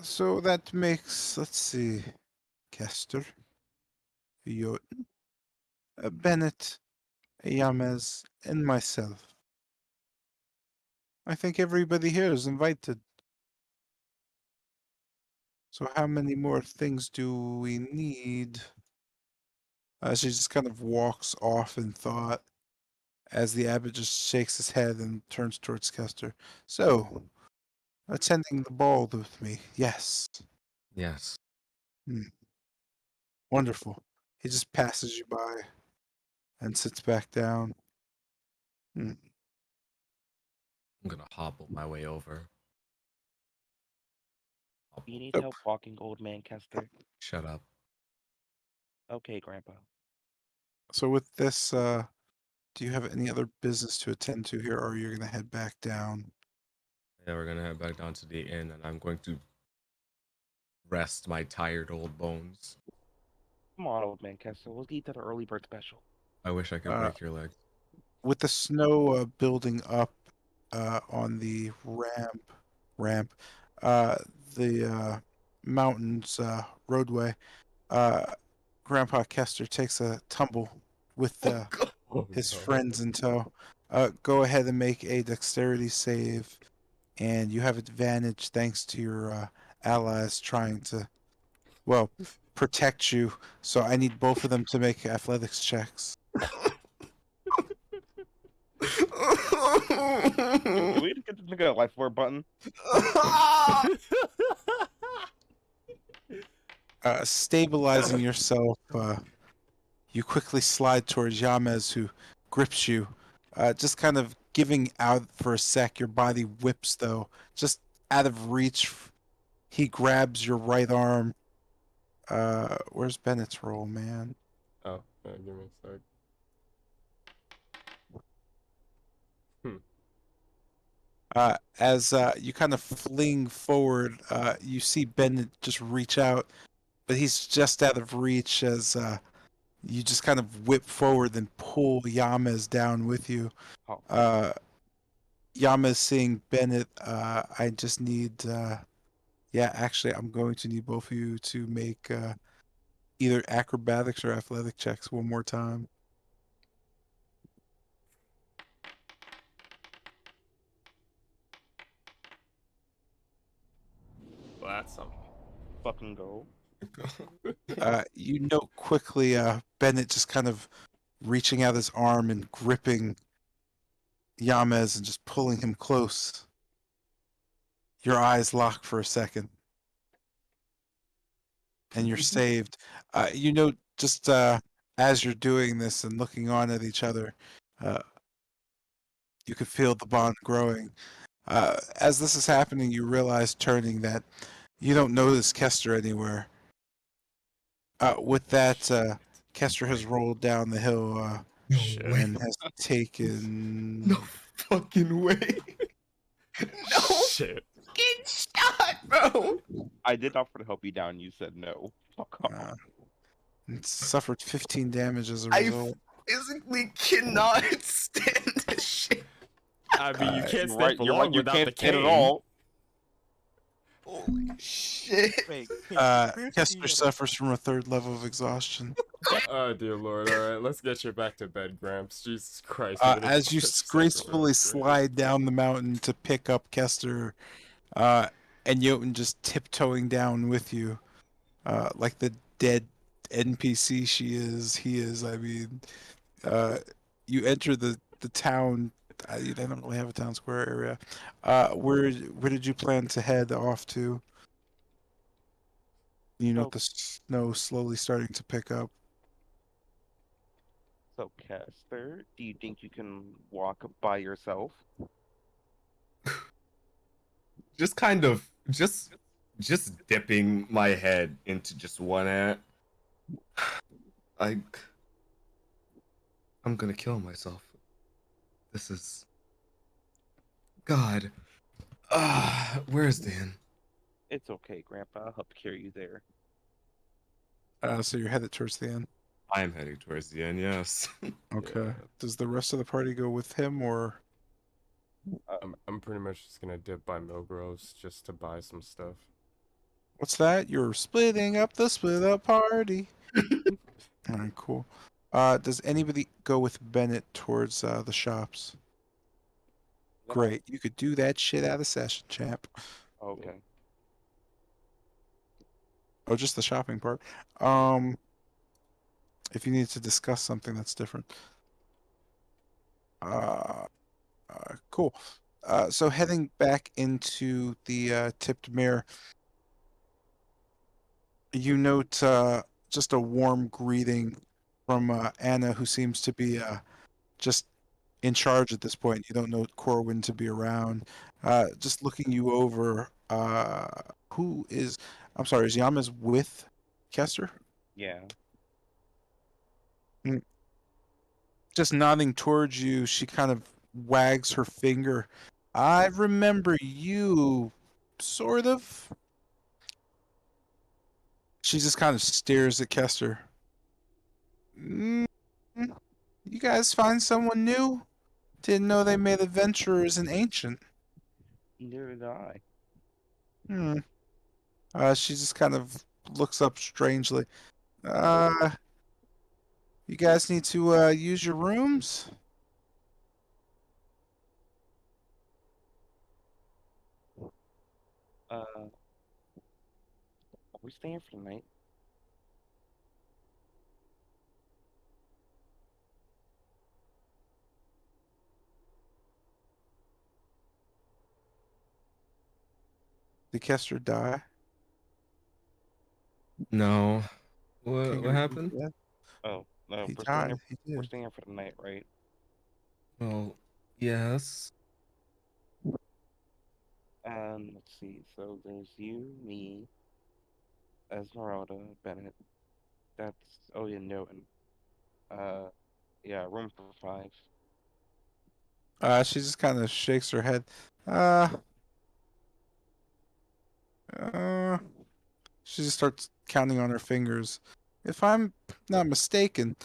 So that makes, let's see, Kester, Jotun, Bennett, Yamez, and myself. I think everybody here is invited. So how many more things do we need? She just kind of walks off in thought as the abbot just shakes his head and turns towards Kester. So, attending the ball with me, yes. Yes. Wonderful. He just passes you by and sits back down. I'm gonna hobble my way over. You need Yep. help walking, old man Kester? Shut up. Okay, Grandpa. So with this, do you have any other business to attend to here, or you're gonna head back down? Yeah, we're gonna head back down to the inn, and I'm going to rest my tired old bones. Come on, old man Kester. Let's eat that early bird special. I wish I could break your legs. With the snow building up on the ramp, the mountains roadway, Grandpa Kester takes a tumble with his friends in tow. Go ahead and make a dexterity save, and you have advantage thanks to your allies trying to, well, protect you. So I need both of them to make athletics checks. Do we get this nigga a life support button? Stabilizing yourself, you quickly slide towards Yamez, who grips you. Just kind of giving out for a sec. Your body whips, though, just out of reach. He grabs your right arm. Where's Bennett's roll, man? Oh, give me a sec. As you kind of fling forward, you see Bennett just reach out, but he's just out of reach as you just kind of whip forward and pull Yamez down with you. Oh. Yamez seeing Bennett, I just need, yeah, actually, I'm going to need both of you to make either acrobatics or athletic checks one more time. Well, that's something. Fucking go. You note quickly Bennett just kind of reaching out his arm and gripping Yamez and just pulling him close. Your eyes lock for a second. And you're saved. You know, just as you're doing this and looking on at each other, you can feel the bond growing. As this is happening, you realize turning that you don't notice Kester anywhere. With that, Kester has rolled down the hill Shit. and has taken. No fucking way. No Shit. fucking shot, bro. I did offer to help you down. You said no. Fuck off. And suffered 15 damage as a I result. physically cannot stand this shit. I mean, you can't You're stay right. for You're long right. You without can't the stand cane. at all. Holy shit. Wait, Kester suffers from a 3rd level of exhaustion. Oh dear lord! All right, let's get you back to bed, Gramps. Jesus Christ! We're gonna As you get you gracefully sacrificed, right? slide down the mountain to pick up Kester, and Jotun just tiptoeing down with you, like the dead NPC he is. I mean, you enter the town. They don't really have a town square area. Where did you plan to head off to? You know, So, the snow slowly starting to pick up. so Casper, do you think you can walk by yourself? Just kind of just dipping my head into just one ant. I I'm gonna kill myself. This is God. Where's Dan? It's okay, Grandpa. I'll help carry you there. So you're headed towards the end. I am heading towards the end, yes. Okay. Yeah. Does the rest of the party go with him, or I'm pretty much just gonna dip by Milgroves just to buy some stuff. what's that? You're splitting up the split up party. All right, cool. Does anybody go with Bennett towards the shops? No. Great. You could do that shit out of session, champ. Okay. Oh, just the shopping part. If you need to discuss something that's different. Cool. So heading back into the tipped mirror, you note just a warm greeting from Anna, who seems to be just in charge at this point. You don't know Corwin to be around. Just looking you over. Who is? I'm sorry. Is Yama's with Kester? Yeah. Just nodding towards you, she kind of wags her finger. I remember you, sort of. She just kind of stares at Kester. Mm, you guys find someone new? Didn't know they made adventurers an ancient. Neither did I. Hmm. She just kind of looks up strangely. Uh, you guys need to use your rooms? Are we staying for the night? Did Kester die? No. What Kangaroo happened? dead? Oh, no, He we're staying died. here. He We're did. staying here for the night, right? Well, yes. Let's see. So there's you, me, Esmeralda, Bennett. That's yeah, Newton. Uh, yeah, room for 5. She just kind of shakes her head. Uh, uh, she just starts counting on her fingers. If I'm not mistaken,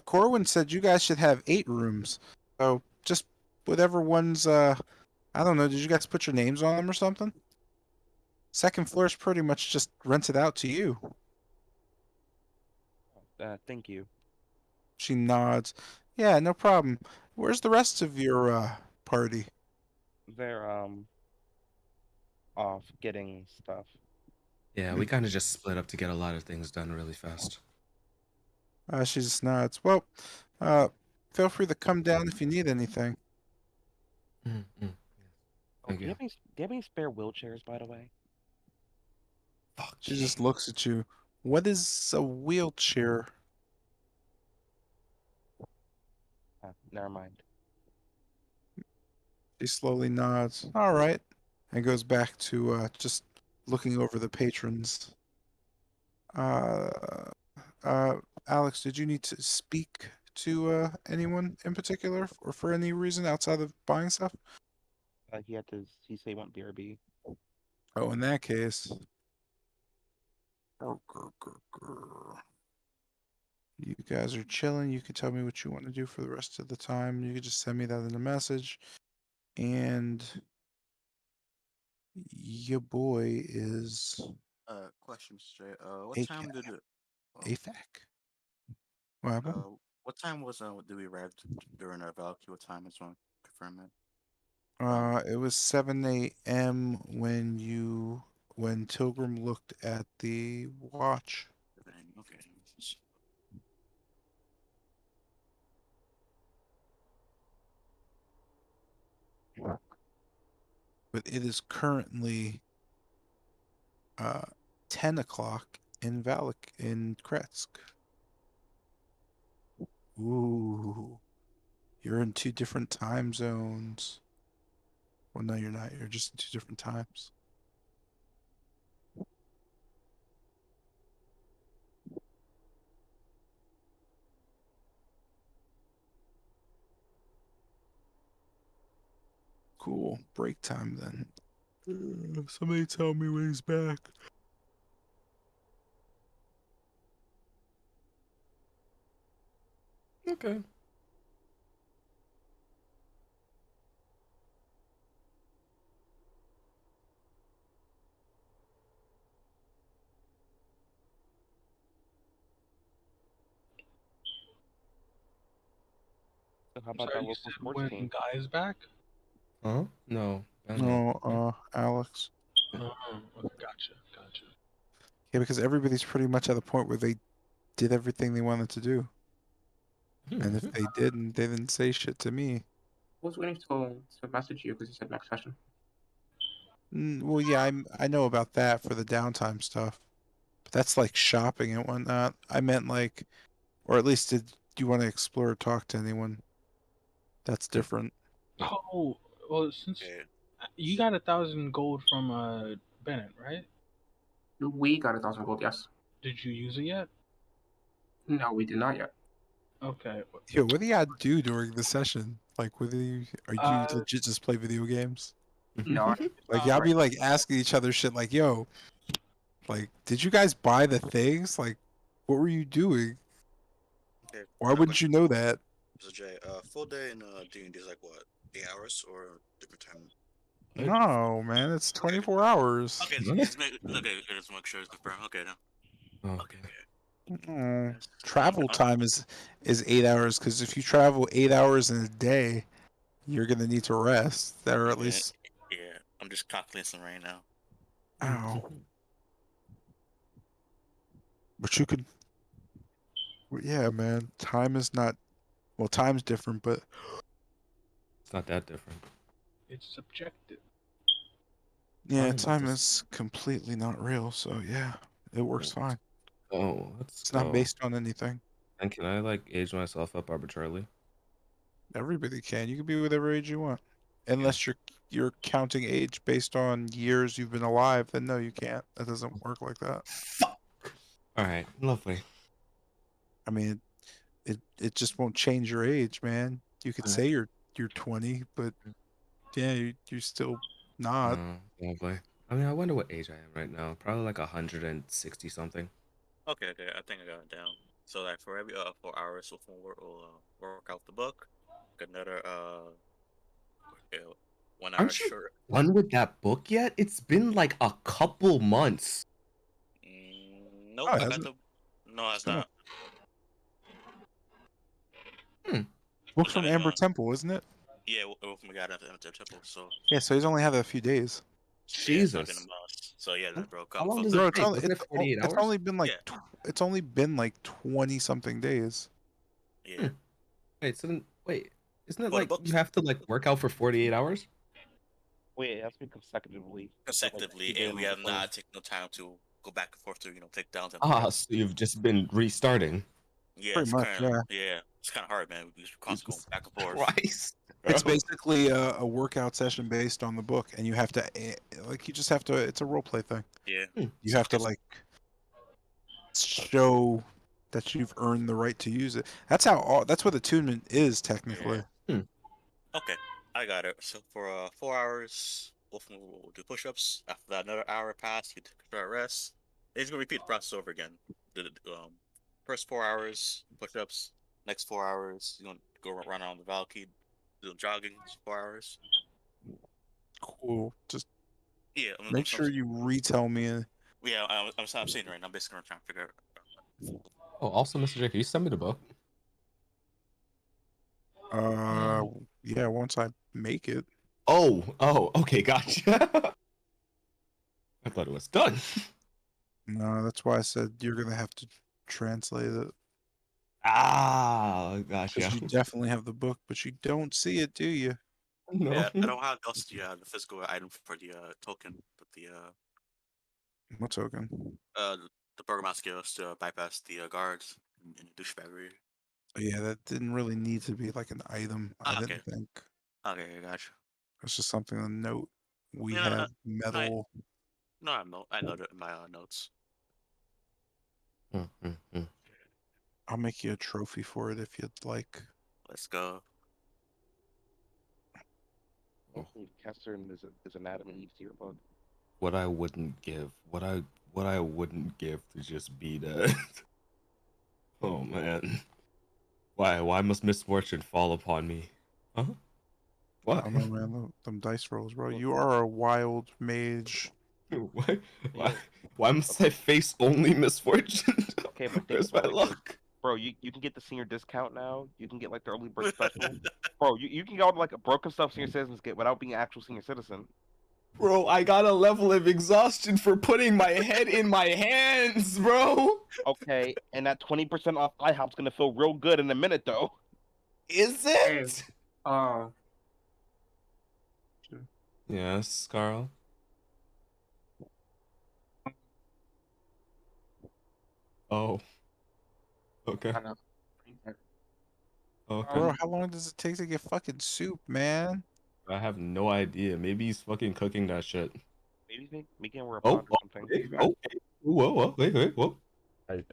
Corwin said you guys should have 8 rooms. So just whatever ones, I don't know, did you guys put your names on them or something? Second floor is pretty much just rented out to you. Thank you. She nods. Yeah, no problem. Where's the rest of your party? They're off getting stuff. Yeah, we kind of just split up to get a lot of things done really fast. She just nods. Well, uh, feel free to come down if you need anything. Mm-hmm. Oh, Thank you. do you have any spare wheelchairs, by the way? Fuck. She just looks at you. What is a wheelchair? Never mind. She slowly nods. All right. And goes back to just looking over the patrons. Uh, Alex, did you need to speak to anyone in particular or for any reason outside of buying stuff? He said he want BRB. Oh, in that case. You guys are chilling. You can tell me what you want to do for the rest of the time. You can just send me that in a message. And Your boy is Question, Jay. What a time did it? AFAC. What happened? What time was did we arrive during our Valkyrie? What time is one? Confirm that. It was 7 a.m. when Tilgrim looked at the watch. Okay. But it is currently 10 o'clock in Kretsk. Ooh, you're in two different time zones. Well, no, you're not. You're just in two different times. Cool. Break time then. Somebody tell me when he's back. Okay. So how I'm about sorry, that you local said sports when team? Guy is back? Huh? No. No, Alex. Oh, okay, gotcha. Yeah, because everybody's pretty much at the point where they did everything they wanted to do. And if they didn't, they didn't say shit to me. I was waiting to message you because you said next session. Well, yeah, I know about that for the downtime stuff. But that's like shopping and whatnot. I meant like, or at least did you want to explore or talk to anyone? That's different. Oh, well, since Okay. you got 1,000 gold from Bennett, right? We got 1,000 gold, yes. Did you use it yet? No, we did not yet. Okay. Yo, what do y'all do during the session? Like, are you legit just play video games? No, Like, y'all be like asking each other shit like, yo, like, did you guys buy the things? Like, what were you doing? Okay. Why wouldn't you know that? So Jay, full day in D&D is like what? 8 hours or different time? No, man, it's 24 hours. Okay, What? just make sure it's confirmed. Okay, now. Oh. Okay. Travel time is 8 hours because if you travel 8 hours in a day, you're gonna need to rest. Or at least, Yeah, I'm just calculating some right now. ow. But you could, yeah, man. Time is not. Well, time's different, but It's not that different. It's subjective. yeah, Fine, time just- is completely not real. So yeah, it works fine. Oh, let's It's go. not based on anything. And can I like age myself up arbitrarily? Everybody can. You can be whatever age you want, unless you're counting age based on years you've been alive. Then no, you can't. That doesn't work like that. Fuck. All right, lovely. I mean, it just won't change your age, man. You could say you're 20, but yeah, you're still not. Lovely. I mean, I wonder what age I am right now. Probably like 160 something. Okay, I think I got it down. So like for every 4 hours, we'll work out the book. Another 1 hour Aren't you short. done with that book yet? It's been like a couple months. Nope, Oh, I got hasn't the. No, it's still not. book It's not from even. Amber Temple, isn't it? Yeah, we got it at the temple. So Yeah, so he's only had it a few days. yeah, it's not been a Jesus. month. So yeah, bro, How long fuck does that. Bro, it take? Wasn't it 48 it's hours? only been like Yeah. it's only been like 20 something days. Yeah. Wait, so then, wait, isn't it Well, the like book's you have to like work out for 48 hours? Wait, it has to be consecutively. consecutively, and we have not taken no time to go back and forth to take down something Ah, else. so you've just been restarting. Yeah, Pretty it's much, kind of yeah. it's kind of hard, man. We just constantly going back and forth. Christ. It's bro. basically a workout session based on the book, and you have to like you just have to. It's a role play thing. Yeah. You have to like show that you've earned the right to use it. That's that's what attunement is technically. Yeah. Okay, I got it. So for 4 hours, we'll do push-ups. After that, another hour pass, you take a short rest. It's gonna repeat the process over again. First 4 hours push-ups. Next 4 hours, you're gonna go run on the Valky, do jogging. 4 hours. Cool. Just Yeah, Make sure you retell me. yeah, I'm seeing it right now. I'm basically trying to figure out. Oh, also, Mr. J, can you send me the book? Yeah, once I make it. Oh, okay, gotcha. I thought it was done. No, that's why I said you're gonna have to translate it. Ah, gotcha. Because you definitely have the book, but you don't see it, do you? No. Yeah, I don't have else. Yeah, the physical item for the token, but What token? the burger skills to bypass the guards in the douchebaggery. Yeah, that didn't really need to be like an item, I Ah, okay, didn't think. okay, gotcha. It's just something to note. We Yeah, have I metal. no, I noted it in my notes. I'll make you a trophy for it if you'd like. Let's go. Hopefully, Kester and his anatomy easier book. What I wouldn't give, what I wouldn't give to just be that. Oh man. Why must misfortune fall upon me? Huh? I Why? don't know, man. Them dice rolls, bro. You are a wild mage. Why? Why? Yeah. Why must I face only misfortune? Okay, but think Where's my about it, 'cause, luck? bro, you can get the senior discount now. You can get like the early bird special. Bro, you can go to like a broken stuff senior citizens get without being an actual senior citizen. Bro, I got a level of exhaustion for putting my head in my hands, bro. Okay, and that 20% off IHOP's gonna feel real good in a minute though. Is Hey, it? uh, Yes, Carl. Oh, okay. I don't know. Okay. Bro, how long does it take to get fucking soup, man? I have no idea. Maybe he's fucking cooking that shit. Maybe making a Oh, pot or something. okay. Oh, okay. Whoa, wait, whoa.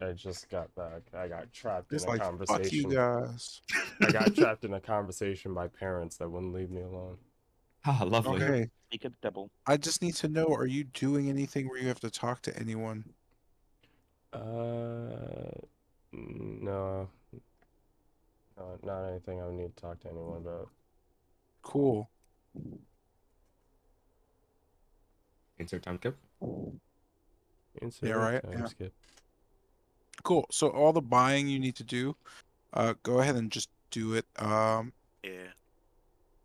I just got back. I got trapped in It's a like, fuck you conversation. guys. I got trapped in a conversation by parents that wouldn't leave me alone. Ah, lovely. Okay, Speak of the devil. I just need to know, are you doing anything where you have to talk to anyone? No, no, not anything I would need to talk to anyone about. Cool. Insert time skip. Yeah, Insert right? time Yeah. skip. Cool. So all the buying you need to do, go ahead and just do it Yeah.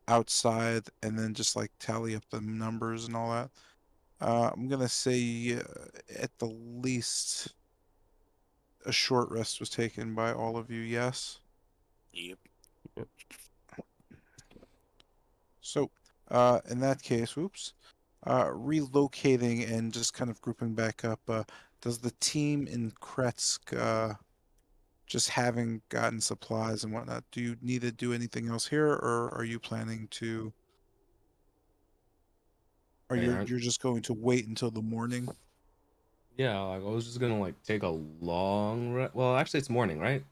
outside and then just like tally up the numbers and all that. I'm gonna say at the least a short rest was taken by all of you, yes? Yep. So, in that case, whoops, relocating and just kind of grouping back up, does the team in Kretsk, just having gotten supplies and whatnot, do you need to do anything else here, or are you planning to, or Hey, you're just going to wait until the morning? yeah, like, I was just gonna like take a long well, actually it's morning, right?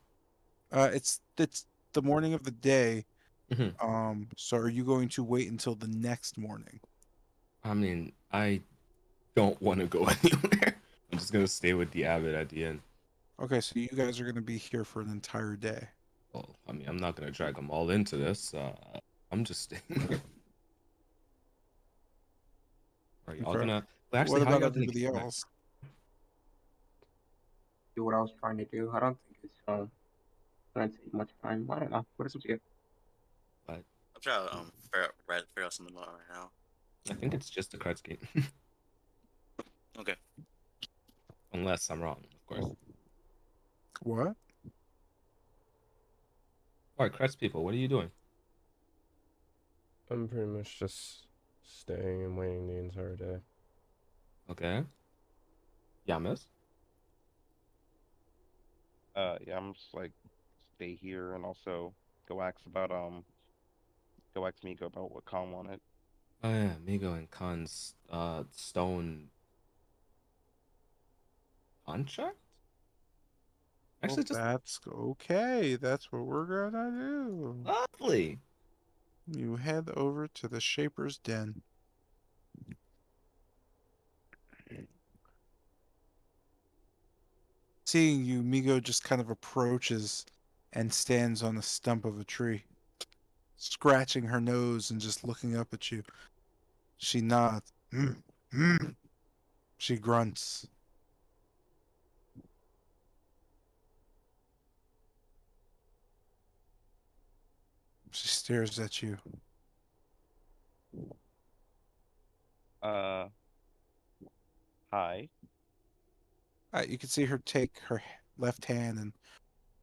It's the morning of the day. Mhm. So are you going to wait until the next morning? I mean, I don't want to go anywhere. I'm just gonna stay with the abbot at the end. Okay, so you guys are going to be here for an entire day. Well, I mean, I'm not gonna drag them all into this. I'm just staying here. Are y'all Okay. gonna? Well, actually, What how about y'all gonna everybody get back? else? Do what I was trying to do. I don't think it's gonna take much time. I don't know. What is up to you? But I'm trying to figure out something out right now. I think it's just the Kretz gate, Okay. unless I'm wrong, of course. What? All right, Kretz people, what are you doing? I'm pretty much just staying and waiting the entire day. Okay. Yamas. Yeah, I'm just like stay here and also go ask Migo about what Khan wanted. Oh yeah, Migo and Khan's stone contract. Well, Actually, just that's okay. That's what we're gonna do. lovely. You head over to the Shaper's Den. Seeing you, Migo just kind of approaches and stands on the stump of a tree, scratching her nose and just looking up at you. She nods. Hmm. She grunts. She stares at you. Uh, hi. You can see her take her left hand and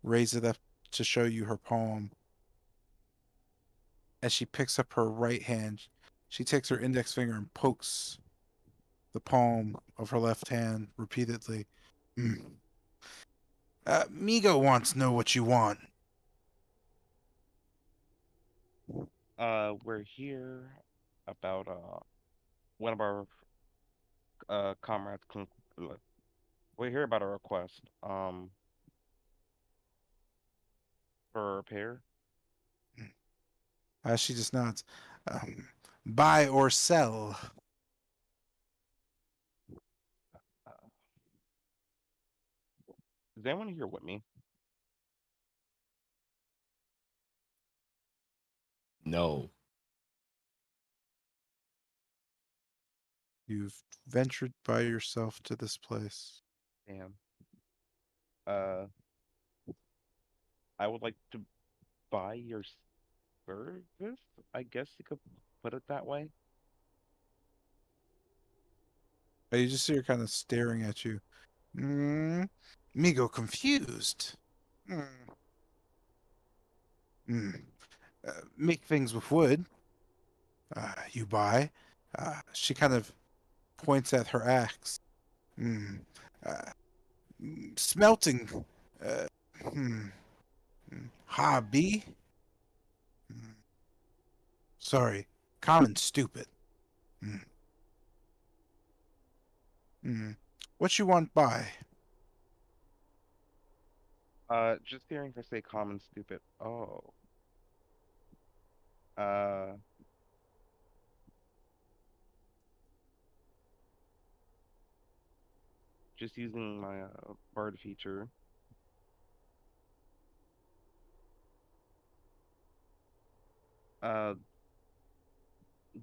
raise it up to show you her palm. As she picks up her right hand, she takes her index finger and pokes the palm of her left hand repeatedly. Mm. Migo wants to know what you want. We're here about one of our comrades. We're here about a request. For repair. She just nods. Um, Buy or sell. Uh, is anyone here with me? No. You've ventured by yourself to this place. Damn. Uh, I would like to buy your service. I guess you could put it that way. You just see her kind of staring at you. Migo confused. Mm. Mm. Make things with wood. You buy. She kind of points at her axe. Mm. Uh, Smelting. Uh, hmm. Hobby. Mm. Sorry. Common stupid. Mm. Mm. What you want buy? Just hearing her say common stupid. Oh. Uh, just using my bard feature. Uh,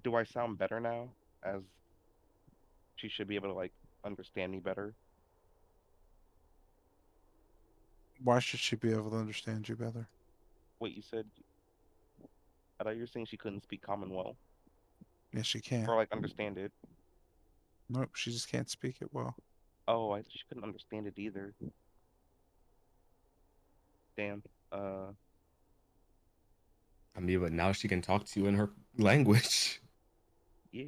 do I sound better now? As she should be able to like understand me better. Why should she be able to understand you better? Wait, you said I thought you were saying she couldn't speak common well Yes, she can. or like understand it. Nope, she just can't speak it well. Oh, she couldn't understand it either. Damn. Uh, I mean, but now she can talk to you in her language. yeah.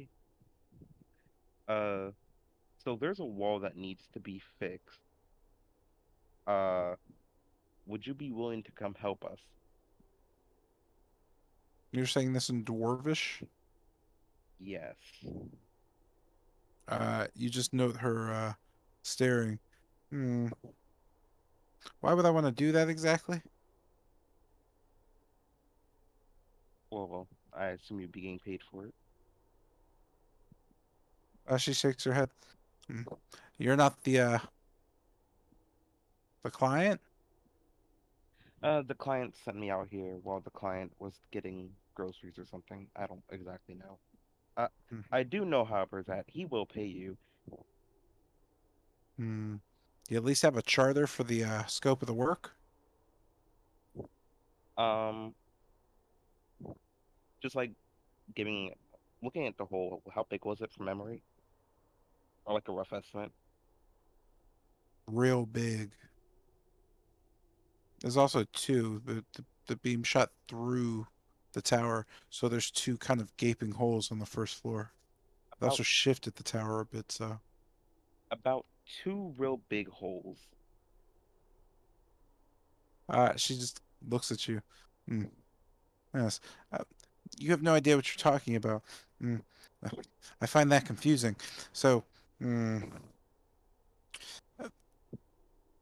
Uh, so there's a wall that needs to be fixed. Uh, would you be willing to come help us? You're saying this in Dwarvish? Yes. You just note her staring. Hmm. Why would I want to do that exactly? Well, I assume you'd be getting paid for it. She shakes her head. Hmm. You're not the client? The client sent me out here while the client was getting groceries or something. I don't exactly know. Uh, Hmm. I do know, however, that he will pay you. Hmm. You at least have a charter for the scope of the work? Um, just like giving, looking at the whole, how big was it from memory, or like a rough estimate? Real big. There's also two. The beam shot through the tower, so there's two kind of gaping holes on the first floor. They About also shifted the tower a bit, so. about two real big holes. She just looks at you. Mm, yes. Uh, you have no idea what you're talking about. Mm, I find that confusing. So, mm,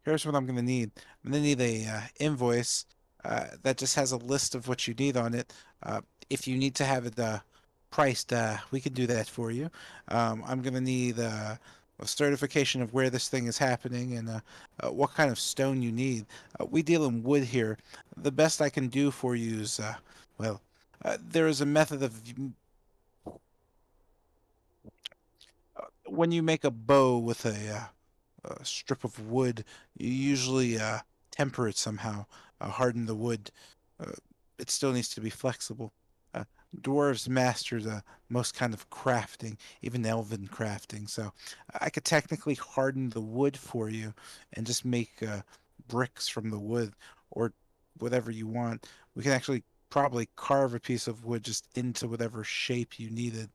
here's what I'm going to need. I'm going to need a invoice that just has a list of what you need on it. If you need to have it priced, we can do that for you. I'm going to need a certification of where this thing is happening and what kind of stone you need. We deal in wood here. The best I can do for you is, well, there is a method of when you make a bow with a strip of wood, you usually temper it somehow, harden the wood. Uh, it still needs to be flexible. Uh, Dwarves master the most kind of crafting, even elven crafting. So I could technically harden the wood for you and just make bricks from the wood or whatever you want. We can actually probably carve a piece of wood just into whatever shape you needed.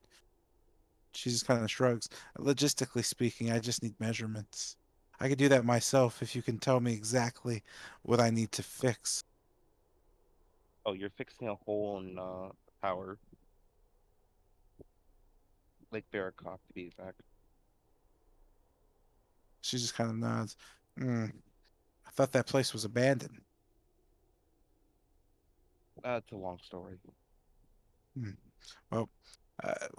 She just kind of shrugs. Logistically speaking, I just need measurements. I could do that myself if you can tell me exactly what I need to fix. Oh, you're fixing a hole in tower, Lake Barracop to be exact. She just kind of nods. Hmm. I thought that place was abandoned. It's a long story. Hmm. Well,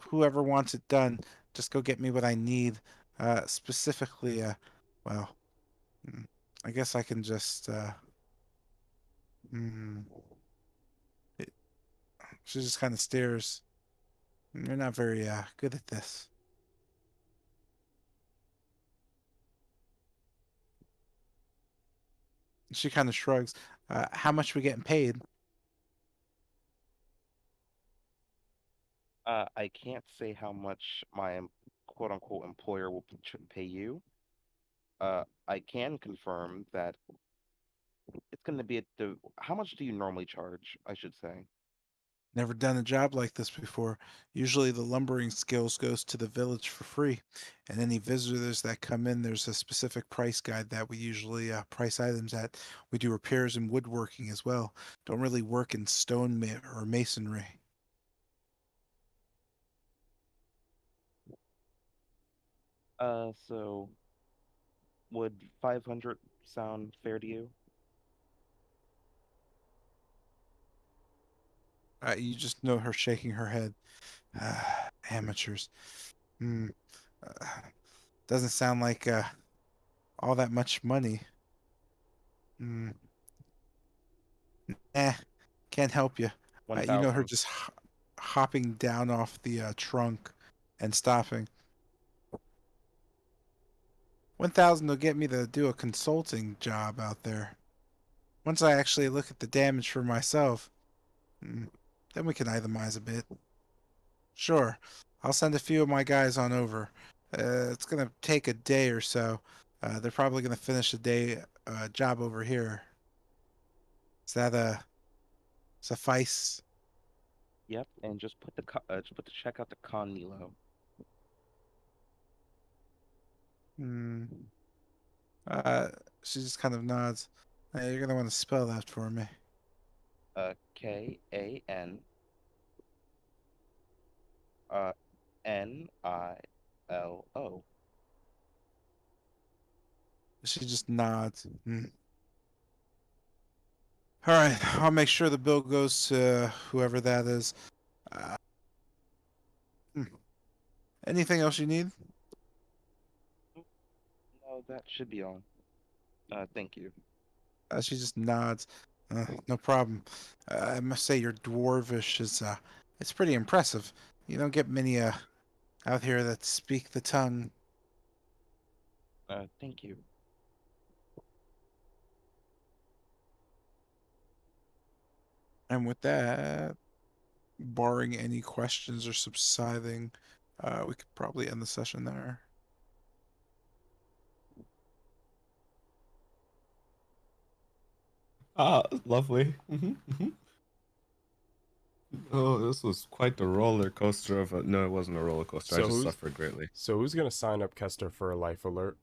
whoever wants it done, just go get me what I need. Specifically, well, hmm, I guess I can just, hmm. It- She just kind of stares. You're not very, good at this. She kind of shrugs. How much we getting paid? I can't say how much my quote unquote employer will pay you. I can confirm that it's going to be at the. How much do you normally charge? I should say. Never done a job like this before. Usually the lumbering skills goes to the village for free. And any visitors that come in, there's a specific price guide that we usually price items at. We do repairs and woodworking as well. Don't really work in stone or masonry. So would 500 sound fair to you? You just know her shaking her head. Amateurs. Hmm. Uh, doesn't sound like all that much money. Hmm. Eh, can't help you. You know her 1,000. just hopping down off the trunk and stopping. 1,000 will get me to do a consulting job out there. Once I actually look at the damage for myself, mm, then we can itemize a bit. Sure, I'll send a few of my guys on over. It's gonna take a day or so. They're probably gonna finish a day job over here. Is that a suffice? Yep, and just put the check out to Con Nilo. Hmm. Uh, she just kind of nods. You're gonna want to spell that for me. Kan Nilo. She just nods. Hmm. All right, I'll make sure the bill goes to whoever that is. Uh, hmm. Anything else you need? No, that should be all. Thank you. She just nods. No problem. I must say your dwarvish is it's pretty impressive. You don't get many out here that speak the tongue. Thank you. And with that, barring any questions or subsiding, we could probably end the session there. Ah, lovely. Oh, this was quite the roller coaster of a. No, it wasn't a roller coaster. I So just who's suffered greatly. so who's gonna sign up Kester for a life alert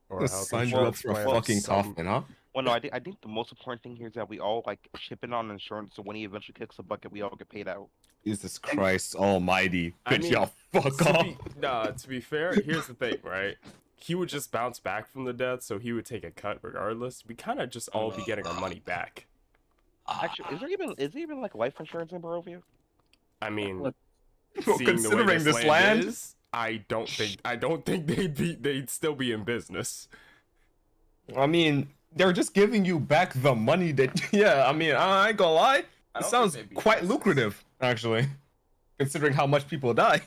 or a health Signed you up insurance for a plan of fucking some? coffin, huh? Well, no, I think the most important thing here is that we all like chip in on insurance, so when he eventually kicks the bucket, we all get paid out. Jesus Christ Almighty! I Could mean, y'all fuck off? to be fair, here's the thing, right? He would just bounce back from the death, so he would take a cut regardless. We kind of just all be getting our money back. Actually, is there even like life insurance in Barovia? I mean, Look, Well, seeing the way considering this this land land, is, I don't think they'd still be in business. I mean, they're just giving you back the money that. Yeah, I mean, I ain't gonna lie. I It don't think sounds they'd be quite business. lucrative, actually, considering how much people die.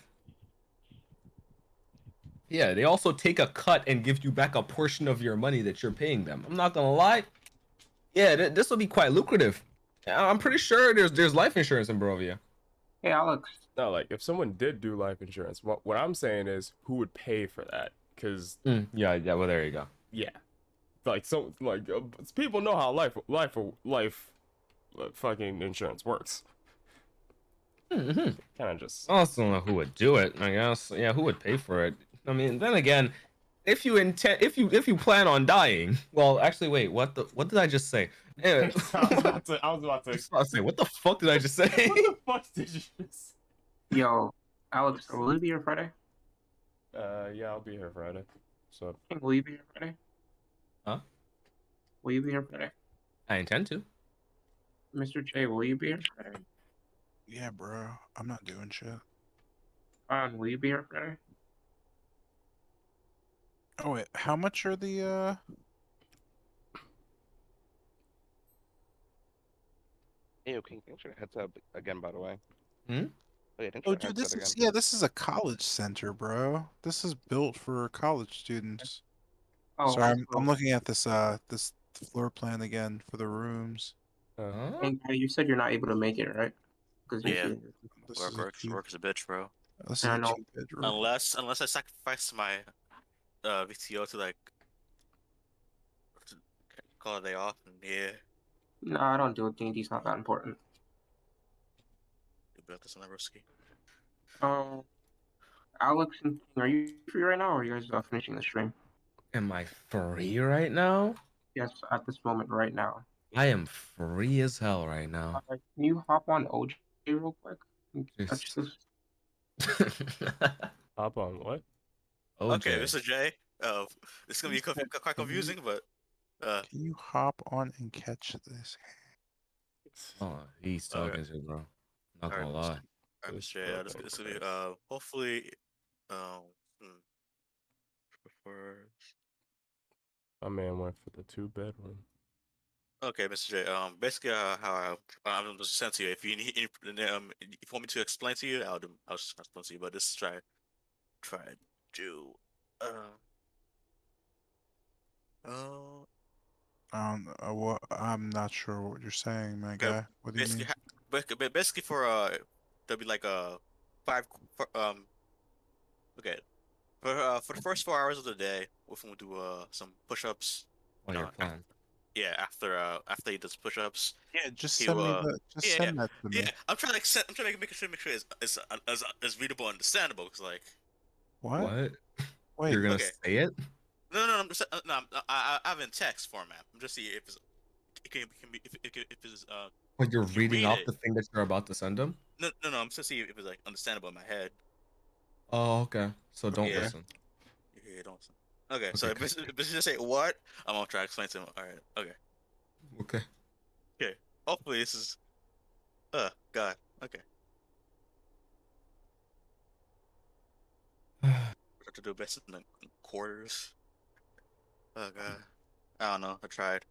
Yeah, they also take a cut and give you back a portion of your money that you're paying them. I'm not gonna lie. Yeah, this will be quite lucrative. I'm pretty sure there's life insurance in Barovia. Hey, Alex. No, like if someone did do life insurance, what I'm saying is who would pay for that? Because Yeah. Well, there you go. yeah, like people know how life fucking insurance works. Mm-hmm. Kind of just. I also don't know who would do it. I guess. Yeah, who would pay for it? I mean, then again, if you plan on dying, well, actually, wait, what did I just say? Anyway, I was about to. I was about to say, what the fuck did I just say? What the fuck did you just? Yo, Alex, will you be here Friday? Yeah, I'll be here Friday. So. Will you be here Friday? Huh? Will you be here Friday? I intend to. Mr. J, will you be here Friday? Yeah, bro. I'm not doing shit. Will you be here Friday? Oh wait, how much are the Hey, okay, thanks for the heads up again, by the way. Hmm? Hey, thanks Oh for the dude, heads this up is again. this is a college center, bro. This is built for college students. Oh, Sorry, I'm also, looking at this this floor plan again for the rooms. Huh? and you said you're not able to make it, right? Because Yeah. This is a two, Work is a bitch, bro. this is I a know. 2-bedroom. Unless I sacrifice my VTO to like to call a day off, and yeah, No, I don't do it. D&D's not that important. you built this on the risky. Alex and King, are you free right now, or are you guys finishing the stream? Am I free right now? Yes, at this moment, right now. I am free as hell right now. Can you hop on OJ real quick? Just- Hop on what? Okay, OJ. Mr. J. It's gonna be quite confusing, but Can you hop on and catch this? Oh, he's talking to bro. Not gonna lie. Alright, This Mr. J. This gonna be fucking hopefully for My man went for the 2-bedroom. okay, Mr. J. Basically, how I'm just send to you. If you need, if you want me to explain to you, I'll just explain to you. But this is try to do. Uh, What? I'm not sure what you're saying, my okay, guy. What do you basically, mean? basically for there'll be like five okay for the first 4 hours of the day, we'll do some push-ups. Oh, your plan. Yeah, after he does push-ups, Yeah, just he send me will. the. Just Yeah, send that to me. yeah. I'm trying to make sure it's as readable and understandable. Cause like, What? What? Wait. You're gonna okay. say it? No, I'm just no. I have it in text format. I'm just see if it's it can be if it's Like you're you can reading read off it. the thing that you're about to send him? No. I'm just see if it's like understandable in my head. Oh, okay. So don't Yeah. listen. Yeah, don't. Okay, Okay, so if it's just say what, I'm gonna try to explain to him. All right. Okay. Okay. Okay. Hopefully this is. God. Okay. What to do best in the quarters. Oh God. I don't know. I tried.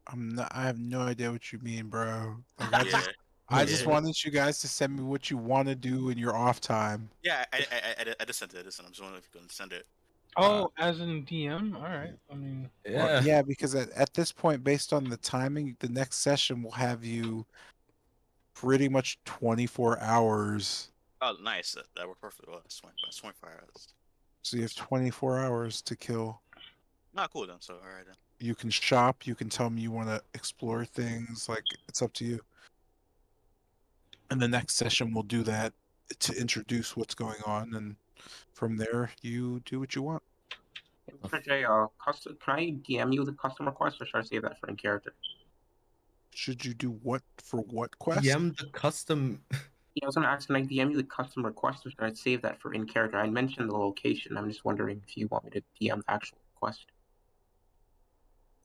I'm not. I have no idea what you mean, bro. Like Yeah. I just Yeah. wanted you guys to send me what you want to do in your off time. Yeah. I just sent it. I'm just wondering if you can send it. Oh, as in DM? Alright. I mean, Yeah. Well, yeah, because at this point, based on the timing, the next session will have you pretty much 24 hours. Oh, nice. That worked perfectly well. That's 24 hours. So you have 24 hours to kill. Not cool then. So all right then. You can shop. You can tell me you want to explore things. Like it's up to you. And the next session we'll do that to introduce what's going on, and from there you do what you want. Mr. J, can I DM you the custom request, or should I save that for in character? Should you do what for what quest? DM the custom. Yeah, I was gonna ask, can I DM you the custom request, or should I save that for in character? I mentioned the location. I'm just wondering if you want me to DM the actual request.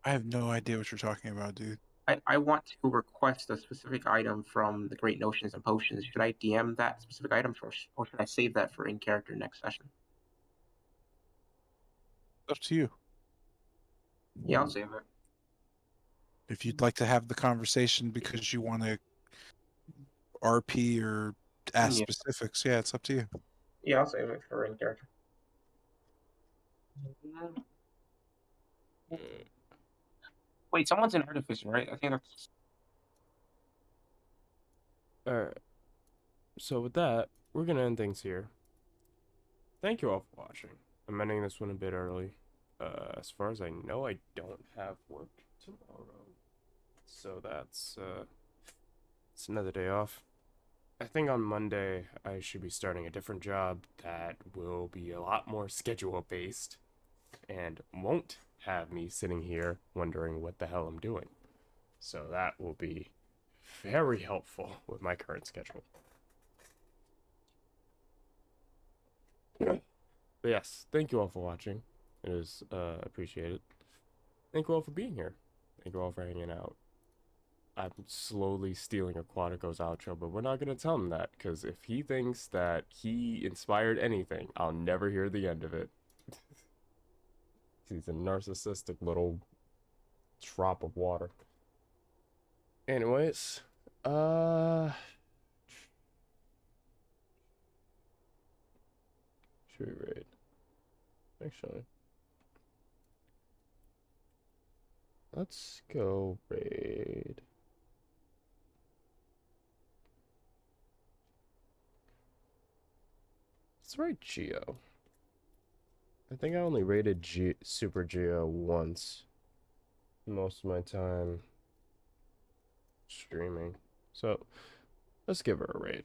I have no idea what you're talking about, dude. I want to request a specific item from the Great Notions and Potions. Should I DM that specific item first, or should I save that for in character next session? Up to you. Yeah, I'll save it. If you'd like to have the conversation because you want to RP or ask Yeah. specifics, yeah, it's up to you. Yeah, I'll save it for in character. Wait, someone's an artificer, right? I think that's. Alright, so with that, we're gonna end things here. Thank you all for watching. I'm ending this one a bit early. As far as I know, I don't have work tomorrow. So it's another day off. I think on Monday I should be starting a different job that will be a lot more schedule based and won't have me sitting here wondering what the hell I'm doing. So that will be very helpful with my current schedule. But yes, thank you all for watching. It is appreciated. Thank you all for being here. Thank you all for hanging out. I'm slowly stealing Aquatico's outro, but we're not going to tell him that, because if he thinks that he inspired anything, I'll never hear the end of it. He's a narcissistic little drop of water. Anyways, should we raid? Actually, let's go raid. Let's raid Geo. I think I only rated Super Geo once. Most of my time streaming. So, let's give her a raid.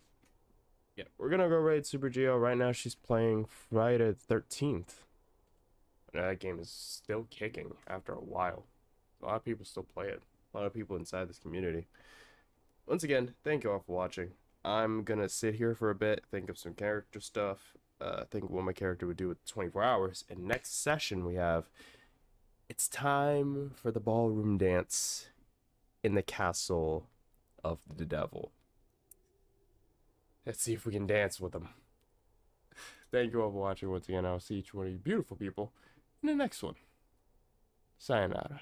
Yeah, we're gonna go raid Super Geo. Right now she's playing Friday the 13th. And that game is still kicking after a while. A lot of people still play it. A lot of people inside this community. Once again, thank you all for watching. I'm gonna sit here for a bit, think of some character stuff, think what my character would do with 24 hours. And next session we have, it's time for the ballroom dance in the castle of the devil. Let's see if we can dance with them. Thank you all for watching once again. I'll see each one of you beautiful people in the next one. Sayonara.